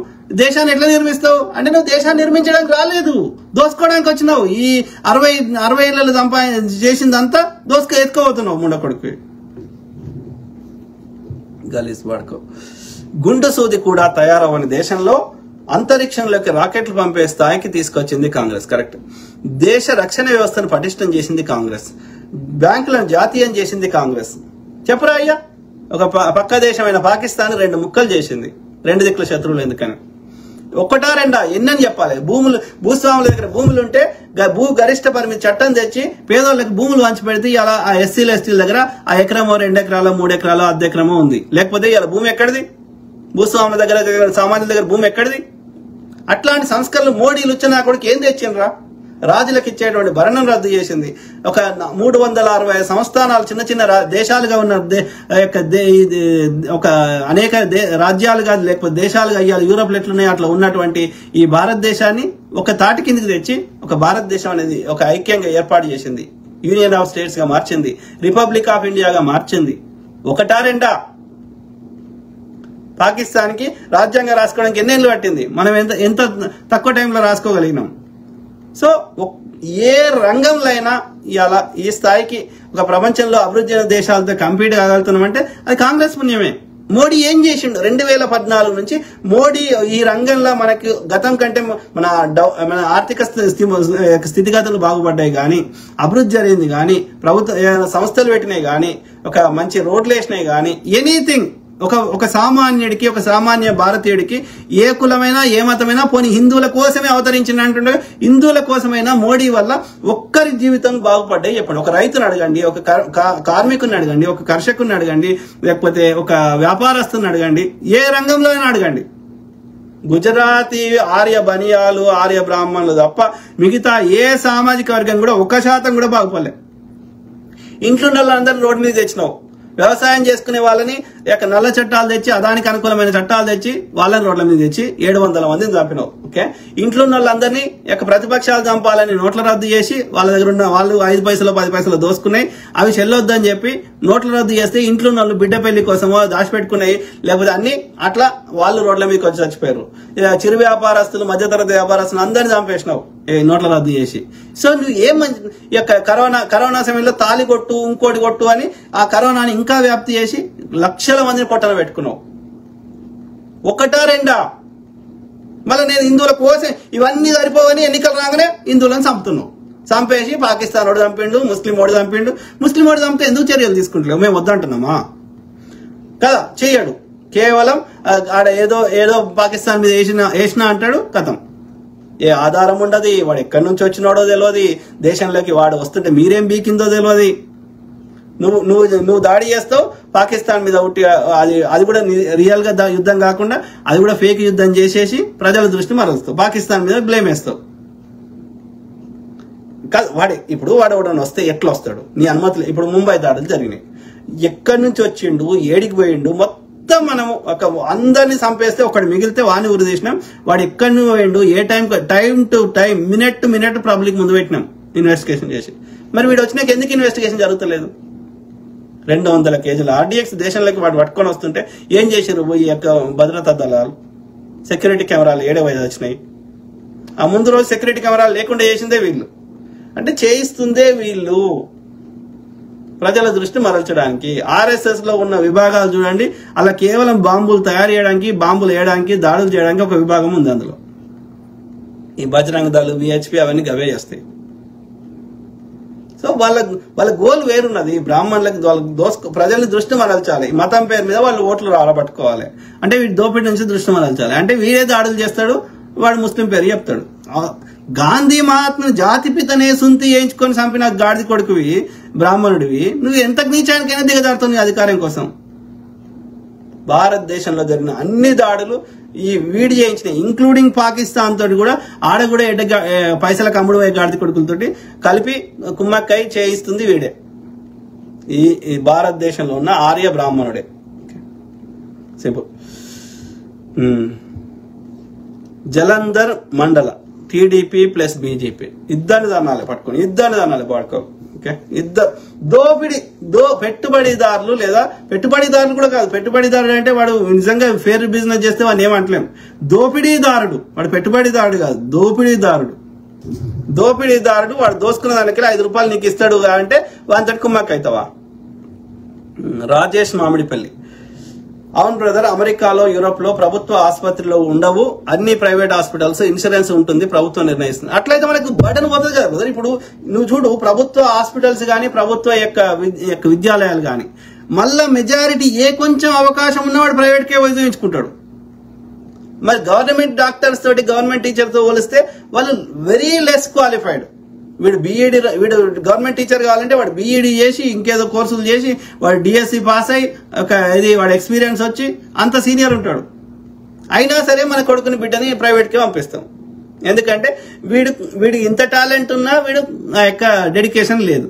దేశాన్ని ఎట్లా నిర్మిస్తావు అంటే నువ్వు దేశాన్ని నిర్మించడానికి రాలేదు, దోసుకోవడానికి వచ్చినావు. ఈ 60 ఏళ్ళలో చేసిందంతా ఎత్తుకోబోతున్నావు ముండకొడుకు. గలీజ్ వాడుకో. గుండు సూది కూడా తయారవని దేశంలో అంతరిక్షంలోకి రాకెట్లు పంపే స్థాయికి తీసుకొచ్చింది కాంగ్రెస్. కరెక్ట్. దేశ రక్షణ వ్యవస్థను పటిష్టం చేసింది కాంగ్రెస్. బ్యాంకులను జాతీయం చేసింది కాంగ్రెస్. చెప్పరా అయ్యా, ఒక పక్క దేశమైన పాకిస్తాన్ 2 ముక్కలు చేసింది. 2 దిక్కుల శత్రువులు ఎందుకని? ఒకటా రెండా ఎన్నని చెప్పాలి? భూస్వాముల దగ్గర భూములు ఉంటే భూ గరిష్ట పరిమితి చట్టం తెచ్చి పేదోళ్ళకి భూములు వంచి పెడితే ఇలా ఆ ఎస్సీల దగ్గర ఆ ఎకరమో 2 ఎకరాలో 3 ఎకరాలో అర్ధ ఎకరమో ఉంది. లేకపోతే ఇలా భూమి ఎక్కడిది? భూస్వాముల దగ్గర సామాన్యుల దగ్గర భూమి ఎక్కడిది? అట్లాంటి సంస్కరణలు మోడీలు వచ్చిన కొడుకు ఏం తెచ్చిండ్రా? రాజులకు ఇచ్చేటువంటి భరణం రద్దు చేసింది. ఒక 360 సంస్థానాలు చిన్న చిన్న దేశాలుగా ఉన్న ఒక అనేక రాజ్యాలుగా లేకపోతే దేశాలుగా అయ్యాలి యూరోప్ ఎట్లున్నాయి అట్లా ఉన్నటువంటి ఈ భారతదేశాన్ని ఒక తాటి కిందికి తెచ్చి ఒక భారతదేశం అనేది ఒక ఐక్యంగా ఏర్పాటు చేసింది. యూనియన్ ఆఫ్ స్టేట్స్ గా మార్చింది. రిపబ్లిక్ ఆఫ్ ఇండియాగా మార్చింది. ఒకటా రెండా? పాకిస్తాన్ కి రాజ్యాంగం రాసుకోవడానికి ఎన్నేళ్ళు పట్టింది? మనం ఎంత తక్కువ టైంలో రాసుకోగలిగినాం. సో ఏ రంగంలో అయినా ఇలా ఈ స్థాయికి ఒక ప్రపంచంలో అభివృద్ధి అయిన దేశాలతో కంపీట్ కాగలుగుతున్నామంటే అది కాంగ్రెస్ పుణ్యమే. మోడీ ఏం చేసిండు? 2014 నుంచి మోడీ ఈ రంగంలో మనకి గతం కంటే మన ఆర్థిక స్థితిగతులు బాగుపడ్డాయి కానీ, అభివృద్ధి జరిగింది కానీ, ప్రభుత్వ సంస్థలు పెట్టినాయి కానీ, ఒక మంచి రోడ్లు వేసినాయి కానీ, ఎనీథింగ్ ఒక సామాన్యుడికి ఒక సామాన్య భారతీయుడికి ఏ కులమైనా ఏ మతమైనా పోనీ హిందువుల కోసమే అవతరించిన అంటుండే హిందువుల కోసమైనా మోడీ వల్ల ఒక్కరి జీవితం బాగుపడ్డాయి చెప్పండి. ఒక రైతుని అడగండి, ఒక కార్మికుని అడగండి, ఒక కర్షకుని అడగండి, లేకపోతే ఒక వ్యాపారస్తుని అడగండి, ఏ రంగంలో అయినా అడగండి. గుజరాతీ ఆర్య బనియాలు ఆర్య బ్రాహ్మణులు తప్ప మిగతా ఏ సామాజిక వర్గం కూడా 1% కూడా బాగుపడలే. ఇంట్లో అందరినీ రోడ్డు మీద తెచ్చినావు. వ్యవసాయం చేసుకునే వాళ్ళని నల్ల చట్టాలు తెచ్చి అదానికి అనుకూలమైన చట్టాలు తెచ్చి వాళ్ళని రోడ్ల మీద తెచ్చి 700 మందిని చంపినావు. ఓకే, ఇంట్లో ఉన్న వాళ్ళందరినీ ప్రతిపక్షాలు చంపాలని నోట్ల రద్దు చేసి వాళ్ళ దగ్గర ఉన్న వాళ్ళు 5 పైసలు 10 పైసలు దోసుకున్నాయి. అవి చెల్లొద్దని చెప్పి నోట్ల రద్దు చేస్తే ఇంట్లో ఉన్న వాళ్ళు బిడ్డ పెళ్లి కోసమో దాచిపెట్టుకున్నాయి, లేకపోతే అన్ని అట్లా వాళ్ళు రోడ్ల మీదకి వచ్చి చచ్చిపోయారు. చిరు వ్యాపారస్తులు మధ్యతరగతి వ్యాపారస్తులు అందరినీ చంపేసినావు నోట్ల రద్దు చేసి. సో నువ్వు ఏం కరోనా సమయంలో తాలి కొట్టు ఇంకోటి కొట్టు అని ఆ కరోనాని ఇంకా వ్యాప్తి చేసి లక్షల మందిని పొట్టన పెట్టుకున్నావు. ఒకటా రెండా? మళ్ళీ నేను హిందువుల కోసం ఇవన్నీ సరిపోవని ఎన్నికలు రాగానే హిందువులను చంపుతున్నావు. చంపేసి పాకిస్తాన్ వాడు చంపిండు, ముస్లిం వాడు చంపిండు. ముస్లిం వాడు చంపితే ఎందుకు చర్యలు తీసుకుంటలేవు? మేము వద్దంటున్నామా? కదా, చేయడు. కేవలం ఆడ ఏదో పాకిస్తాన్ మీద వేసినా అంటాడు, కథం. ఏ ఆధారం ఉండదు. వాడు ఎక్కడి నుంచి వచ్చినాడో తెలియదు. దేశంలోకి వాడు వస్తుంటే మీరేం బీకిందో తెలియదు. నువ్వు దాడి చేస్తావు పాకిస్తాన్ మీద అది కూడా రియల్ గా యుద్ధం కాకుండా అది కూడా ఫేక్ యుద్ధం చేసేసి ప్రజల దృష్టి మరలుస్తావు. పాకిస్తాన్ మీద బ్లేమ్ వేస్తావు. వాడు ఎవడన్నా వస్తే ఎట్లా వస్తాడు? నీ అనుమతులు. ఇప్పుడు ముంబై దాడులు జరిగినాయి. ఎక్కడి నుంచి వచ్చిండు, ఏడికి పోయిండు, మొత్తం మనము అందరినీ చంపేస్తే ఒకటి మిగిలితే వాడిని ఉరి తీసినాం. వాడు ఎక్కడి నుంచి పోయిండు, ఏ time to time, minute to minute public ముందు పెట్టినాం ఇన్వెస్టిగేషన్ చేసి. మరి వీడు వచ్చినాక ఎందుకు ఇన్వెస్టిగేషన్ జరుగుతలేదు? 200 కేజీల ఆర్డీఎక్స్ దేశంలోకి వాడు పట్టుకొని వస్తుంటే ఏం చేశారు? ఈ యొక్క భద్రతా దళాలు సెక్యూరిటీ కెమెరాలు ఏడవైదు వచ్చినాయి. ఆ ముందు రోజు సెక్యూరిటీ కెమెరాలు లేకుండా చేసిందే వీళ్ళు. అంటే చేయిస్తుందే వీళ్ళు ప్రజల దృష్టి మరల్చడానికి. ఆర్ఎస్ఎస్ లో ఉన్న విభాగాలు చూడండి, అలా కేవలం బాంబులు తయారు చేయడానికి, బాంబులు వేయడానికి, దాడులు చేయడానికి ఒక విభాగం ఉంది అందులో. ఈ బజరంగ దళం, విహెచ్పి అవన్నీ అవే చేస్తాయి. సో వాళ్ళ గోల్ వేరున్నది. బ్రాహ్మణులకు ప్రజల్ని దృష్టి మరల్చాలి. మతం పేరు మీద వాళ్ళు ఓట్లు రాబట్టుకోవాలి. అంటే వీడి దోపిడి నుంచి దృష్టి మరల్చాలి. అంటే వీడే దాడులు చేస్తాడు, వాడు ముస్లిం పేరు చెప్తాడు. గాంధీ మహాత్ముని జాతిపితనే సుంతి వేయించుకొని చంపిన గాడిద కొడుకువి, బ్రాహ్మణుడివి, నువ్వు ఎంత నీచానికైనా దిగజారుతుంది అధికారం కోసం. భారతదేశంలో జరిగిన అన్ని దాడులు ఈ వీడి చేయించినాయి, ఇంక్లూడింగ్ పాకిస్తాన్ తోటి కూడా. ఆడ కూడా పైసలకు అమ్ముడు పోయే గాడిద కొడుకులతోటి కలిపి కుమ్మక్కై చేయిస్తుంది వీడే. ఈ భారతదేశంలో ఉన్న ఆర్య బ్రాహ్మణుడే. సింపుల్. జలంధర్ మండల టీడీపీ ప్లస్ బీజేపీ ఇద్దరిని దానాలే పట్టుకొని పట్టుకో. ఓకే, పెట్టుబడిదారులు లేదా పెట్టుబడిదారులు కూడా కాదు, పెట్టుబడిదారుడు అంటే వాడు నిజంగా ఫేర్ బిజినెస్ చేస్తే వాడిని ఏమంటలేం. దోపిడీదారుడు వాడు, పెట్టుబడిదారుడు కాదు, దోపిడీదారుడు వాడు దోసుకున్న దానికి 5 రూపాయలు నీకు ఇస్తాడు అంటే వాంతటి కుమ్మక్క అవుతావా? రాజేష్ మామిడిపల్లి. అవును బ్రదర్, అమెరికాలో యూరోప్ లో ప్రభుత్వ ఆసుపత్రిలో ఉండవు, అన్ని ప్రైవేట్ హాస్పిటల్స్, ఇన్సూరెన్స్ ఉంటుంది, ప్రభుత్వం నిర్ణయిస్తుంది. అట్లయితే మనకు బర్డెన్ పోతుంది కదా బ్రదర్. ఇప్పుడు నువ్వు చూడు, ప్రభుత్వ హాస్పిటల్స్ గానీ ప్రభుత్వ యొక్క విద్యాలయాలు గానీ మళ్ళా మెజారిటీ కొంచెం అవకాశం ఉన్నవాడు ప్రైవేట్ కే వదిలించుకుంటాడు. మరి గవర్నమెంట్ డాక్టర్స్ తోటి గవర్నమెంట్ టీచర్ తో పోలిస్తే వాళ్ళు వెరీ లెస్ క్వాలిఫైడ్. వీడు గవర్నమెంట్ టీచర్ కావాలంటే వాడు బీఈడీ చేసి ఇంకేదో కోర్సులు చేసి వాడు డిఎస్సి పాస్ అయ్యి వాడు ఎక్స్పీరియన్స్ వచ్చి అంత సీనియర్ ఉంటాడు. అయినా సరే మన కొడుకుని బిడ్డని ప్రైవేట్కి పంపిస్తాం. ఎందుకంటే వీడు ఇంత టాలెంట్ ఉన్నా వీడు ఆ యొక్క డెడికేషన్ లేదు.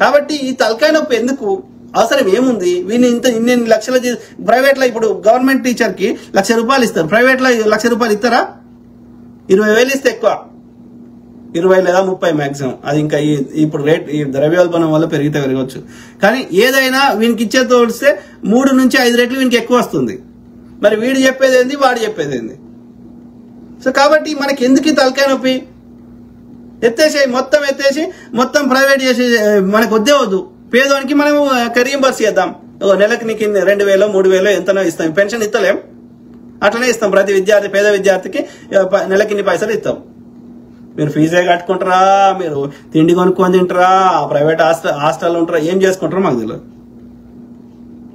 కాబట్టి ఈ తలకాయ నొప్పి ఎందుకు? అవసరం ఏముంది? వీని ఇన్ని లక్షల ప్రైవేట్ లో ఇప్పుడు గవర్నమెంట్ టీచర్ కి 1,00,000 రూపాయలు ఇస్తారు, ప్రైవేట్ లో 1,00,000 రూపాయలు ఇస్తారా? 20,000 ఇస్తే ఎక్కువ, 20 లేదా 30 మాక్సిమం. అది ఇంకా ఇప్పుడు రేట్ ఈ ద్రవ్యోల్బణం వల్ల పెరగవచ్చు. కానీ ఏదైనా వీనికి ఇచ్చే తోడిస్తే 3 నుంచి 5 రెట్లు వీనికి ఎక్కువ వస్తుంది. మరి వీడు చెప్పేది ఏంది, వాడు చెప్పేది ఏంది? సో కాబట్టి మనకి ఎందుకు తలకాయ నొప్పి? మొత్తం ప్రైవేట్ చేసి మనకు వద్దు. పేదోనికి మనం రీయింబర్స్ చేద్దాం. నెలకి నీకు 2,000 3,000 ఎంతనో ఇస్తాం. పెన్షన్ ఇస్తలేం, అట్లనే ఇస్తాం. ప్రతి పేద విద్యార్థికి నెలకి ఇన్ని పైసలు ఇస్తాం. మీరు ఫీజే కట్టుకుంటారా, మీరు తిండి కొనుక్కొని తింటారా, ప్రైవేట్ హాస్టల్ ఉంటారా, ఏం చేసుకుంటారో మాకు తెలియదు,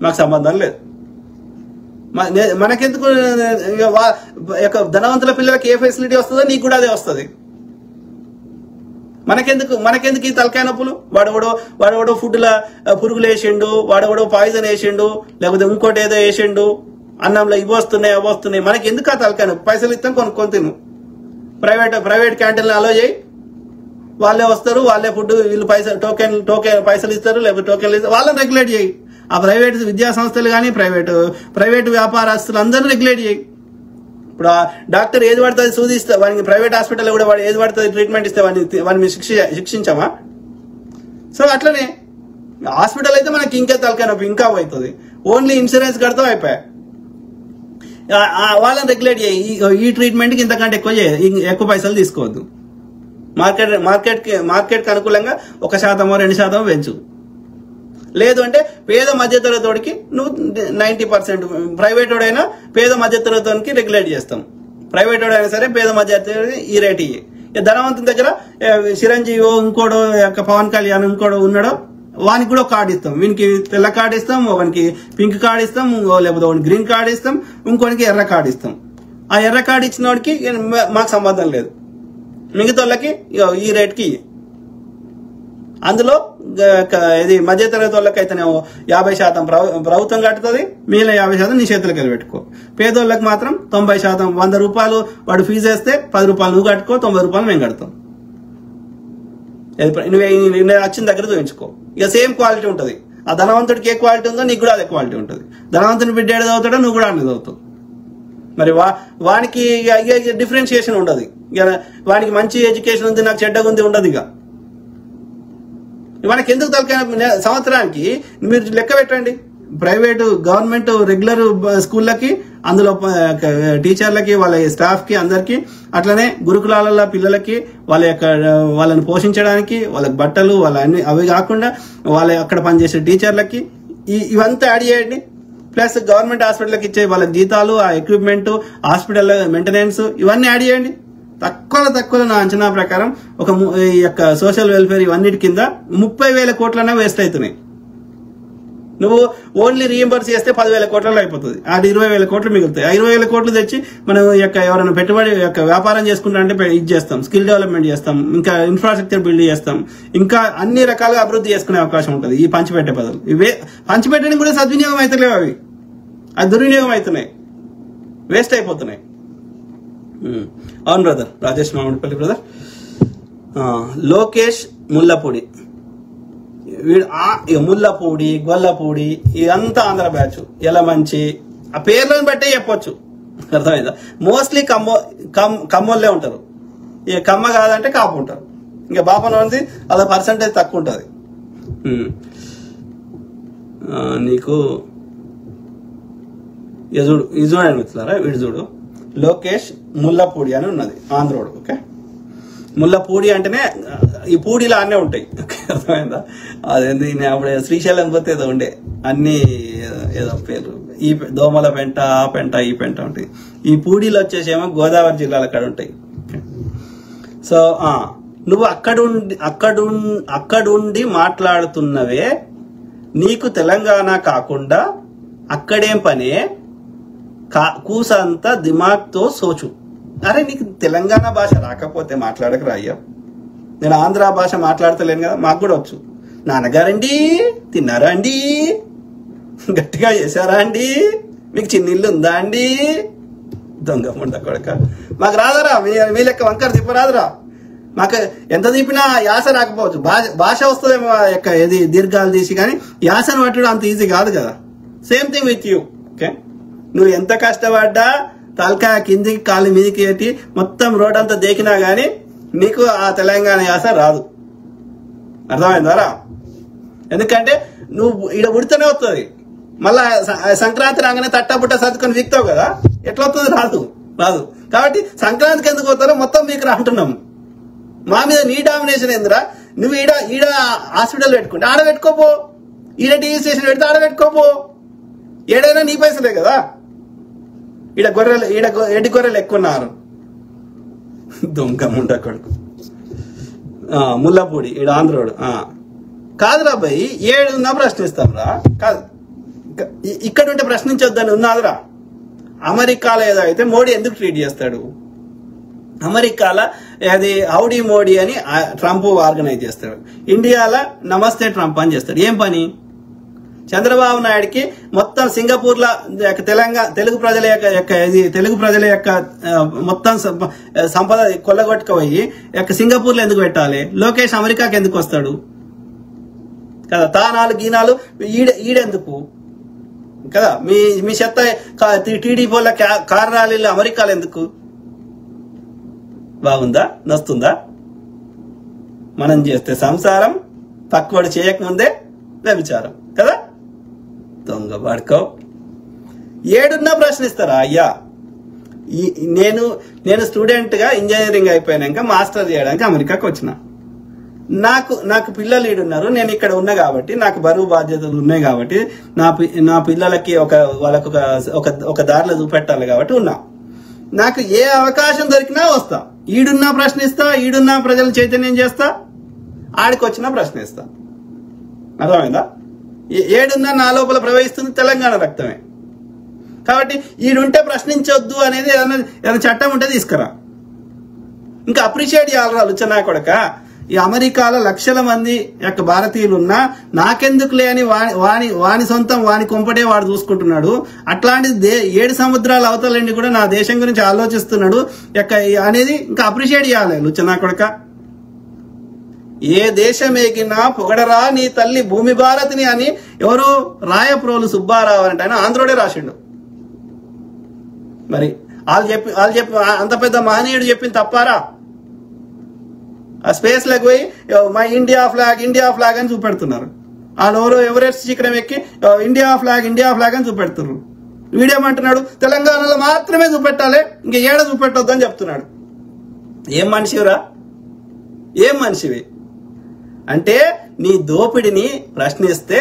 మాకు సంబంధం లేదు. మనకెందుకు? ధనవంతుల పిల్లలకి ఏ ఫెసిలిటీ వస్తుందో నీకు కూడా అదే వస్తుంది. మనకెందుకు ఈ తలకాయ నొప్పులు? వాడెవడో ఫుడ్ల పురుగులు వేసిండు, వాడెవడో పాయిజన్ వేసిండు, లేకపోతే ఇంకోటి ఏదో వేసిండు, అన్నంలో ఇవి వస్తున్నాయి అవి వస్తున్నాయి. మనకి ఎందుకు ఆ తలకాయ నొప్పి? పైసలు ఇస్తాం, కొనుక్కొని తిను. ప్రైవేట్ క్యాంటీన్లు అలో చేయి, వాళ్ళే వస్తారు, వాళ్ళే ఫుడ్, వీళ్ళు టోకెన్ పైసలు ఇస్తారు, లేకపోతే టోకెన్లు ఇస్తారు, వాళ్ళని రెగ్యులేట్ చేయి. ఆ ప్రైవేట్ విద్యా సంస్థలు కానీ ప్రైవేట్ వ్యాపారస్తులు అందరూ రెగ్యులేట్ చేయి. ఇప్పుడు ఆ డాక్టర్ ఏది పడుతుంది సూదిస్తే వానికి, ప్రైవేట్ హాస్పిటల్ కూడా వాడు ఏది పడుతుంది ట్రీట్మెంట్ ఇస్తే వాడిని శిక్షించామా? సో అట్లనే హాస్పిటల్ అయితే మనకి ఇంకా తలకాయ నొప్పి ఇంకా అవుతుంది. ఓన్లీ ఇన్సూరెన్స్ కడతాం, అయిపోయా. వాళ్ళని రెగ్యులేట్ చేయి. ఈ ట్రీట్మెంట్కి ఇంతకంటే ఎక్కువ పైసలు తీసుకోవద్దు. మార్కెట్కి అనుకూలంగా 1% 2% పెంచు. లేదు అంటే పేద మధ్యతరగతికి నువ్వు 90%, ప్రైవేట్ వాడైనా పేద మధ్యతరగతికి రెగ్యులేట్ చేస్తాం. ప్రైవేట్ వాడైనా సరే పేద మధ్యతరగతి ఈ రేట్ ఇయ్యి. ధనవంతుని దగ్గర చిరంజీవి ఇంకోడో పవన్ కళ్యాణ్ ఇంకోడో ఉన్నాడో వానికి కూడా కార్డు ఇస్తాం. వీనికి తెల్ల కార్డు ఇస్తాం, వానికి పింక్ కార్డు ఇస్తాం, లేకపోతే వానికి గ్రీన్ కార్డు ఇస్తాం, ఇంకోనికి ఎర్ర కార్డు ఇస్తాం. ఆ ఎర్ర కార్డు ఇచ్చిన వాడికి మాకు సంబంధం లేదు. మిగతా వాళ్ళకి ఈ రేట్కి. అందులో ఇది మధ్యతరగతి వాళ్ళకి అయితేనేమో 50% ప్రభుత్వం కట్టుతుంది, మిగిలిన 50% నీ చేతులకి వెళ్ళి పెట్టుకో. పేదోళ్ళకి మాత్రం 90%, 100 రూపాయలు వాడు ఫీజు వేస్తే 10 రూపాయలు నువ్వు కట్టుకో, 90 రూపాయలు మేము కడతాం. నువ్వు నచ్చిన దగ్గర చూపించుకో. ఇక సేమ్ క్వాలిటీ ఉంటుంది. ఆ ధనవంతుడికి ఏ క్వాలిటీ ఉందో నీకు కూడా అదే క్వాలిటీ ఉంటుంది. ధనవంతుని బిడ్డ ఏడు చదువుతాడో నువ్వు కూడా అన్ని చదువుతావు. మరి వానికి డిఫరెన్షియేషన్ ఉండదు. ఇక వానికి మంచి ఎడ్యుకేషన్ ఉంది, నాకు చెడ్డగా ఉంది ఉండదు. ఇక మనకి ఎందుకు తలకాయ? సంవత్సరానికి మీరు లెక్క పెట్టండి, ప్రైవేటు గవర్నమెంట్ రెగ్యులర్ స్కూళ్ళకి, అందులో టీచర్లకి, వాళ్ళ స్టాఫ్ కి, అందరికి, అట్లనే గురుకులాల పిల్లలకి వాళ్ళని పోషించడానికి వాళ్ళకి బట్టలు, వాళ్ళ అన్ని అవి కాకుండా వాళ్ళ అక్కడ పనిచేసే టీచర్లకి ఇవంతా యాడ్ చేయండి. ప్లస్ గవర్నమెంట్ హాస్పిటల్కి ఇచ్చే వాళ్ళకి జీతాలు, ఆ ఎక్విప్మెంట్, హాస్పిటల్ మెయింటెనెన్స్ ఇవన్నీ యాడ్ చేయండి. తక్కువ నా అంచనా ప్రకారం ఈ యొక్క సోషల్ వెల్ఫేర్ ఇవన్నిటి కింద 30,000 కోట్లన్నా వేస్ట్ అవుతున్నాయి. నువ్వు ఓన్లీ రీయింబర్స్ చేస్తే 10,000 కోట్లలో అయిపోతుంది. అది 20,000 కోట్లు మిగులుతాయి. 20,000 కోట్లు తెచ్చి మనం ఎవరైనా పెట్టుబడి వ్యాపారం చేసుకుంటా అంటే ఇది చేస్తాం, స్కిల్ డెవలప్మెంట్ చేస్తాం, ఇంకా ఇన్ఫ్రాస్ట్రక్చర్ బిల్డ్ చేస్తాం, ఇంకా అన్ని రకాలుగా అభివృద్ధి చేసుకునే అవకాశం ఉంటుంది. ఈ పంచిపెట్టే బదులు పంచిపెట్టడానికి కూడా సద్వినియోగం అవుతలేవు, అది దుర్వినియోగం అవుతున్నాయి, వేస్ట్ అయిపోతున్నాయి. అవును బ్రదర్, రాజేష్ మామిడిపల్లి బ్రదర్. లోకేష్ ముల్లపూడి, ముల్లపూడి, గొల్లపూడి ఇదంతా ఆంధ్ర బ్యాచ్. యలమంచి ఆ పేర్లను బట్టే చెప్పొచ్చు. అర్థమైందా? మోస్ట్లీ కమ్మోళ్ళే ఉంటారు. ఇక కమ్మ కాదంటే కాపు ఉంటారు. ఇంకా బాపన ఉంది అలా పర్సంటేజ్ తక్కువ ఉంటుంది. నీకు ఇది చూడండి మిత్రులారా, వీడు చూడు, లోకేష్ ముల్లపూడి అని ఉన్నది ఆంధ్రోడు. ఓకే, ముల్లపూడి అంటేనే ఈ పూడిలో అన్నీ ఉంటాయి. ఓకే, అర్థమైందా? అదేంది అప్పుడు శ్రీశైలం పోతే ఏదో ఉండే అన్ని ఏదో పేరు, ఈ దోమల పెంట, ఆ పెంట, ఈ పెంట ఉంటాయి. ఈ పూడీలు వచ్చేసేమో గోదావరి జిల్లాల అక్కడ ఉంటాయి. సో నువ్వు అక్కడుండి మాట్లాడుతున్నవే, నీకు తెలంగాణ కాకుండా అక్కడేం పనే, కూసంతా దిమాగ్తో సోచు. అరే నీకు తెలంగాణ భాష రాకపోతే మాట్లాడకరా అయ్యా. నేను ఆంధ్ర భాష మాట్లాడతలేను కదా, మాకు కూడా వచ్చు. నాన్నగారండి తిన్నారా అండి, గట్టిగా చేశారా అండి, మీకు చిన్నిల్లు ఉందా అండి, దొంగ ముండ కొడక. మాకు రాదరా, మీ లెక్క వంకర తిప్పరాదురా. మాకు ఎంత తిప్పినా యాస రాకపోవచ్చు, భాష వస్తుందేమో ఏది దీర్ఘాలు తీసి, కానీ యాసను పట్టడం అంత ఈజీ కాదు కదా. Same thing with you. Okay, నువ్వు ఎంత కష్టపడ్డా తలకాయ కిందికి కాలు మీదికి ఎట్టి మొత్తం రోడ్ అంతా దేకినా గానీ నీకు ఆ తెలంగాణ యాస రాదు. అర్థమైందారా? ఎందుకంటే నువ్వు ఈడ ఉడితేనే వస్తుంది, మళ్ళా సంక్రాంతి రాగానే తట్టబుట్ట సర్దుకొని వీక్తావు కదా, ఎట్లా వస్తుంది? రాదు. కాబట్టి సంక్రాంతికి ఎందుకు పోతారో మొత్తం వీక్ అంటున్నాం. మా మీద నీ డామినేషన్ ఏందిరా? నువ్వు ఈడ హాస్పిటల్ పెట్టుకుంటే ఆడ పెట్టుకోపో, ఈడ టీవీ స్టేషన్ పెడితే ఆడ పెట్టుకోపో, ఏడైనా నీ పైసలే కదా. ఈడ ఎడ్డి గొర్రెలు ఎక్కున్నారు, దొంగ ముండ కొడుకు. ముల్లపూడి ఈడ ఆంధ్రోడు. కాదురా అబ్బాయి, ఏడున్నా ప్రశ్నిస్తాం రా. కాదు, ఇక్కడ ఉంటే ప్రశ్నించొద్దని ఉన్నాదురా. అమెరికాలో ఏదో అయితే మోడీ ఎందుకు ట్రీట్ చేస్తాడు? అమెరికాలో అది హౌడీ మోడీ అని ట్రంప్ ఆర్గనైజ్ చేస్తాడు, ఇండియాలో నమస్తే ట్రంప్ అని చేస్తాడు. ఏం పని? చంద్రబాబు నాయుడికి మొత్తం సింగపూర్ లో తెలుగు ప్రజల యొక్క మొత్తం సంపద కొల్లగొట్టుకుపోయి సింగపూర్ లో ఎందుకు పెట్టాలి? లోకేష్ అమెరికాకి ఎందుకు వస్తాడు కదా? తానాలు గీనాలు ఈడెందుకు కదా? మీ చెత్త టీడీపీ వాళ్ళ కార్ ర్యాలీలు అమెరికాలో ఎందుకు? బాగుందా? నస్తుందా? మనం చేస్తే సంసారం, పక్కవాడు చేయకముందే వ్యభిచారం కదా. దొంగ పడుకో. ఏడున్నా ప్రశ్నిస్తారా అయ్యా? నేను స్టూడెంట్ గా ఇంజనీరింగ్ అయిపోయాక మాస్టర్ చేయడానికి అమెరికాకి వచ్చిన. నాకు పిల్లలు ఈడున్నారు, నేను ఇక్కడ ఉన్నా కాబట్టి నాకు బరువు బాధ్యతలు ఉన్నాయి కాబట్టి నా పిల్లలకి వాళ్ళకు ఒక దారిలో చూపెట్టాలి కాబట్టి ఉన్నా. నాకు ఏ అవకాశం దొరికినా వస్తా, ఈడున్నా ప్రశ్నిస్తా, ఈడున్నా ప్రజలు చైతన్యం చేస్తా, ఆడికి వచ్చినా ప్రశ్నిస్తా. అర్థమైందా? ఏడున్నా నా లోపల ప్రవహిస్తుంది తెలంగాణ రక్తమే. కాబట్టి ఈడుంటే ప్రశ్నించొద్దు అనేది ఏదైనా చట్టం ఉంటే తీసుకురా. ఇంకా అప్రిషియేట్ చేయాలరా లుచ్చనా కొడక. ఈ అమెరికాలో లక్షల మంది యొక్క భారతీయులు ఉన్నా నాకెందుకులే అని వాని సొంతం వాని కొంపటే వాడు చూసుకుంటున్నాడు. అట్లాంటిది 7 సముద్రాల అవతలండి కూడా నా దేశం గురించి ఆలోచిస్తున్నాడు అనేది ఇంకా అప్రిషియేట్ చేయాలి లుచ్చనా కొడక. ఏ దేశం ఏగినా పొగడరా నీ తల్లి భూమి భారతిని అని ఎవరు రాయప్రోలు సుబ్బారావు అంటే ఆయన ఆంధ్రోడే రాసిండు. మరి వాళ్ళు చెప్పి అంత పెద్ద మహనీయుడు చెప్పింది తప్పారా? ఆ స్పేస్ లకు పోయి మై ఇండియా ఫ్లాగ్ అని చూపెడుతున్నారు. వాళ్ళు ఎవరో ఎవరెస్ట్ శిఖరం ఎక్కి ఇండియా ఫ్లాగ్ అని చూపెడుతున్నారు. వీడేమంటున్నాడు? తెలంగాణలో మాత్రమే చూపెట్టాలి, ఇంకా ఏడ చూపెట్టొద్దు అని చెప్తున్నాడు. ఏం మనిషిరా? ఏం మనిషివి? అంటే నీ దోపిడిని ప్రశ్నిస్తే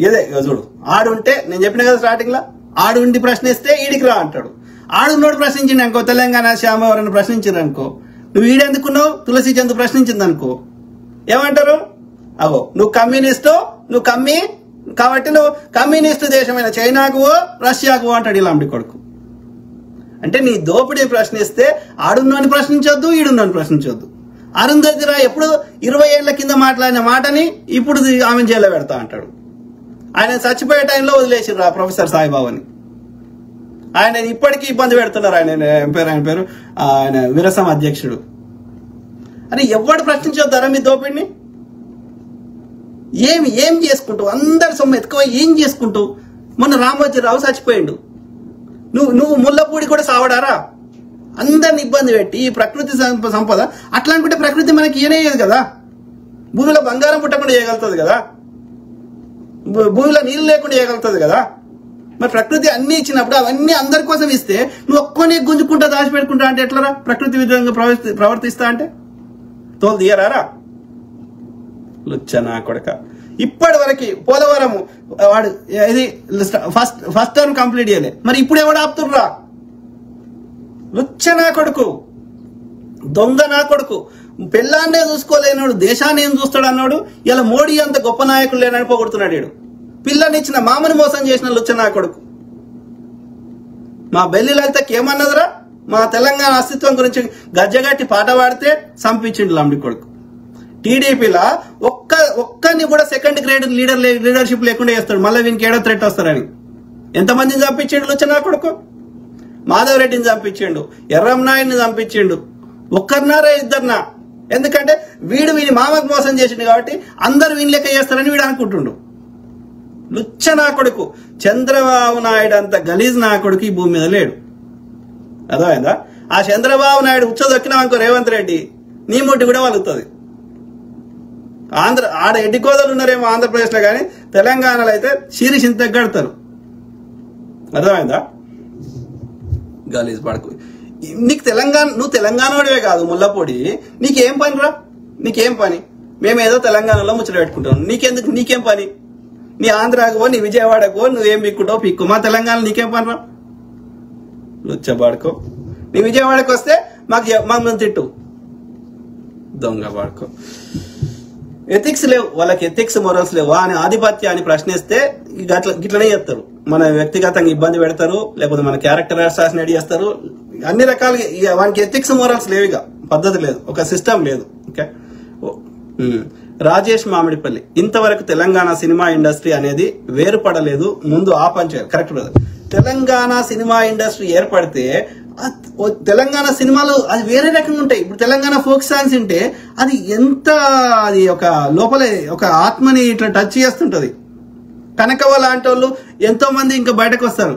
ఇదే చూడు. ఆడుంటే నేను చెప్పిన కదా స్టార్టింగ్ లో, ఆడుండి ప్రశ్నిస్తే ఈడికి రా అంటాడు. ఆడున్నోడు ప్రశ్నించింది అనుకో, తెలంగాణ శ్యామ ఎవరైనా ప్రశ్నించింది అనుకో, నువ్వు ఈడెందుకున్నావు? తులసి చంద్ర ప్రశ్నించింది అనుకో, ఏమంటారు? అగో నువ్వు కమ్యూనిస్టు, నువ్వు కాబట్టి నువ్వు కమ్యూనిస్టు దేశమైన చైనాకు రష్యాకు అంటాడు ఇలాంటి కొడుకు. అంటే నీ దోపిడీ ప్రశ్నిస్తే ఆడున్నోని ప్రశ్నించొద్దు, ఈడున్నోని ప్రశ్నించొద్దు. అరుంధతి రాయ్ ఎప్పుడు 20 ఏళ్ల కింద మాట్లాడిన మాటని ఇప్పుడు ఆమె జైల్లో పెడతా అంటాడు. ఆయన చచ్చిపోయే టైంలో వదిలేసిర్రు ఆ ప్రొఫెసర్ సాయిబాబాని. ఆయన ఇప్పటికీ ఇబ్బంది పెడుతున్నారు. ఆయన పేరు విరసం అధ్యక్షుడు. అని ఎవడు ప్రశ్నించొద్దారా మీ దోపిడిని? ఏం చేసుకుంటూ అందరి సొమ్ము ఎత్తుకుపోయి ఏం చేసుకుంటూ? మొన్న రామోజీరావు చచ్చిపోయిండు, నువ్వు ముళ్ళపూడి కూడా సావడారా? అందరిని ఇబ్బంది పెట్టి ఈ ప్రకృతి సంపద అట్లా అనుకుంటే ప్రకృతి మనకి ఇయ్యనేయదు కదా. భూమిలో బంగారం పుట్టకుండా చేయగలుగుతుంది కదా, భూమిలో నీళ్ళు లేకుండా చేయగలుగుతుంది కదా. మరి ప్రకృతి అన్ని ఇచ్చినప్పుడు అవన్నీ అందరి కోసం ఇస్తే నువ్వు ఒక్కొని గుంజుకుంటా దాచిపెట్టుకుంటా అంటే ఎట్లరా? ప్రకృతి విధంగా ప్రవర్తిస్తా అంటే తోలు తీయరారా? లుచ్చనా కొడక. ఇప్పటి వరకు పోలవరం వాడు ఇది ఫస్ట్ టర్మ్ కంప్లీట్ చేయలే, మరి ఇప్పుడు ఎవడు ఆపుతుర్రా? లుచ్చనా కొడుకు, దొంగ నా కొడుకు. పెళ్ళాన్నే చూసుకోలేనాడు, దేశాన్ని ఏం చూస్తాడు అన్నాడు. ఇలా మోడీ అంత గొప్ప నాయకులు లేనని పోగొడుతున్నాడు. వీడు పిల్లనిచ్చిన మామని మోసం చేసిన లుచ్చనా కొడుకు. మా బెల్లి లలితకి ఏమన్నదిరా? మా తెలంగాణ అస్తిత్వం గురించి గజ్జగట్టి పాట పాడితే చంపించిండు లంబడి కొడుకు. టీడీపీలో ఒక్కరిని కూడా సెకండ్ గ్రేడ్ లీడర్షిప్ లేకుండా చేస్తాడు. మళ్ళీ వీనికి ఏడో థ్రెట్ వస్తారని ఎంతమందిని చంపించిండు లుచ్చనా కొడుకు? మాధవ్ రెడ్డిని చంపించిండు, ఎర్రంనాయుడిని చంపించిండు. ఒక్కరినారా ఇద్దరినా? ఎందుకంటే వీడు వీని మామకు మోసం చేసిండు కాబట్టి అందరు వీని లెక్క చేస్తారని వీడు అనుకుంటుండు. లుచ్చ నా కొడుకు. చంద్రబాబు నాయుడు అంత గలీజ్ నా కొడుకు ఈ భూమి మీద లేడు. అర్థమైందా? ఆ చంద్రబాబు నాయుడు ఉచ్చ దొక్కినామనుకో రేవంత్ రెడ్డి నీ ముట్టి కూడా వలుగుతుంది. ఆడ ఎడ్డి కోదలు ఉన్నారేమో ఆంధ్రప్రదేశ్లో, కానీ తెలంగాణలో అయితే శీరిషిని తగ్గడతారు. అర్థమైందా? గలీజ్ పడకు. నీకు నువ్వు తెలంగాణోడివే కాదు ముల్లపొడి. నీకేం పని రా? నీకేం పని? మేమేదో తెలంగాణలో ముచ్చట పెట్టుకుంటాం. నీకేం పని? నీ ఆంధ్రాకో నీ విజయవాడకో నువ్వేం పిక్కుంటావు పిక్కు. మా తెలంగాణ నీకేం పని రా? లుచ్చబాడుకో. నీ విజయవాడకు వస్తే మాకు తిట్టు. దొంగ పాడుకో. ఎథిక్స్ లేవు వాళ్ళకి, ఎథిక్స్ మొరల్స్ లేవు. అని ఆధిపత్యాన్ని ప్రశ్నిస్తే గిట్లనే చేస్తారు. మన వ్యక్తిగతంగా ఇబ్బంది పెడతారు, లేకపోతే మన క్యారెక్టర్ అసాసినేట్ చేస్తారు. అన్ని రకాలుగా వానికి ఎథిక్స్ మొరల్స్ లేవు, ఇక పద్ధతి లేదు, ఒక సిస్టమ్ లేదు. ఓకే. రాజేష్ మామిడిపల్లి, ఇంతవరకు తెలంగాణ సినిమా ఇండస్ట్రీ అనేది వేరుపడలేదు, ముందు ఆ పని చేయాలి. Correct brother. Telangana cinema industry ఏర్పడితే తెలంగాణ సినిమాలు అది వేరే రకంగా ఉంటాయి. ఇప్పుడు తెలంగాణ ఫోక్ సాంగ్స్ ఉంటే అది ఎంత, అది ఒక లోపలే ఒక ఆత్మని ఇట్లా టచ్ చేస్తుంటది. కనకవ లాంటి వాళ్ళు ఎంతో మంది ఇంకా బయటకు వస్తారు.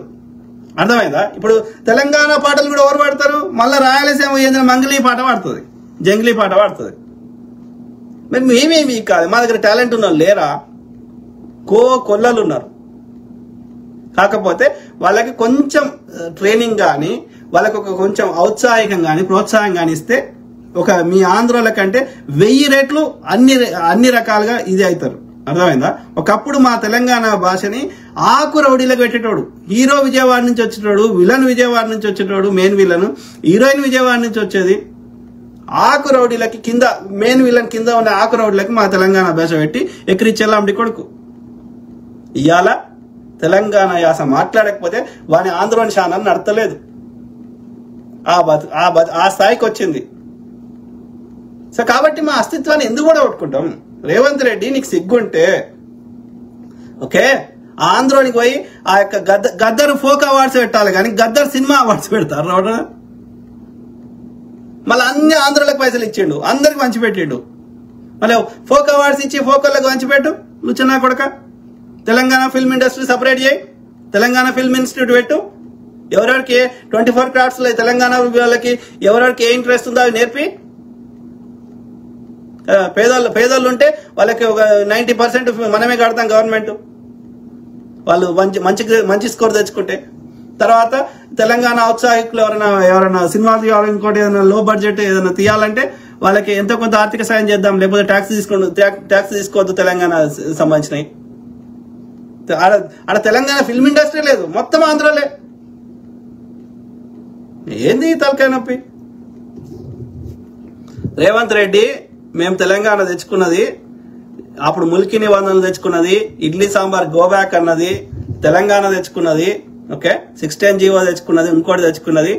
అర్థమైందా? ఇప్పుడు తెలంగాణ పాటలు కూడా ఎవరు పాడతారు? మళ్ళీ రాయలసీమ ఏదైనా మంగళీ పాట పాడుతుంది, జంగిలీ పాట పాడుతుంది. మరి మేమేమి కాదు, మా దగ్గర టాలెంట్ ఉన్న లేరా? కొల్లలు ఉన్నారు. కాకపోతే వాళ్ళకి కొంచెం ట్రైనింగ్ కానీ, వాళ్ళకి ఒక కొంచెం ఔత్సాహికం కానీ ప్రోత్సాహం కానీ ఇస్తే ఒక మీ ఆంధ్రోల కంటే 1000 రెట్లు అన్ని రకాలుగా ఇది అవుతారు. అర్థమైందా? ఒకప్పుడు మా తెలంగాణ భాషని ఆకు రౌడీలకు పెట్టేటోడు. హీరో విజయవాడ నుంచి వచ్చేటోడు, విలన్ విజయవాడ నుంచి వచ్చేటోడు, మెయిన్ విలన్. హీరోయిన్ విజయవాడ నుంచి వచ్చేది. ఆకు రౌడీలకి కింద, మెయిన్ విలన్ కింద ఉన్న ఆకు రౌడీలకి మా తెలంగాణ భాష పెట్టి ఎక్కిరిచ్చేలాంటి కొడుకు. ఇవాళ తెలంగాణ యాస మాట్లాడకపోతే వాని ఆంధ్రోని శానాన్ని నడతలేదు. ఆ స్థాయికి వచ్చింది. సో కాబట్టి మా అస్తిత్వాన్ని ఎందుకు కూడా కొట్టుకుంటాం? రేవంత్ రెడ్డి నీకు సిగ్గుంటే ఓకే, ఆంధ్రోనికి పోయి ఆ యొక్క గద్దర్ ఫోక్ అవార్డ్స్ పెట్టాలి, కానీ గద్దర్ సినిమా అవార్డ్స్ పెడతారు. మళ్ళీ అన్ని ఆంధ్రులకు పైసలు ఇచ్చిండు, అందరికి పంచిపెట్టిండు. మళ్ళీ ఫోక్ అవార్డ్స్ ఇచ్చి ఫోకర్లకు పంచిపెట్టు. లుచ్చనా కొడక. తెలంగాణ ఫిల్మ్ ఇండస్ట్రీ సపరేట్ చేయి, తెలంగాణ ఫిల్మ్ ఇన్స్టిట్యూట్ పెట్టు. ఎవరెవరికి 24 క్రాఫ్ట్స్ తెలంగాణ వాళ్ళకి ఎవరెవరికి ఏ ఇంట్రెస్ట్ ఉందో అవి నేర్పి. పేదోళ్ళు ఉంటే వాళ్ళకి ఒక 90% మనమే కడతాం గవర్నమెంట్, వాళ్ళు మంచి స్కోర్ తెచ్చుకుంటే. తర్వాత తెలంగాణ ఔత్సాహికులు ఎవరైనా సినిమాలు తీయాలి, ఇంకోటి ఏదైనా లో బడ్జెట్ ఏదైనా తీయాలంటే వాళ్ళకి ఎంతో కొంత ఆర్థిక సాయం చేద్దాం, లేకపోతే ట్యాక్స్ తీసుకోవద్దు తెలంగాణ సంబంధించినవి. ఆడ తెలంగాణ ఫిల్మ్ ఇండస్ట్రీ లేదు, మొత్తం ఆంధ్రలే. ఏంది తలకాయ నొప్పి? రేవంత్ రెడ్డి మేము తెలంగాణ తెచ్చుకున్నది, అప్పుడు ముల్కీ నిబంధనలు తెచ్చుకున్నది, ఇడ్లీ సాంబార్ గోబ్యాక్ అన్నది తెలంగాణ తెచ్చుకున్నది. ఓకే, 610 జీవో తెచ్చుకున్నది, ఇంకోటి తెచ్చుకున్నది.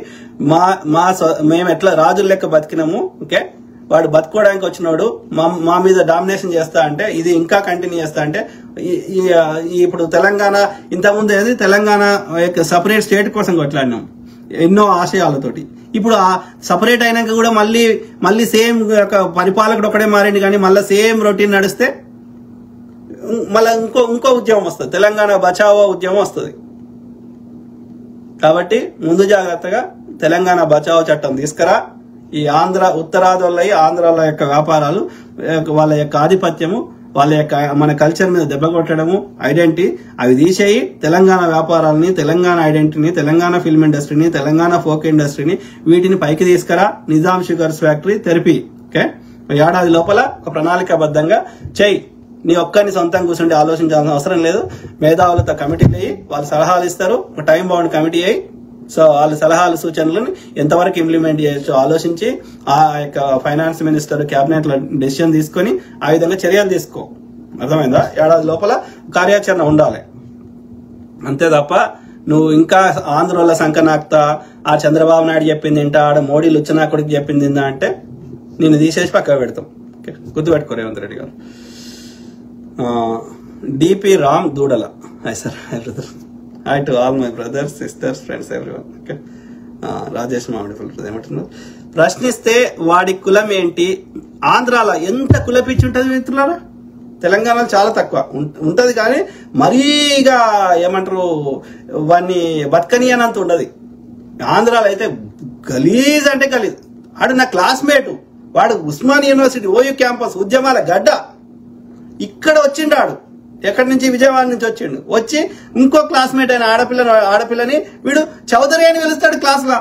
మేము ఎట్లా రాజుల లెక్క బతికినాము. ఓకే, వాడు బతుకోవడానికి వచ్చినోడు మా మీద డామినేషన్ చేస్తా అంటే ఇది ఇంకా కంటిన్యూ చేస్తా అంటే ఇప్పుడు తెలంగాణ ఇంతకుముందు ఏది తెలంగాణ సపరేట్ స్టేట్ కోసం కొట్లాడినాం ఎన్నో ఆశయాలతోటి. ఇప్పుడు ఆ సపరేట్ అయినాక కూడా మళ్ళీ సేమ్ పరిపాలకుడు ఒకడే మారింది, కానీ మళ్ళీ సేమ్ రొటీన్ నడిస్తే మళ్ళీ ఇంకో ఉద్యమం వస్తుంది, తెలంగాణ బచావో ఉద్యమం వస్తుంది. కాబట్టి ముందు జాగ్రత్తగా తెలంగాణ బచావో చట్టం తీసుకురా. ఈ ఆంధ్ర ఉత్తరాదిలో ఆంధ్రాల యొక్క వ్యాపారాలు, వాళ్ళ యొక్క ఆధిపత్యము, వాళ్ళ యొక్క మన కల్చర్ మీద దెబ్బ కొట్టడము, ఐడెంటిటీ అవి తీసేయి. తెలంగాణ వ్యాపారాలని, తెలంగాణ ఐడెంటిటీని, తెలంగాణ ఫిల్మ్ ఇండస్ట్రీని, తెలంగాణ ఫోక్ ఇండస్ట్రీని వీటిని పైకి తీసుకురా. నిజాం షుగర్స్ ఫ్యాక్టరీ తెరిపి. ఓకే, ఏడాది లోపల ఒక ప్రణాళికాబద్ధంగా చెయ్యి. నీ ఒక్కరిని సొంతంగా కూర్చుంటే ఆలోచించాల్సిన అవసరం లేదు. మేధావులతో కమిటీలు అయ్యి వాళ్ళు సలహాలు ఇస్తారు. ఒక టైం బౌండ్ కమిటీ అయ్యి సో వాళ్ళ సలహాలు సూచనలను ఎంతవరకు ఇంప్లిమెంట్ చేయొచ్చో ఆలోచించి ఆ యొక్క ఫైనాన్స్ మినిస్టర్ క్యాబినెట్ లో డెసిషన్ తీసుకొని ఆ విధంగా చర్యలు తీసుకో. అర్థమైందా? ఏడాది లోపల కార్యాచరణ ఉండాలి. అంతే తప్ప నువ్వు ఇంకా ఆంధ్రలో సంకనాక్తా, ఆ చంద్రబాబు నాయుడు చెప్పింది ఏంటా, ఆడ మోడీ లుచ్చనాకుడికి చెప్పింది ఏంటా అంటే నిన్ను తీసేసి పక్కకు పెడతాం. ఓకే, గుర్తుపెట్టుకో రేవంత్ రెడ్డి గారు. డిపి రామ్ దూడల. Hi sir, hi brother, hi to all my brothers, sisters, friends, everyone. Okay, Rajesh మామిడి ఏమంటున్నారు? ప్రశ్నిస్తే వాడి కులం ఏంటి? ఆంధ్రాలో ఎంత కులపిచ్చి ఉంటుంది మిత్రులారా? తెలంగాణలో చాలా తక్కువ ఉంటది, కానీ మరీగా ఏమంటారు వాడిని బతకనీయనంత ఉండదు. ఆంధ్రాలో అయితే గలీజ్ అంటే గలీజ్. ఆడు నా క్లాస్మేటు, వాడు ఉస్మానియా యూనివర్సిటీ ఓయూ క్యాంపస్ ఉద్యమాల గడ్డ. ఇక్కడ వచ్చిండాడు, ఎక్కడి నుంచి, విజయవాడ నుంచి వచ్చిండు. వచ్చి ఇంకో క్లాస్మేట్ అయిన ఆడపిల్లని వీడు చౌదరి అని పిలుస్తాడు క్లాస్లో.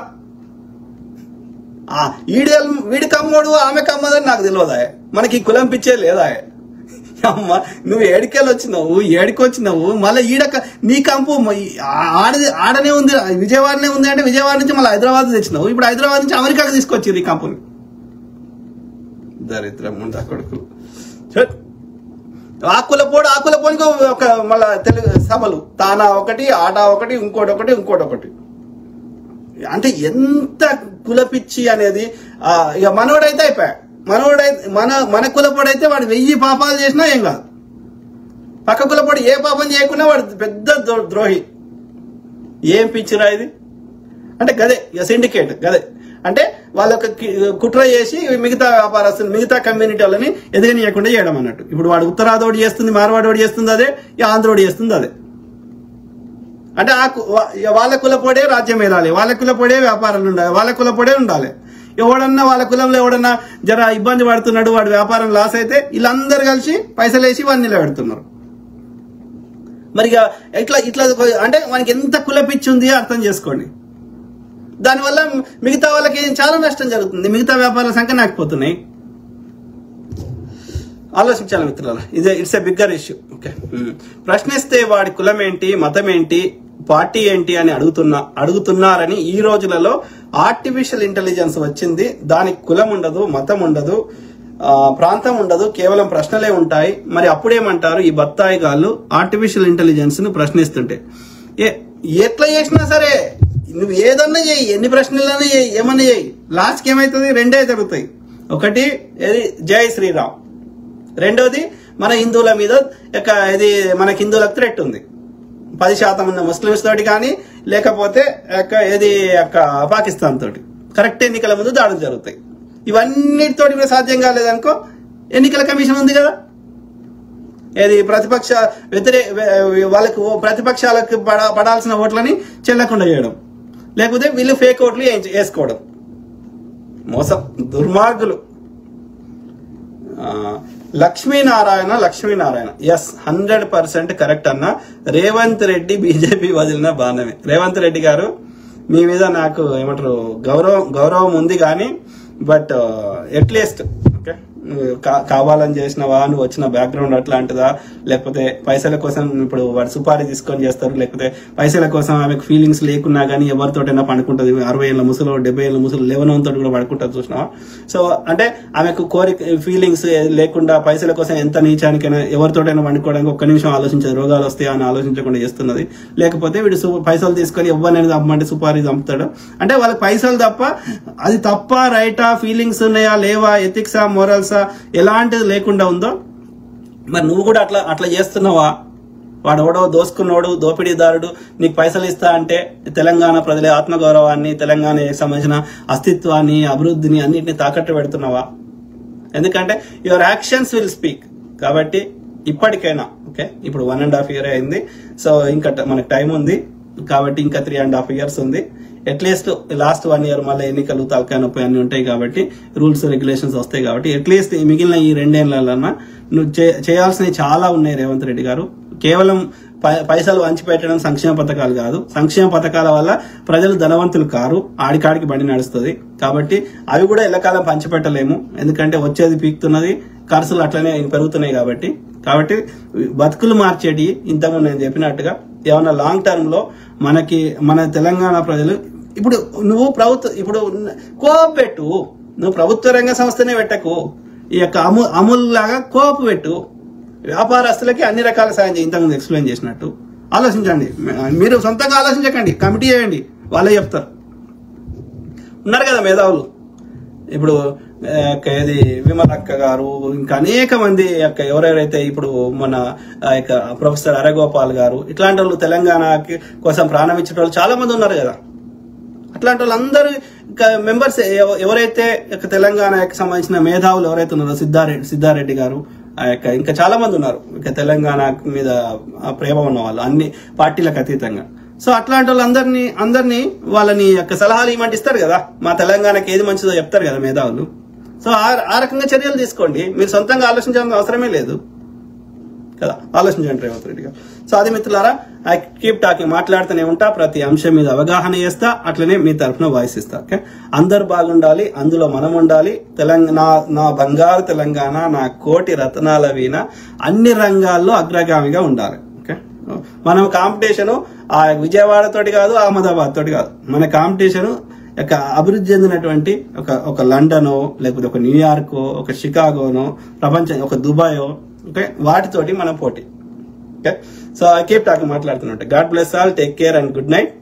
వీడి కమ్మోడు ఆమె కమ్మదని నాకు తెలియదా? మనకి కులం పిచ్చే లేదా? అమ్మ, నువ్వు ఏడికెళ్ళి వచ్చినావు, ఏడికొచ్చినావు, మళ్ళీ నీ కంపు ఆడనే ఉంది, విజయవాడనే ఉంది అంటే విజయవాడ నుంచి మళ్ళీ హైదరాబాద్ తెచ్చినావు. ఇప్పుడు హైదరాబాద్ నుంచి అమెరికాకి తీసుకొచ్చింది ఈ కంపుని. దరిద్రం ఉందా కొడుకులు. ఆకులపోనికి ఒక మళ్ళా తెలుగు సభలు, తానా ఒకటి, ఆట ఒకటి, ఇంకోటి. అంటే ఎంత కులపిచ్చి అనేది. ఇక మనోడైతే అయిపోయా. మన కులపోడైతే వాడు 1000 పాపాలు చేసినా ఏం కాదు. పక్క కులపోడు ఏ పాపం చేయకున్నా వాడు పెద్ద ద్రోహి. ఏం పిచ్చిరా ఇది? అంటే గదే సిండికేట్, గదే అంటే వాళ్ళొక కుట్ర చేసి మిగతా వ్యాపారస్తులు, మిగతా కమ్యూనిటీ వాళ్ళని ఎదగనీయకుండా చేయడం అన్నట్టు. ఇప్పుడు వాడు ఉత్తరాదోడి చేస్తుంది, మార్వాడోడి చేస్తుంది అదే, ఆంధ్రోడి చేస్తుంది అదే. అంటే వాళ్ళ కులపోడే రాజ్యం ఏలాలి, వాళ్ళ కులపోడే వ్యాపారాలు ఉండాలి, వాళ్ళ కులపోడే ఉండాలి. ఎవడన్నా వాళ్ళ కులంలో ఎవడన్నా జర ఇబ్బంది పడుతున్నాడు, వాడు వ్యాపారం లాస్ అయితే వీళ్ళందరూ కలిసి పైసలు వేసి వాడిని నిలబెడుతున్నారు. మరి ఇట్లా అంటే మనకి ఎంత కులపిచ్చి ఉంది అర్థం చేసుకోండి. దానివల్ల మిగతా వాళ్ళకి చాలా నష్టం జరుగుతుంది, మిగతా వ్యాపారాల సంఖ్య నాకపోతున్నాయి. ఆలోచించాలి మిత్రులారా, it's a bigger issue. Okay, ప్రశ్నిస్తే వాడి కులం ఏంటి, మతం ఏంటి, పార్టీ ఏంటి అని అడుగుతున్నారని ఈ రోజులలో ఆర్టిఫిషియల్ ఇంటెలిజెన్స్ వచ్చింది. దానికి కులం ఉండదు, మతం ఉండదు, ప్రాంతం ఉండదు, కేవలం ప్రశ్నలే ఉంటాయి. మరి అప్పుడేమంటారు ఈ బత్తాయి గాళ్ళు ఆర్టిఫిషియల్ ఇంటెలిజెన్స్ ను ప్రశ్నిస్తుంటే? ఎట్లా చేసినా సరే నువ్వు ఏదన్నా చేయి, ఎన్ని ప్రశ్నలన్నా చేయి, ఏమన్నా చేయి, లాస్ట్కి ఏమవుతుంది? రెండే జరుగుతాయి. ఒకటి ఏది జై శ్రీరామ్, రెండోది మన హిందువుల మీద ఇది మనకి హిందువులకు థ్రెట్ ఉంది. 10% ఉన్న ముస్లిమ్స్ తోటి కానీ, లేకపోతే ఏది పాకిస్తాన్ తోటి కరెక్ట్ ఎన్నికల ముందు దాడులు జరుగుతాయి. ఇవన్నిటితోటి కూడా సాధ్యం కాలేదనుకో, ఎన్నికల కమిషన్ ఉంది కదా, ఏది వాళ్ళకు ప్రతిపక్షాలకు పడాల్సిన ఓట్లని చెల్లకుండా చేయడం, లేకపోతే వీళ్ళు ఫేక్ ఓట్లు వేసుకోవడం. మోసం, దుర్మార్గులు. లక్ష్మీనారాయణ ఎస్ 100% కరెక్ట్ అన్న. రేవంత్ రెడ్డి బీజేపీ వదిలిన బాణమే. రేవంత్ రెడ్డి గారు మీ మీద నాకు ఏమంటారు గౌరవం ఉంది, కానీ బట్ అట్లీస్ట్ ఓకే, కావాలని చేసినవా, నువ్వు వచ్చిన బ్యాక్గ్రౌండ్ అట్లాంటిదా, లేకపోతే పైసల కోసం ఇప్పుడు వాడు సుపారీ తీసుకొని చేస్తారు, లేకపోతే పైసల కోసం ఆమెకు ఫీలింగ్స్ లేకున్నా కానీ ఎవరితోటైనా పండుకుంటది. 60 ఏళ్ళ ముసలు, 70 ఏళ్ళ ముసలు, 11 తోటి కూడా పడుకుంటుంది చూసినావా? సో అంటే ఆమెకు ఫీలింగ్స్ లేకుండా పైసల కోసం ఎంత నీచానికైనా ఎవరితోటైనా పండుకోవడానికి ఒక్క నిమిషం ఆలోచించదు, రోగాలు వస్తాయా అని ఆలోచించకుండా చేస్తున్నది. లేకపోతే వీడు పైసలు తీసుకొని ఎవరినైనా చంపమంటే సుపారీ చంపుతాడు. అంటే వాళ్ళకి పైసలు తప్ప, అది తప్ప రైటా, ఫీలింగ్స్ ఉన్నాయా లేవా, ఎథిక్సా, మోరల్సా ఎలాంటిది లేకుండా ఉందో. మరి నువ్వు కూడా అట్లా చేస్తున్నావా? వాడెవడో దోసుకున్నోడు, దోపిడీదారుడు నీకు పైసలు ఇస్తా అంటే తెలంగాణ ప్రజల ఆత్మగౌరవాన్ని, తెలంగాణకి సంబంధించిన అస్తిత్వాన్ని, అభివృద్ధిని అన్నింటినీ తాకట్టు పెడుతున్నావా? ఎందుకంటే యువర్ యాక్షన్స్ విల్ స్పీక్. కాబట్టి ఇప్పటికైనా ఓకే, ఇప్పుడు 1.5 year అయింది. సో ఇంకా మనకు టైం ఉంది. కాబట్టి ఇంకా 3.5 years ఉంది. అట్లీస్ట్ లాస్ట్ 1 year మళ్ళీ ఎన్నికలు తలకాయ నొప్పి అన్ని ఉంటాయి కాబట్టి రూల్స్ రెగ్యులేషన్స్ వస్తాయి కాబట్టి అట్లీస్ట్ మిగిలిన ఈ 2 ఏళ్లన్నా నువ్వు చేయాల్సినవి చాలా ఉన్నాయి రేవంత్ రెడ్డి గారు. కేవలం పైసలు వంచిపెట్టడం సంక్షేమ పథకాలు కాదు. సంక్షేమ పథకాల వల్ల ప్రజలు ధనవంతులు కారు, ఆడికాడికి బండి నడుస్తుంది. కాబట్టి అవి కూడా ఎల్లకాలం పంచిపెట్టలేము, ఎందుకంటే వచ్చేది పీకుతున్నది, ఖర్చులు అట్లనే పెరుగుతున్నాయి. కాబట్టి బతుకులు మార్చేటి ఇంతకుముందు నేను చెప్పినట్టుగా ఏమన్నా లాంగ్ టర్మ్ లో మన తెలంగాణ ప్రజలు ఇప్పుడు కోఆప్ పెట్టు, నువ్వు ప్రభుత్వ రంగ సంస్థనే పెట్టకు, ఈ యొక్క అమూల్ లాగా కోఆప్ పెట్టు, వ్యాపారస్తులకి అన్ని రకాల సాయం చేయి. ఇంతకుముందు ఎక్స్ప్లెయిన్ చేసినట్టు ఆలోచించండి. మీరు సొంతంగా ఆలోచించకండి, కమిటీ చేయండి, వాళ్ళే చెప్తారు. ఉన్నారు కదా మేధావులు, ఇప్పుడు ఇది విమలక్క గారు, ఇంకా అనేక మంది ఎవరెవరైతే ఇప్పుడు మన ప్రొఫెసర్ అరగోపాల్ గారు, ఇట్లాంటి వాళ్ళు తెలంగాణ కోసం ప్రాణం ఇచ్చే వాళ్ళు చాలా మంది ఉన్నారు కదా. అట్లాంటి వాళ్ళందరూ మెంబర్స్ ఎవరైతే తెలంగాణకి సంబంధించిన మేధావులు ఎవరైతే ఉన్నారో, సిద్ధారెడ్డి గారు, ఇంకా చాలా మంది ఉన్నారు తెలంగాణ మీద ప్రేమ ఉన్న వాళ్ళు అన్ని పార్టీలకు అతీతంగా. సో అట్లాంటి వాళ్ళందరినీ వాళ్ళని సలహాలు ఇవ్వమంటే ఇస్తారు కదా, మా తెలంగాణకి ఏది మంచిదో చెప్తారు కదా మేధావులు. సో ఆ రకంగా చర్యలు తీసుకోండి, మీరు సొంతంగా ఆలోచించాల్సిన అవసరమే లేదు కదా. ఆలోచించండి రేవంత్ రెడ్డి గారు. సో అది మిత్రులారా, ఐ కీప్ టాకింగ్, మాట్లాడుతూనే ఉంటా, ప్రతి అంశం మీద అవగాహన చేస్తా, అట్లనే మీ తరఫున వాయిస్ ఇస్తా. ఓకే, అందరు బాగుండాలి, అందులో మనం ఉండాలి. నా బంగారు తెలంగాణ, నా కోటి రత్నాల వీణ అన్ని రంగాల్లో అగ్రగామిగా ఉండాలి. ఓకే, మనం కాంపిటీషను ఆ విజయవాడ తోటి కాదు, అహ్మదాబాద్ తోటి కాదు, మన కాంపిటీషను అభివృద్ధి చెందినటువంటి ఒక లండనో, లేకపోతే ఒక న్యూయార్కో, ఒక షికాగోనో, ప్రపంచం ఒక దుబాయో, ఓకే, వాటితోటి మనం పోటీ. Okay, so I keep talking, మాట్లాడుతున్నట్టు. God bless all, take care and good night.